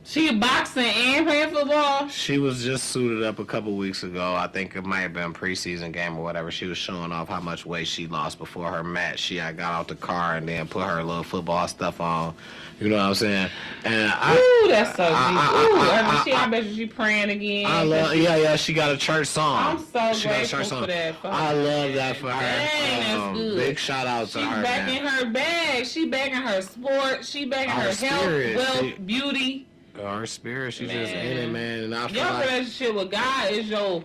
She boxing and playing football? She was just suited up a couple weeks ago. I think it might have been a preseason game or whatever. She was showing off how much weight she lost before her match. She got out the car and then put her little football stuff on. You know what I'm saying? And that's so deep. I bet you she praying again. She got a church song. I'm so grateful for that. I love that for her. Dang, that's good. Big shout out to her. She's back in her bag. She back in her sport. She back in her health, wealth, beauty. Her spirit, she's just in it, man. And I feel your relationship with God is your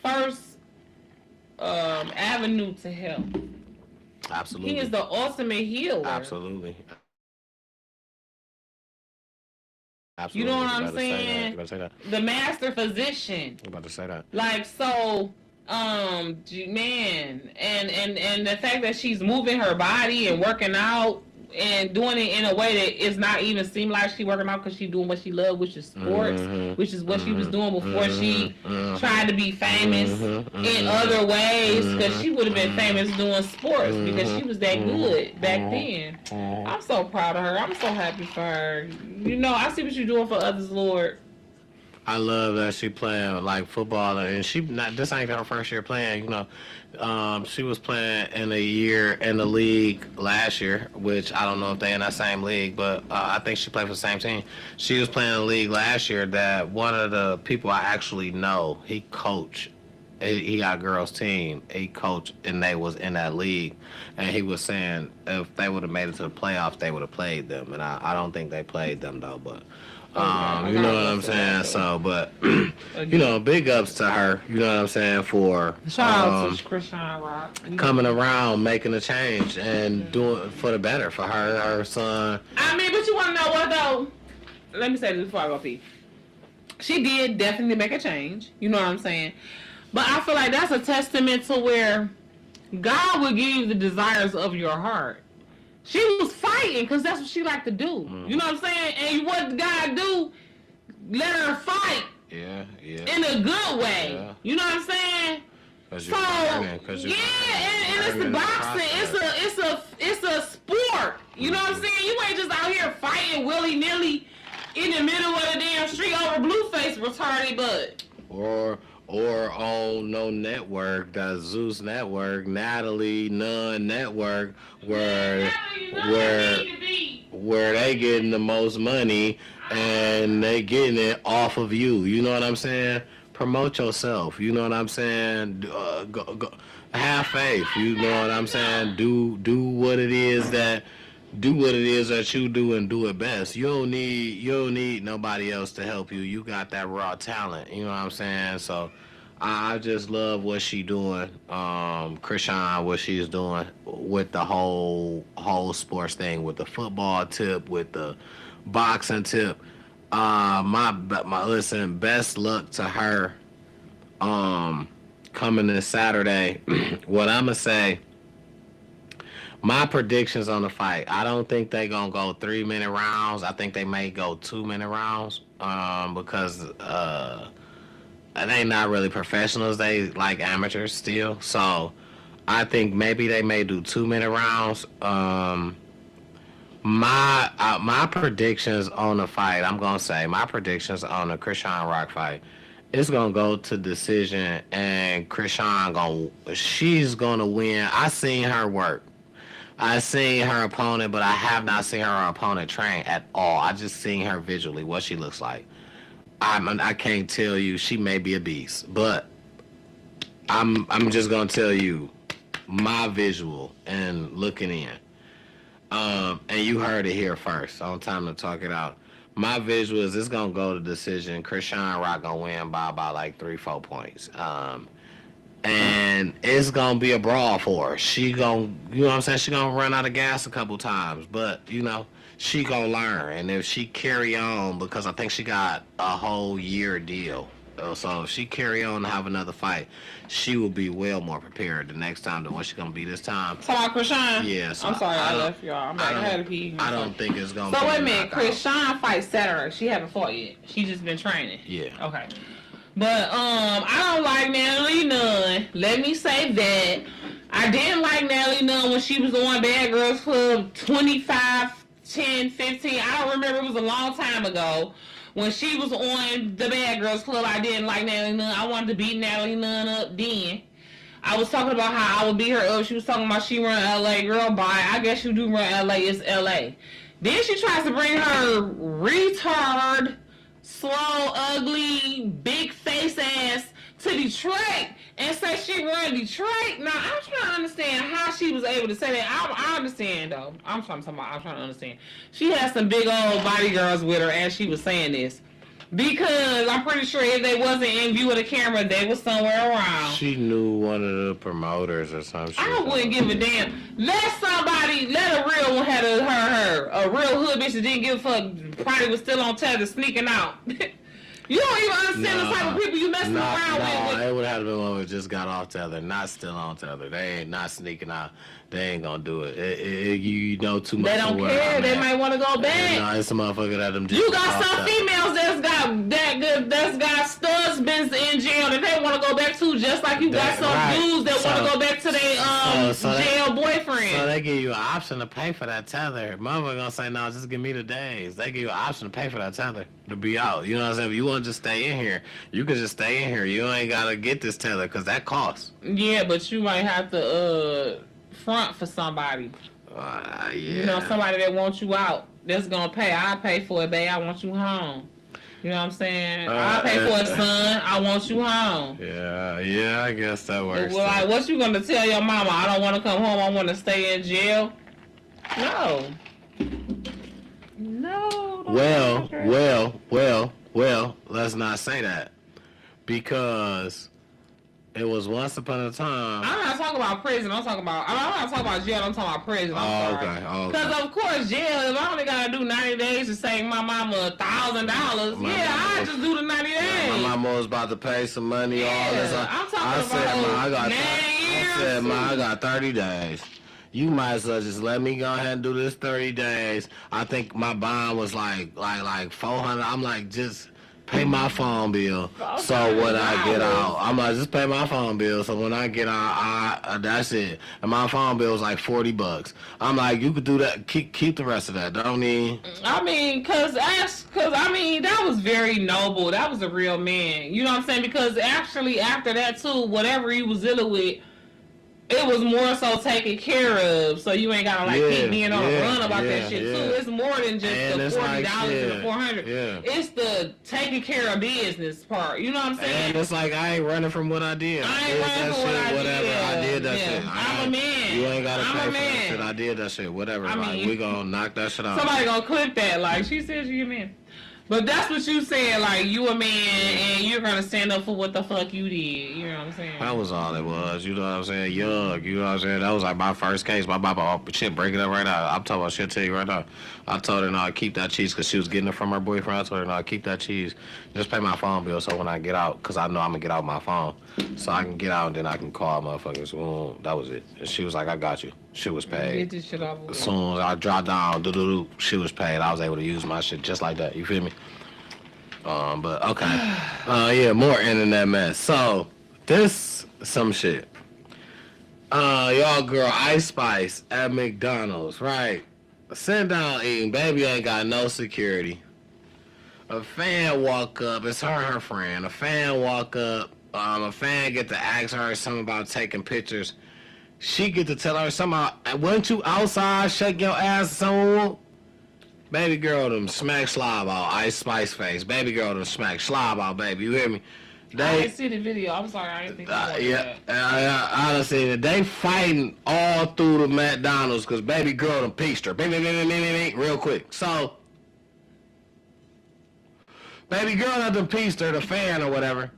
first avenue to health. Absolutely. He is the ultimate healer. Absolutely. You know what I'm saying? The master physician. I'm about to say that. Like, so, man, and the fact that she's moving her body and working out and doing it in a way that it's not even seem like she working out because she doing what she loves, which is sports, which is what she was doing before she tried to be famous in other ways, because she would have been famous doing sports because she was that good back then. I'm so proud of her. I'm so happy for her. You know, I see what you're doing for others, Lord. I love that she playing like football, and this ain't her first year playing. You know, she was playing in a year in the league last year, which I don't know if they in that same league, but I think she played for the same team. She was playing in the league last year that one of the people I actually know, he coached. He got a girls team. He coached, and they was in that league. And he was saying if they would have made it to the playoffs, they would have played them. And I don't think they played them though, but. You know what I'm saying? So, but, you know, big ups to her, you know what I'm saying, for shout out to Krishan Rock. Coming around, making a change, and doing for the better for her son. I mean, but you want to know what, though? Let me say this before I go pee. She did definitely make a change, you know what I'm saying? But I feel like that's a testament to where God will give you the desires of your heart. She was fighting because that's what she liked to do. You know what I'm saying? And what God do? Let her fight. Yeah. In a good way. Yeah. You know what I'm saying? So and it's the boxing. It's a sport. You know what I'm saying? You ain't just out here fighting willy nilly in the middle of the damn street over Blueface retarded butt. or on no network, that Zeus Network, Natalie Nunn Network, where they getting the most money and they getting it off of you. You know what I'm saying? Promote yourself. You know what I'm saying? Go, have faith. You know what I'm saying? Do what it is that you do and do it best. You don't need nobody else to help you. You got that raw talent. You know what I'm saying? So I just love what she doing. Krishan, what she's doing with the whole sports thing, with the football tip, with the boxing tip. My listen, best luck to her. Coming this Saturday. What I'ma say, my predictions on the fight, I don't think they gonna go 3-minute rounds. I think they may go 2-minute rounds. Because they not really professionals. They like amateurs still. So I think maybe they may do 2-minute rounds. My predictions on the fight, I'm gonna say my predictions on the Krishan Rock fight, it's gonna go to decision, and Krishan she's gonna win. I seen her work. I seen her opponent, but I have not seen her opponent train at all. I just seen her visually, what she looks like. I can't tell you, she may be a beast, but I'm just gonna tell you my visual and looking in. And you heard it here first. On time to talk it out. My visual is it's gonna go to decision. Krishan Rock gonna win by about like 3-4 points. And it's gonna be a brawl for her. She gonna, you know what I'm saying? She gonna run out of gas a couple times, but you know, she gonna learn. And if she carry on, because I think she got a whole year deal. So if she carry on to have another fight, she will be well more prepared the next time than what she gonna be this time. Talking about Krishan? Yeah. So I'm sorry I left y'all. I'm back. I had to pee. I don't think it's gonna. So wait a minute, Krishan fights Saturday. She haven't fought yet. She just been training. Yeah. Okay. But I don't like Natalie Nunn. Let me say that. I didn't like Natalie Nunn when she was on Bad Girls Club 25, 10, 15. I don't remember. It was a long time ago. When she was on the Bad Girls Club, I didn't like Natalie Nunn. I wanted to beat Natalie Nunn up then. I was talking about how I would beat her up. She was talking about she run LA. Girl, bye. I guess you do run LA. It's LA. Then she tries to bring her retard, slow, ugly, big face ass to Detroit and say she run Detroit. Now, I'm trying to understand how she was able to say that. I understand, though. I'm trying to understand. She had some big old body girls with her as she was saying this. Because I'm pretty sure if they wasn't in view of the camera, they was somewhere around. She knew one of the promoters or something. I wouldn't give a damn. Let a real one have her. A real hood bitch that didn't give a fuck probably was still on tether sneaking out. You don't even understand the type of people you messing around with. No, it would have been one who just got off tether, not still on tether. They ain't not sneaking out. They ain't gonna do it. You know too much. They don't care. They might want to go back. No, it's a motherfucker that them. You got some females that's got husbands in jail that they want to go back to, just like you got some dudes that want to go back to their jail boyfriend. So they give you an option to pay for that tether. Motherfucker gonna say no, just give me the days. They give you an option to pay for that tether to be out. You know what I'm saying? If you want to just stay in here, you can just stay in here. You ain't gotta get this tether because that costs. Yeah, but you might have to front for somebody. Yeah. You know, somebody that wants you out. That's gonna pay. I pay for it, babe. I want you home. You know what I'm saying? I pay for it, son. I want you home. Yeah, I guess that works. Well, like, what you gonna tell your mama? I don't want to come home. I want to stay in jail. No. Well. Let's not say that, because it was once upon a time. I'm not talking about prison. I'm not talking about jail. I'm talking about prison. I'm sorry. Okay. Because of course, jail. If I only gotta do 90 days to save my mama $1,000, I just do the 90 days. My mama was about to pay some money. All this. I'm talking about 9 years. I got 30 days. You might as well just let me go ahead and do this 30 days. I think my bond was like 400. I'm like, just pay my phone bill. So when I get out, I'm like, just pay my phone bill. So when I get out, that's it. And my phone bill is like $40. I'm like, you could do that. Keep the rest of that. Don't need. I mean, cause I mean, that was very noble. That was a real man. You know what I'm saying? Because actually, after that too, whatever he was dealing with, it was more so taken care of, so you ain't gotta keep being on a run about that shit too. It's more than just the $40 and the $400. Yeah. It's the taking care of business part. You know what I'm saying? And it's like I ain't running from what I did. I ain't running from what I did. I did that shit. I'm a man. You ain't gotta I'm pay a for man. that shit. I did that shit. Whatever. I mean, we gonna knock that shit out. Somebody gonna clip that. Like she said, you a man. But that's what you said, like, you a man and you're gonna stand up for what the fuck you did. You know what I'm saying? That was all it was. You know what I'm saying? Young. You know what I'm saying? That was like my first case. My mama, shit, break it up right now. I'm talking about shit to you right now. I told her not to keep that cheese because she was getting it from her boyfriend. I told her not to keep that cheese. Just pay my phone bill so when I get out, because I know I'm going to get out my phone. So I can get out and then I can call motherfuckers. Well, that was it. And she was like, I got you. She was paid. Get this shit over with. As soon as I dropped down, she was paid. I was able to use my shit just like that. You feel me? But okay. Yeah, more internet mess. So, this some shit. Y'all girl Ice Spice at McDonald's, right? Sitting down eating, baby ain't got no security. A fan walk up, it's her and her friend. A fan walk up, a fan get to ask her something about taking pictures. She get to tell her something about, weren't you outside shaking your ass or something? Baby girl them smack slob out, Ice Spice face. Baby girl them smack slob out, baby. You hear me? I didn't see the video. I'm sorry, I didn't think I done seen it. They fighting all through the McDonald's because baby girl them pieced her. Bing, bing, bing, bing, bing, bing, real quick. So, baby girl done pieced her, the fan or whatever.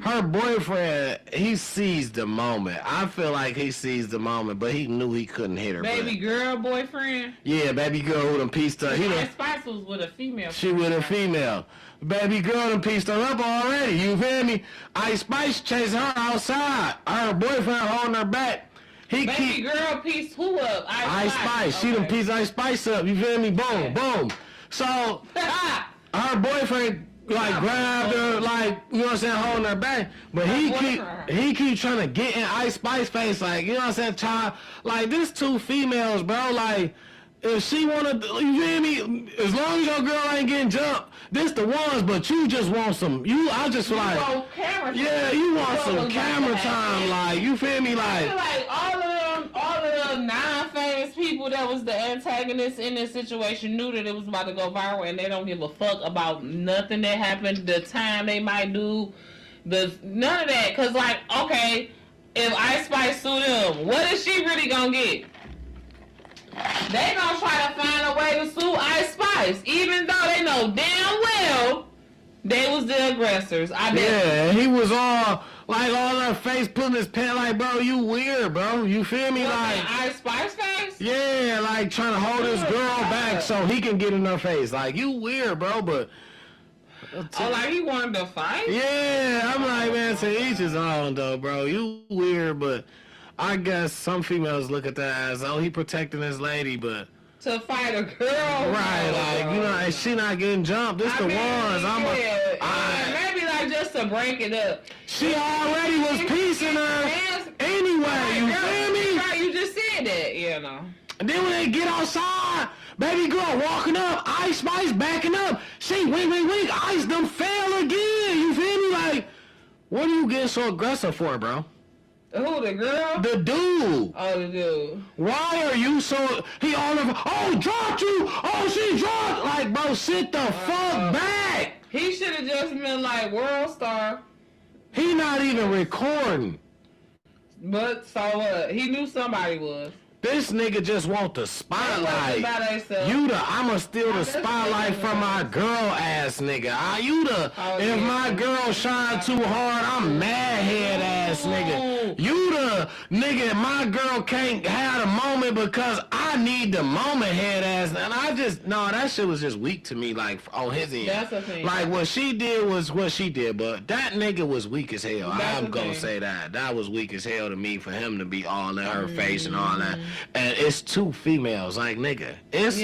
Her boyfriend, he seized the moment. I feel like he seized the moment, but he knew he couldn't hit her. Baby girl boyfriend? Yeah, baby girl who done pieced her. Ice Spice was with a female. She with a female. Baby girl done pieced her up already. You feel me? Ice Spice chasing her outside. Her boyfriend holding her back. Baby girl pieced who up? Ice Spice. Okay. She done pieced Ice Spice up. You feel me? Boom, boom. So, her boyfriend grabbed her, you know what I'm saying, holding her back. But he keep trying to get in Ice Spice face, you know what I'm saying, child. This two females, bro, if she wanna, you feel me, as long as your girl ain't getting jumped, this the ones, but you just want some, I just you want some camera time, you feel me, I feel like all of the non-famous people that was the antagonists in this situation knew that it was about to go viral, and they don't give a fuck about nothing that happened, the time they might do, none of that. Cause okay, if Ice Spice sue them, what is she really gonna get? They gonna try to find a way to sue Ice Spice, even though they know damn well they was the aggressors. Yeah, he was all on her face, putting his pants bro, you weird, bro. You feel me? Ice Spice face? Yeah, trying to hold his girl back so he can get in her face. You weird, bro, but... he wanted to fight? Yeah, I'm man, to each his own, though, bro. You weird, but I guess some females look at that as, he protecting his lady, but... To fight a girl? Right, she not getting jumped. This the ones. Maybe just to break it up. She already was piecing her anyway, you feel me? Right, you just said that, you know. And then when they get outside, baby girl walking up, Ice Spice backing up. She wink, Ice done fell again. You feel me? What are you getting so aggressive for, bro? Who, the girl? The dude. Oh, the dude. Why are you so... He all over... Oh, dropped you! Oh, she dropped! Bro, sit the fuck back! He should have just been World Star. He not even recording. But, so what? He knew somebody was. This nigga just want the spotlight. I'ma steal the spotlight from my girl ass nigga. If my girl shine too hard, I'm mad head ass nigga. You the nigga, my girl can't have a moment because I I need the moment head ass, and that shit was just weak to me, like on his end. That's the thing. Like what she did was what she did, but that nigga was weak as hell. That's I'm gonna say that was weak as hell to me for him to be all in her face and all that. And it's two females, like nigga. It's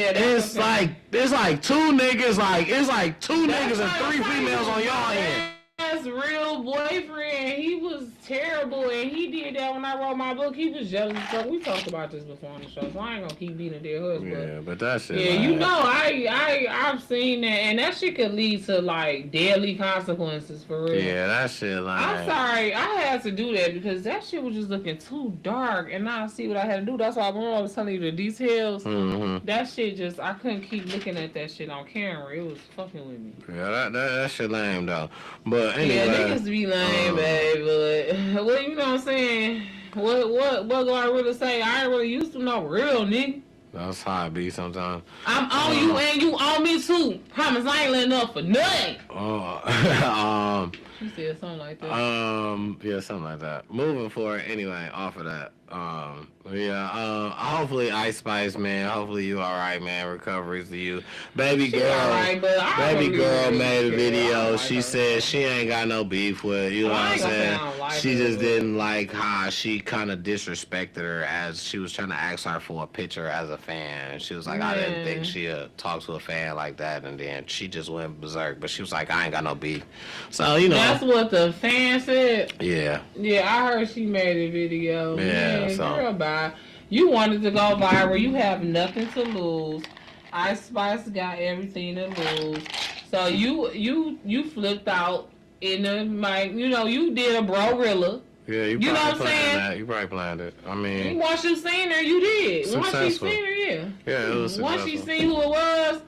like two niggas, like it's like two niggas and three females on y'all end. His real boyfriend, he was terrible, and he did that when I wrote my book. He was jealous as fuck. We talked about this before on the show, so I ain't gonna keep beating a dead husband. Yeah, but that shit. Yeah, you know, I've seen that, and that shit could lead to like deadly consequences for real. Yeah, that shit. Like, I'm sorry, I had to do that because that shit was just looking too dark, and now I see what I had to do. That's why I was telling you the details. Mm-hmm. That shit just, I couldn't keep looking at that shit on camera. It was fucking with me. Yeah, that shit lame though. But anyway, yeah, niggas be lame, babe. But well, you know what I'm saying. What do I really say? I ain't really used to no real nigga. That's how it be sometimes. I'm on you and you on me too. Promise I ain't letting up for nothing. She said something like that. Yeah, something like that. Moving forward, anyway, off of that. Hopefully Ice Spice, man. Hopefully you alright, man. Recoveries to you. Baby girl made a video. She said she ain't got no beef with, you know what I'm saying? She just didn't like how she kind of disrespected her as she was trying to ask her for a picture as a fan. She was like, I didn't think she'd talk to a fan like that, and then she just went berserk. But she was like, I ain't got no beef. So, you know. That's what the fan said? Yeah. Yeah, I heard she made a video. Yeah, man, so. Girl, bye. You wanted to go viral. You have nothing to lose. Ice Spice got everything to lose. So you flipped out in the mic. You know, you did a Brorilla. Yeah, you know what I'm saying? That. You probably planned it. I mean, once you seen her, you did. Successful. Once you seen her, yeah. Yeah, it was successful. Once you seen who it was,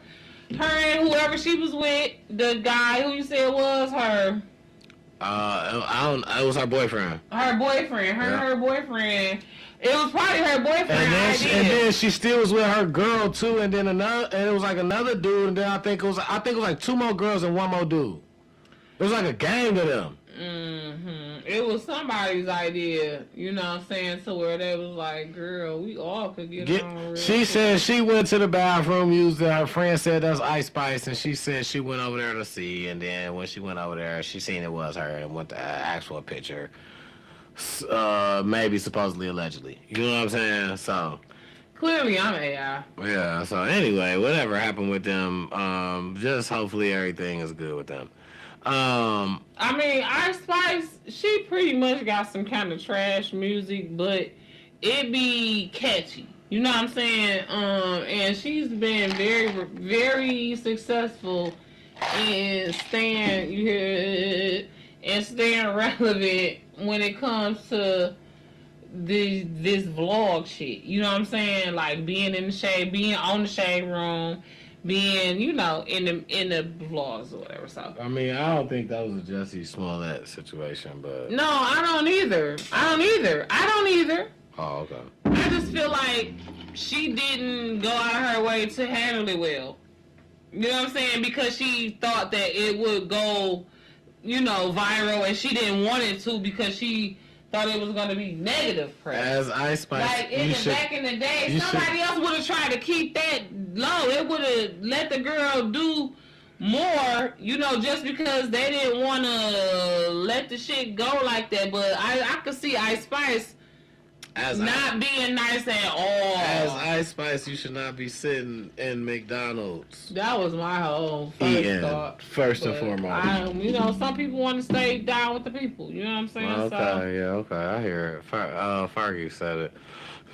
her and whoever she was with, the guy who you said was her. It was her boyfriend. Her boyfriend. Her boyfriend. It was probably her boyfriend. And then she still was with her girl too, and then it was like another dude, and then I think it was like two more girls and one more dude. It was like a gang of them. It was somebody's idea, you know what I'm saying, to where they was like, girl, we all could get on. She said she went to the bathroom, used it. Her friend said that's Ice Spice, and she said she went over there to see, and then when she went over there, she seen it was her and went to ask for a picture. Maybe supposedly, allegedly. You know what I'm saying? So. Clearly, I'm AI. Yeah, so anyway, whatever happened with them, just hopefully everything is good with them. I mean, Ice Spice, she pretty much got some kind of trash music, but it be catchy. You know what I'm saying? And she's been very, very successful in staying relevant when it comes to this vlog shit. You know what I'm saying? Like being in the shade, being on the shade room, being, you know, in the vlogs or whatever. So I mean, I don't think that was a Jussie Smollett situation, but no, I don't either. Oh, okay. I just feel like she didn't go out of her way to handle it well. You know what I'm saying? Because she thought that it would go, you know, viral, and she didn't want it to because she thought it was going to be negative press. As Ice Spice, like back in the day, somebody else would have tried to keep that low. It would have let the girl do more, you know, just because they didn't want to let the shit go like that. But I could see Ice Spice not being nice at all. As Ice Spice, you should not be sitting in McDonald's. That was my whole first thought. First and foremost. You know, some people want to stay down with the people. You know what I'm saying? Okay, I hear it. Fergie said it.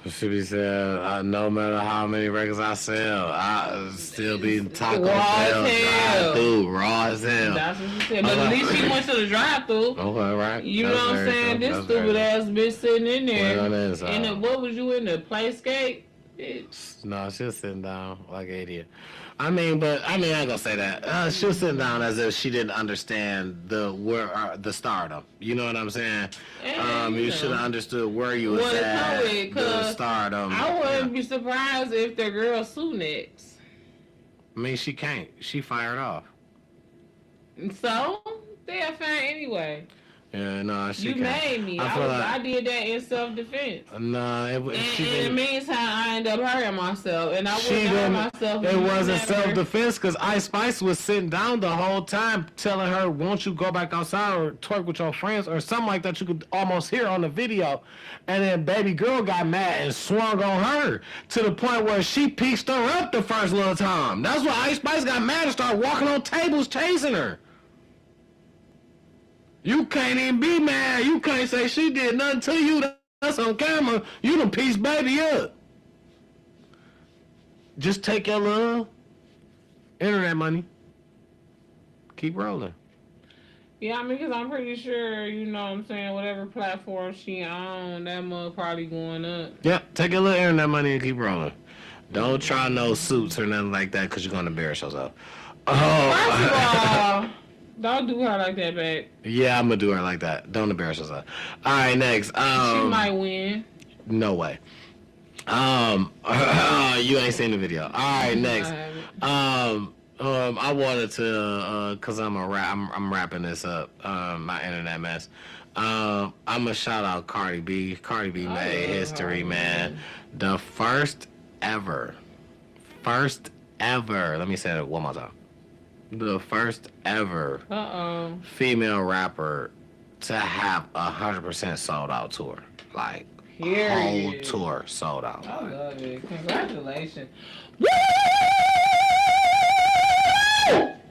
She said, no matter how many records I sell, I still be Taco Bell drive-through, raw as hell. That's what she said. But at least she went to the drive-through. Okay, right. You know what I'm saying? This stupid ass bitch sitting in there. What was you in the playscape? No, she was sitting down like an idiot. I ain't gonna say that. She was sitting down as if she didn't understand the stardom. You know what I'm saying? You should have understood where you was at. The stardom. I wouldn't be surprised if the girl sue next. I mean, she can't. She fired off. So they're fine anyway. Yeah, no, she You can't. made me. I did that in self-defense. No, In the meantime, I ended up hurting myself, and I she wouldn't hurt didn't. myself. It wasn't never- self-defense because Ice Spice was sitting down the whole time telling her, won't you go back outside or twerk with your friends or something like that. You could almost hear on the video. And then baby girl got mad and swung on her to the point where she pieced her up the first little time. That's why Ice Spice got mad and started walking on tables chasing her. You can't even be mad. You can't say she did nothing to you. That's on camera. You done pieced baby up. Just take your little internet money. Keep rolling. Yeah, I mean, because I'm pretty sure, you know what I'm saying, whatever platform she on, that mug probably going up. Yep, take your little internet money and keep rolling. Don't try no suits or nothing like that because you're going to embarrass yourself. First of all, don't do her like that, babe. Yeah, I'm going to do her like that. Don't embarrass yourself. All right, next. She might win. No way. You ain't seen the video. All right, next. I wanted to, cause I'm wrapping this up, my internet mess. I'm gonna shout out Cardi B. Cardi B made history, man. The first ever, let me say it one more time. The first ever female rapper to have 100% sold out tour. Like, whole tour sold out. I love it. Congratulations.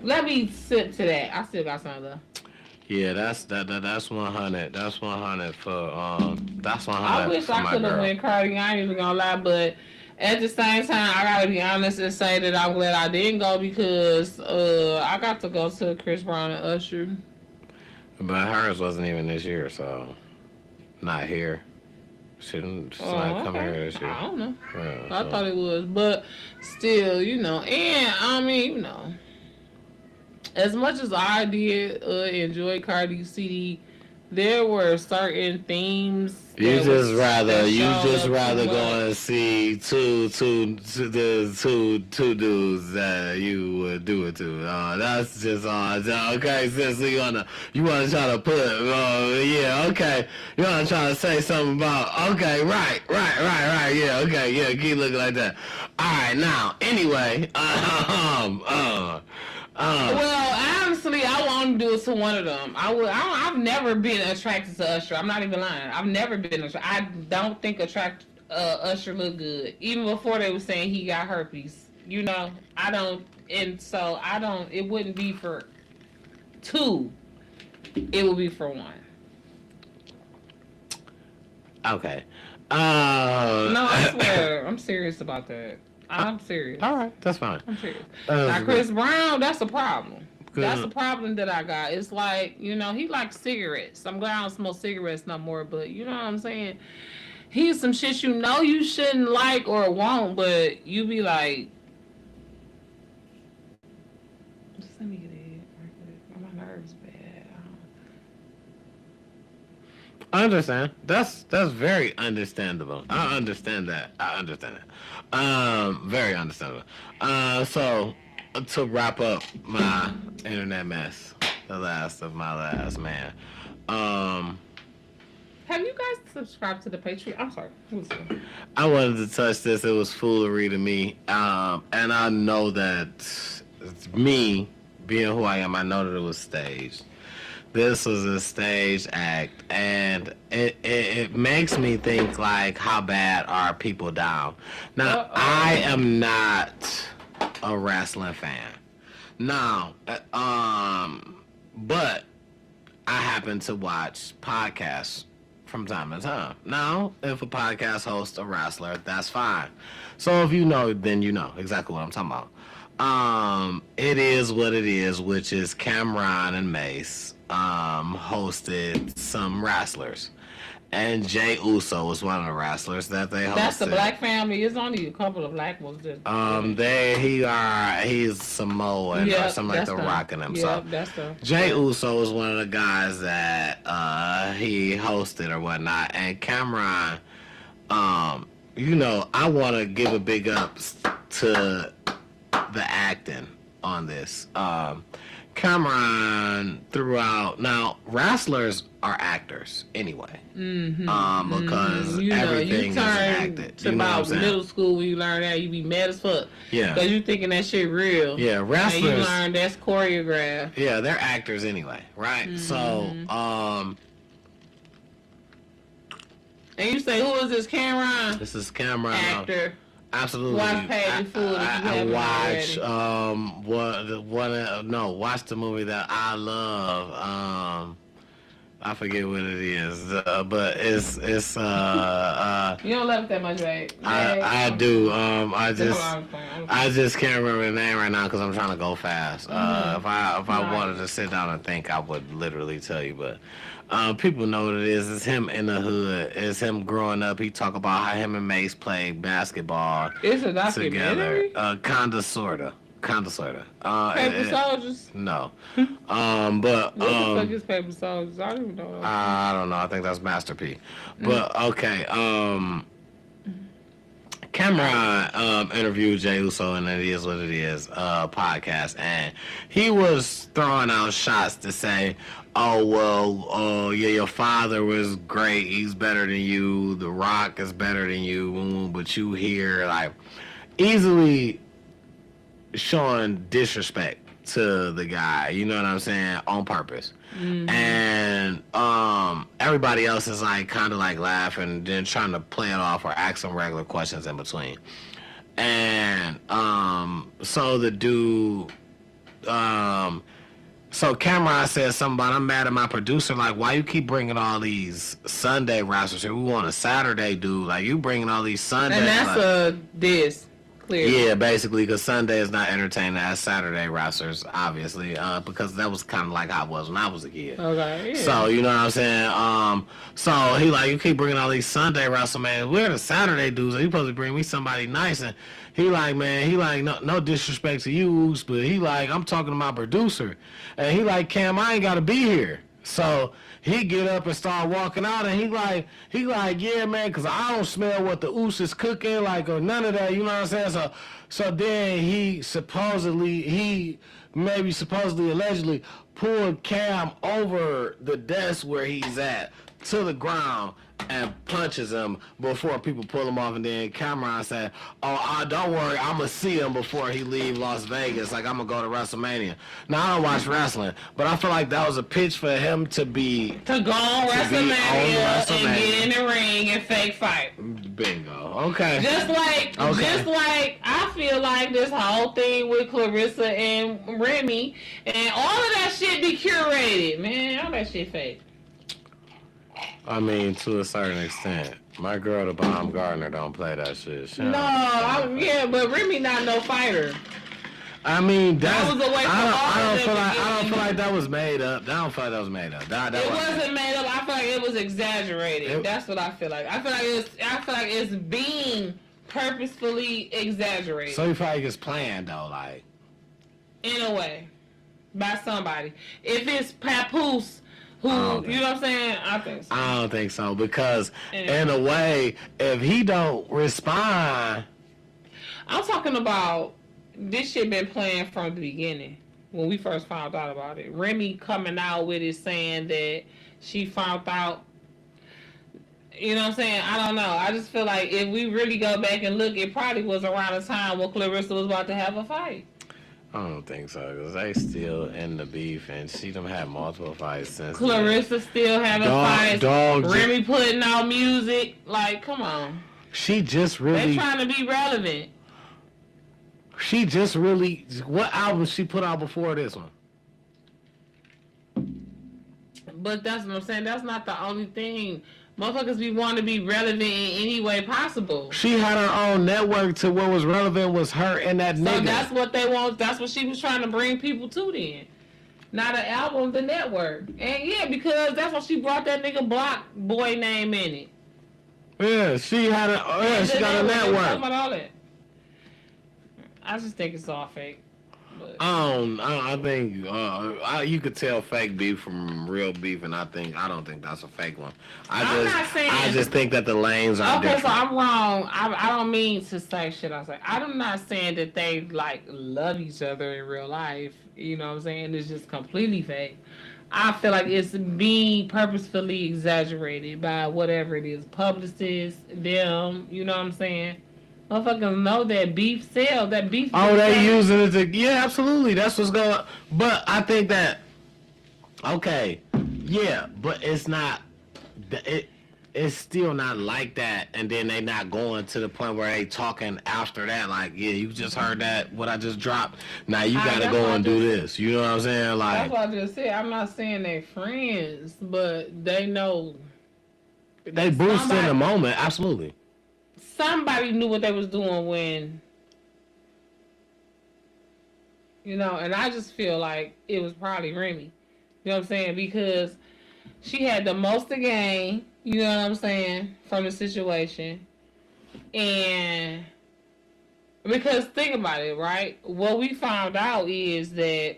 Let me sip to that. I still got some left. Yeah, that's 100. That's 100 for that's 100. I wish I could have went Cardi. I ain't even gonna lie, but at the same time, I gotta be honest and say that I'm glad I didn't go because I got to go to Chris Brown and Usher. But hers wasn't even this year, so not here. Shouldn't come here this year. I don't know. Yeah, I thought it was, but still, you know. And I mean, you know, as much as I did enjoy Cardi's CD, there were certain themes. You just rather go and see two dudes that you would do it to. That's just okay. Since you wanna try to put yeah, okay. You wanna try to say something about okay, right, yeah, okay, yeah, keep looking like that. All right, now anyway, well, honestly, I want to do it to one of them. I've never been attracted to Usher. I'm not even lying. I've never been attracted. I don't think Usher look good. Even before they were saying he got herpes. You know, I don't. And so I don't. It wouldn't be for two. It would be for one. Okay. No, I swear. I'm serious about that. I'm serious. All right, that's fine. I'm serious. Now, Chris Brown, that's a problem. Good. That's a problem that I got. It's like, you know, he likes cigarettes. I'm glad I don't smoke cigarettes no more, but you know what I'm saying? He's some shit you know you shouldn't like or won't, but you be like, just let me get it. My nerves bad. I understand. That's very understandable. I understand that. Very understandable. So to wrap up my internet mess, the last of my last man. Have you guys subscribed to the Patreon? I'm sorry. I wanted to touch this. It was foolery to me. And I know that me being who I am, I know that it was staged. This was a stage act, and it makes me think, like, how bad are people down? Now, I am not a wrestling fan. Now, but I happen to watch podcasts from time to time. Now, if a podcast hosts a wrestler, that's fine. So if you know, then you know exactly what I'm talking about. It is what it is, which is Cameron and Mace hosted some wrestlers, and Jay Uso was one of the wrestlers that they hosted. That's the black family. There's only a couple of black ones. He's Samoan or something like The Rock and himself. Jay Uso was one of the guys that he hosted or whatnot, and Cameron, you know, I want to give a big ups to the acting on this. Cameron throughout. Now, wrestlers are actors anyway. Because everything is acted. To about middle school when you learn that, you be mad as fuck. Yeah. Because you thinking that shit real. Yeah, wrestlers. And you learn that's choreographed. Yeah, they're actors anyway, right? So, and you say, who is this, Cameron? This is Cameron. Actor. Absolutely. Watch Paid in Full. I watch watch the movie that I love. I forget what it is, but it's you don't love it that much, right? I do. I just can't remember the name right now because I'm trying to go fast. If I wanted to sit down and think, I would literally tell you, but. People know what it is. It's him in the hood. It's him growing up. He talk about how him and Mace played basketball it's a documentary? together. Kinda, sorta. Paper Soldiers? No. But... what the fuck is Paper Soldiers? I don't even know. I don't know. I think that's Master P. But, okay. Cameron interviewed Jey Uso and It Is What It Is podcast, and he was throwing out shots to say, oh, well, yeah, your father was great. He's better than you. The Rock is better than you. But you here, like, easily showing disrespect to the guy. You know what I'm saying? On purpose. And everybody else is, like, kind of, like, laughing, then trying to play it off or ask some regular questions in between. And so the dude... So Cameron said something about, I'm mad at my producer, like, why you keep bringing all these Sunday wrestlers here? We want a Saturday dude. Like, you bringing all these Sundays. And that's like, diss, clearly. Yeah, basically, because Sunday is not entertaining as Saturday wrestlers, obviously, because that was kind of like how it was when I was a kid. Okay, yeah. So, you know what I'm saying? So he like, you keep bringing all these Sunday wrestlers, man. We're the Saturday dudes. You supposed to bring me somebody nice. And he like, no disrespect to you, but he like, I'm talking to my producer. And he like, Cam, I ain't got to be here. So he get up and start walking out, and he like, yeah, man, because I don't smell what the oos is cooking, like, or none of that, you know what I'm saying? So then he allegedly pulled Cam over the desk where he's at to the ground and punches him before people pull him off. And then Cameron said, don't worry, I'm going to see him before he leave Las Vegas. Like, I'm going to go to WrestleMania. Now, I don't watch wrestling, but I feel like that was a pitch for him to go on WrestleMania and get in the ring and fake fight. Bingo. Okay. Just like I feel like this whole thing with Clarissa and Remy and all of that shit be curated. Man, all that shit fake. I mean, to a certain extent. My girl, the Bomb Gardner, don't play that shit. But Remy not no fighter. I mean, that was a way I don't feel like that was made up. I don't feel like that was made up. It wasn't made up. I feel like it was exaggerated. That's what I feel like. I feel like it's being purposefully exaggerated. So you feel like it's planned though, like in a way, by somebody. If it's Papoose. You know what I'm saying? I think so. I don't think so because, in a way, if he don't respond... I'm talking about this shit been planned from the beginning when we first found out about it. Remy coming out with it saying that she found out... You know what I'm saying? I don't know. I just feel like if we really go back and look, it probably was around the time when Clarissa was about to have a fight. I don't think so, because they still in the beef, and she done had multiple fights since Clarissa still having fights. Remy putting out music. Like, come on. She just really... They trying to be relevant. She just really... What album she put out before this one? But that's what I'm saying. That's not the only thing. Motherfuckers be wanting to be relevant in any way possible. She had her own network to what was relevant was her and that nigga. So that's what they want. That's what she was trying to bring people to then. Not an album, the network. And yeah, because that's why she brought that nigga Block Boy name in it. Yeah, she had she got a network. About all that. I just think it's all fake. But I think you could tell fake beef from real beef, and I don't think that's a fake one. I just think that the lanes are okay. different. So I'm wrong. I don't mean to say shit. I'm not saying that they like love each other in real life. You know what I'm saying? It's just completely fake. I feel like it's being purposefully exaggerated by whatever it is, publicists, them. You know what I'm saying? Motherfuckers know that beef sells. That beef. Oh, they using it to absolutely. That's what's going on. But I think that okay, yeah, but it's not. It's still not like that, and then they not going to the point where they talking after that. Like, yeah, you just heard that what I just dropped. Now you gotta go and do this. You know what I'm saying? Like that's what I just said. I'm not saying they friends, but they know. They boost in the moment, absolutely. Somebody knew what they was doing when, and I just feel like it was probably Remy. You know what I'm saying? Because she had the most to gain, you know what I'm saying, from the situation. And because think about it, right? What we found out is that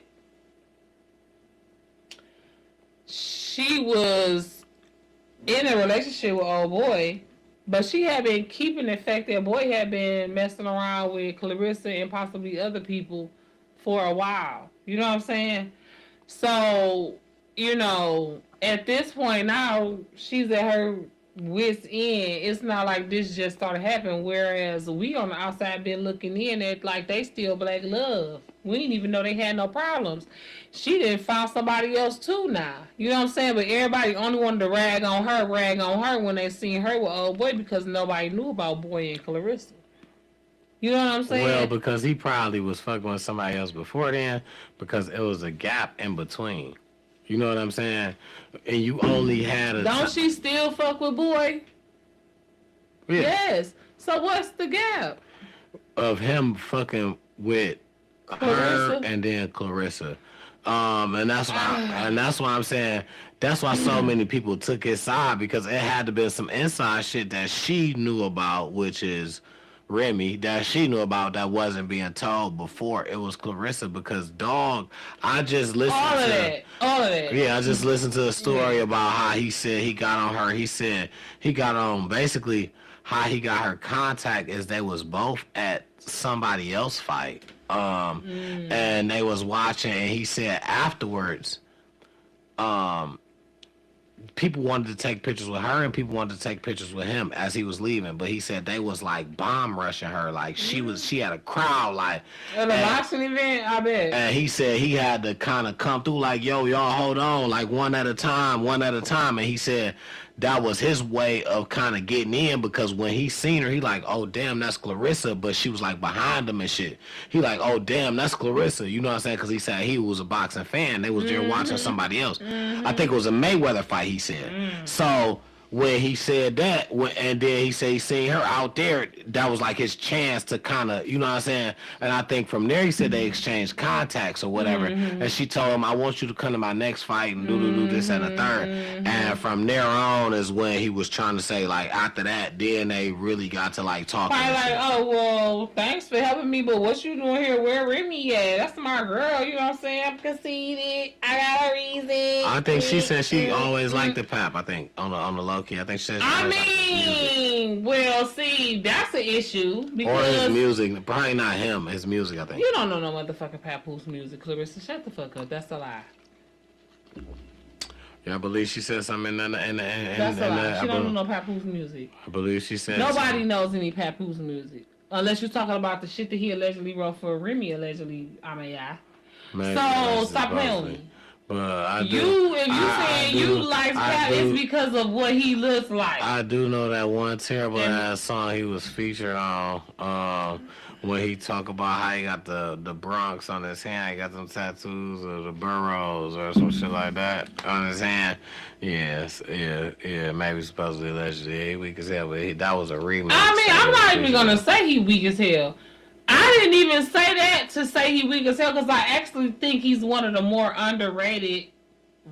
she was in a relationship with old boy, but she had been keeping the fact that boy had been messing around with Clarissa and possibly other people for a while. You know what I'm saying? So, at this point now, she's at her wit's end. It's not like this just started happening. Whereas we on the outside been looking in at like they still black love. We didn't even know they had no problems. She didn't found somebody else too now. You know what I'm saying? But everybody only wanted to rag on her when they seen her with old boy because nobody knew about boy and Clarissa. You know what I'm saying? Well, because he probably was fucking with somebody else before then because it was a gap in between. You know what I'm saying? And you only had a... Don't she still fuck with boy? Yeah. Yes. So what's the gap? Of him fucking with Clarissa? her and then Clarissa. And that's why I'm saying that's why so many people took his side because it had to be some inside shit that she knew about, which is Remy, that she knew about that wasn't being told before it was Clarissa because dog, I just listened all of that. Yeah, I just listened to a story about how he said he got on her. He said he got on basically how he got her contact is they was both at somebody else fight. And they was watching and he said afterwards, people wanted to take pictures with her and people wanted to take pictures with him as he was leaving, but he said they was like bomb rushing her, like she had a crowd like at a boxing event, I bet. And he said he had to kind of come through like, yo, y'all hold on, like one at a time, and he said that was his way of kind of getting in because when he seen her, he like, oh damn, that's Clarissa, but she was like behind him and shit. He like, oh damn, that's Clarissa. You know what I'm saying? Because he said he was a boxing fan. They was there watching somebody else. I think it was a Mayweather fight. He said. So when he said that, and then he said he seen her out there, that was like his chance to kind of, you know what I'm saying? And I think from there he said they exchanged contacts or whatever. And she told him, I want you to come to my next fight and do this and the third. And from there on is when he was trying to say, like, after that, then they really got to, like, talking. Like, oh, well, thanks for helping me, but what you doing here? Where Remy at? That's my girl, you know what I'm saying? I'm conceited. I got a reason. I think she said she always liked the pap, I think, on the low key. I think she said she well, see, that's an issue. Or his music. Probably not him. His music, I think. You don't know no motherfucking Papoose music, Clarissa. Shut the fuck up. That's a lie. Yeah, I believe she said something in that's a lie. She don't know no Papoose music. I believe she said nobody knows any Papoose music. Unless you're talking about the shit that he allegedly wrote for Remy, allegedly, So, stop playing with me. But if you saying you like Pat, it's because of what he looks like. I do know that one terrible ass song he was featured on, when he talk about how he got the Bronx on his hand, he got them tattoos or the burrows or some shit like that on his hand. Yes, yeah, maybe supposedly allegedly he weak as hell, but that was a remix. I mean, I'm not even gonna say he weak as hell. I didn't even say that to say he weak as hell because I actually think he's one of the more underrated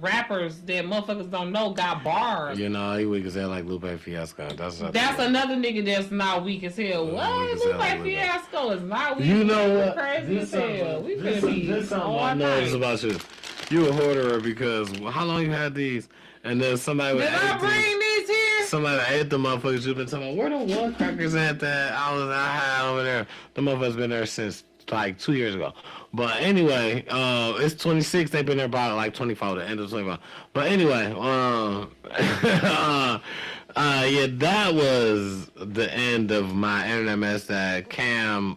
rappers that motherfuckers don't know got bars. You know, he weak as hell like Lupe Fiasco. That's another nigga that's not weak as hell. What? Lupe Fiasco is not weak. You know what? Crazy as hell. We finna be this something all I noticed night. about you. You a hoarder because how long you had these? And then somebody would Did I bring these here? Somebody ate the motherfuckers. You've been talking about where the one crackers at that I had over there. The motherfuckers been there since like 2 years ago. But anyway, it's 26. They've been there about like 24, the end of 25. But anyway, yeah, that was the end of my internet mess. That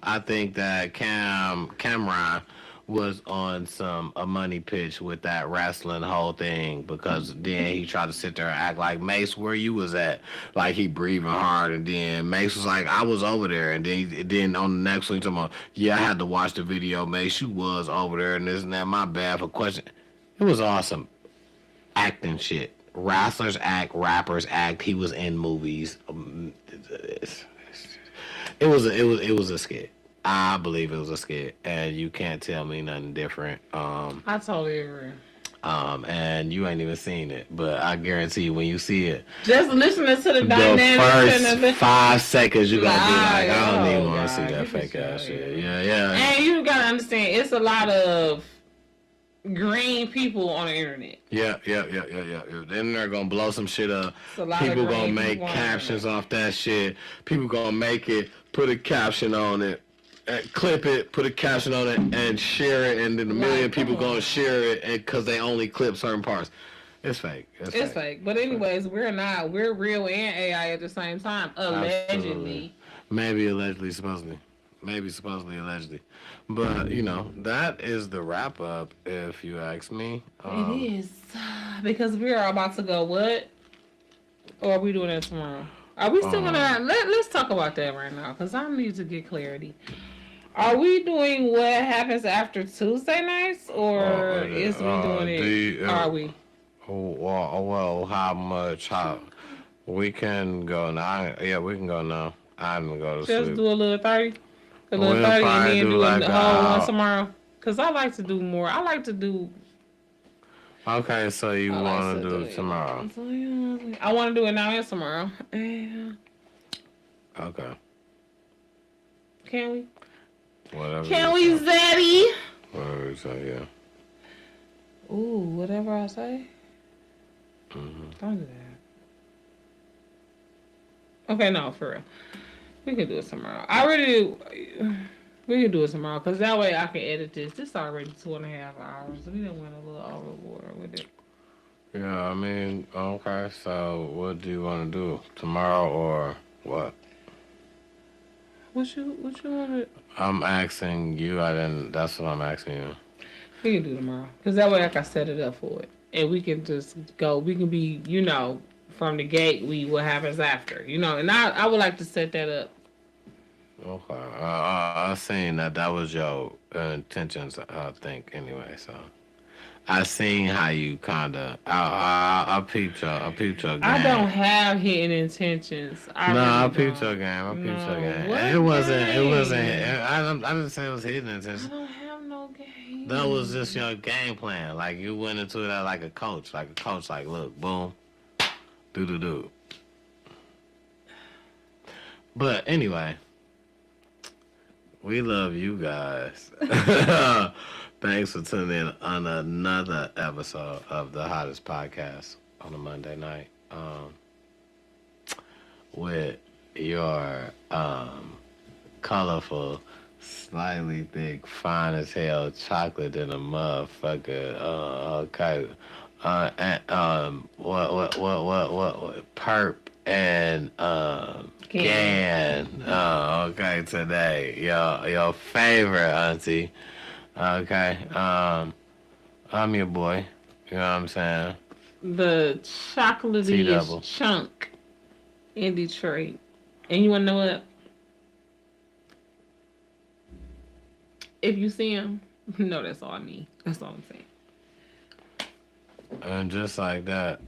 I think that Cameron was on a money pitch with that wrestling whole thing, because then he tried to sit there and act like, Mace, where you was at? Like he breathing hard, and then Mace was like, I was over there, and then on the next one, he's talking about, yeah, I had to watch the video, Mace, you was over there, and this and that, my bad for question. It was awesome. Acting shit. Wrestlers act, rappers act, he was in movies. It was a skit. I believe it was a skit, and you can't tell me nothing different. I totally agree. And you ain't even seen it, but I guarantee you when you see it, just listening to the first dynamics 5 seconds, you're gonna be like, I don't even want to see God, that fake ass shit. Yeah. And you gotta understand, it's a lot of green people on the internet. Yeah. Then they're gonna blow some shit up. People gonna make captions off that shit. People gonna make it, put a caption on it, clip it, put a caption on it, and share it, and then a million people gonna share it, because they only clip certain parts. It's fake. It's fake. But anyways, we're real and AI at the same time. Allegedly. Absolutely. Maybe allegedly, supposedly. Maybe supposedly, allegedly. But, that is the wrap up, if you ask me. It is. Because we are about to go what? Or are we doing that tomorrow? Are we still gonna let's talk about that right now, because I need to get clarity. Are we doing what happens after Tuesday nights, or is we doing it? Are we? Well, how much? We can go now. Yeah, we can go now. I didn't go to sleep. Just do a little 30, and then do like the whole one tomorrow. Cause I like to do more. I like to do. Okay, so you want to do it tomorrow? I want to do it now and tomorrow. Yeah. Okay. Can we? Whatever. Can we, Zaddy? Whatever you say, yeah. Ooh, whatever I say. Mm-hmm. Don't do that. Okay, no, for real. We can do it tomorrow. We can do it tomorrow, because that way I can edit this. This is already 2.5 hours. We done went a little overboard with it. Yeah, I mean, okay, so what do you want to do? Tomorrow or what? What you want to... I'm asking you, that's what I'm asking you. We can do tomorrow, because that way I can set it up for it. And we can just go, we can be, from the gate, what happens after, and I would like to set that up. Okay. I seen that was your intentions, I think, anyway, so. I seen how you kinda, I peeped your game. I don't have hidden intentions. I peeped your game. I didn't say it was hidden intentions. I don't have no game. That was just your game plan. Like, you went into it like a coach, like, look, boom, do. But anyway, we love you guys. Thanks for tuning in on another episode of the Hottest Podcast on a Monday night. With your colorful, slightly thick, fine as hell chocolate in a motherfucker. Okay. What? Perp and Gan. Okay, today. Your favorite auntie. Okay. I'm your boy. You know what I'm saying? The chocolatey chunk in Detroit. And you want to know what? If you see him, no, that's all I mean. That's all I'm saying. And just like that,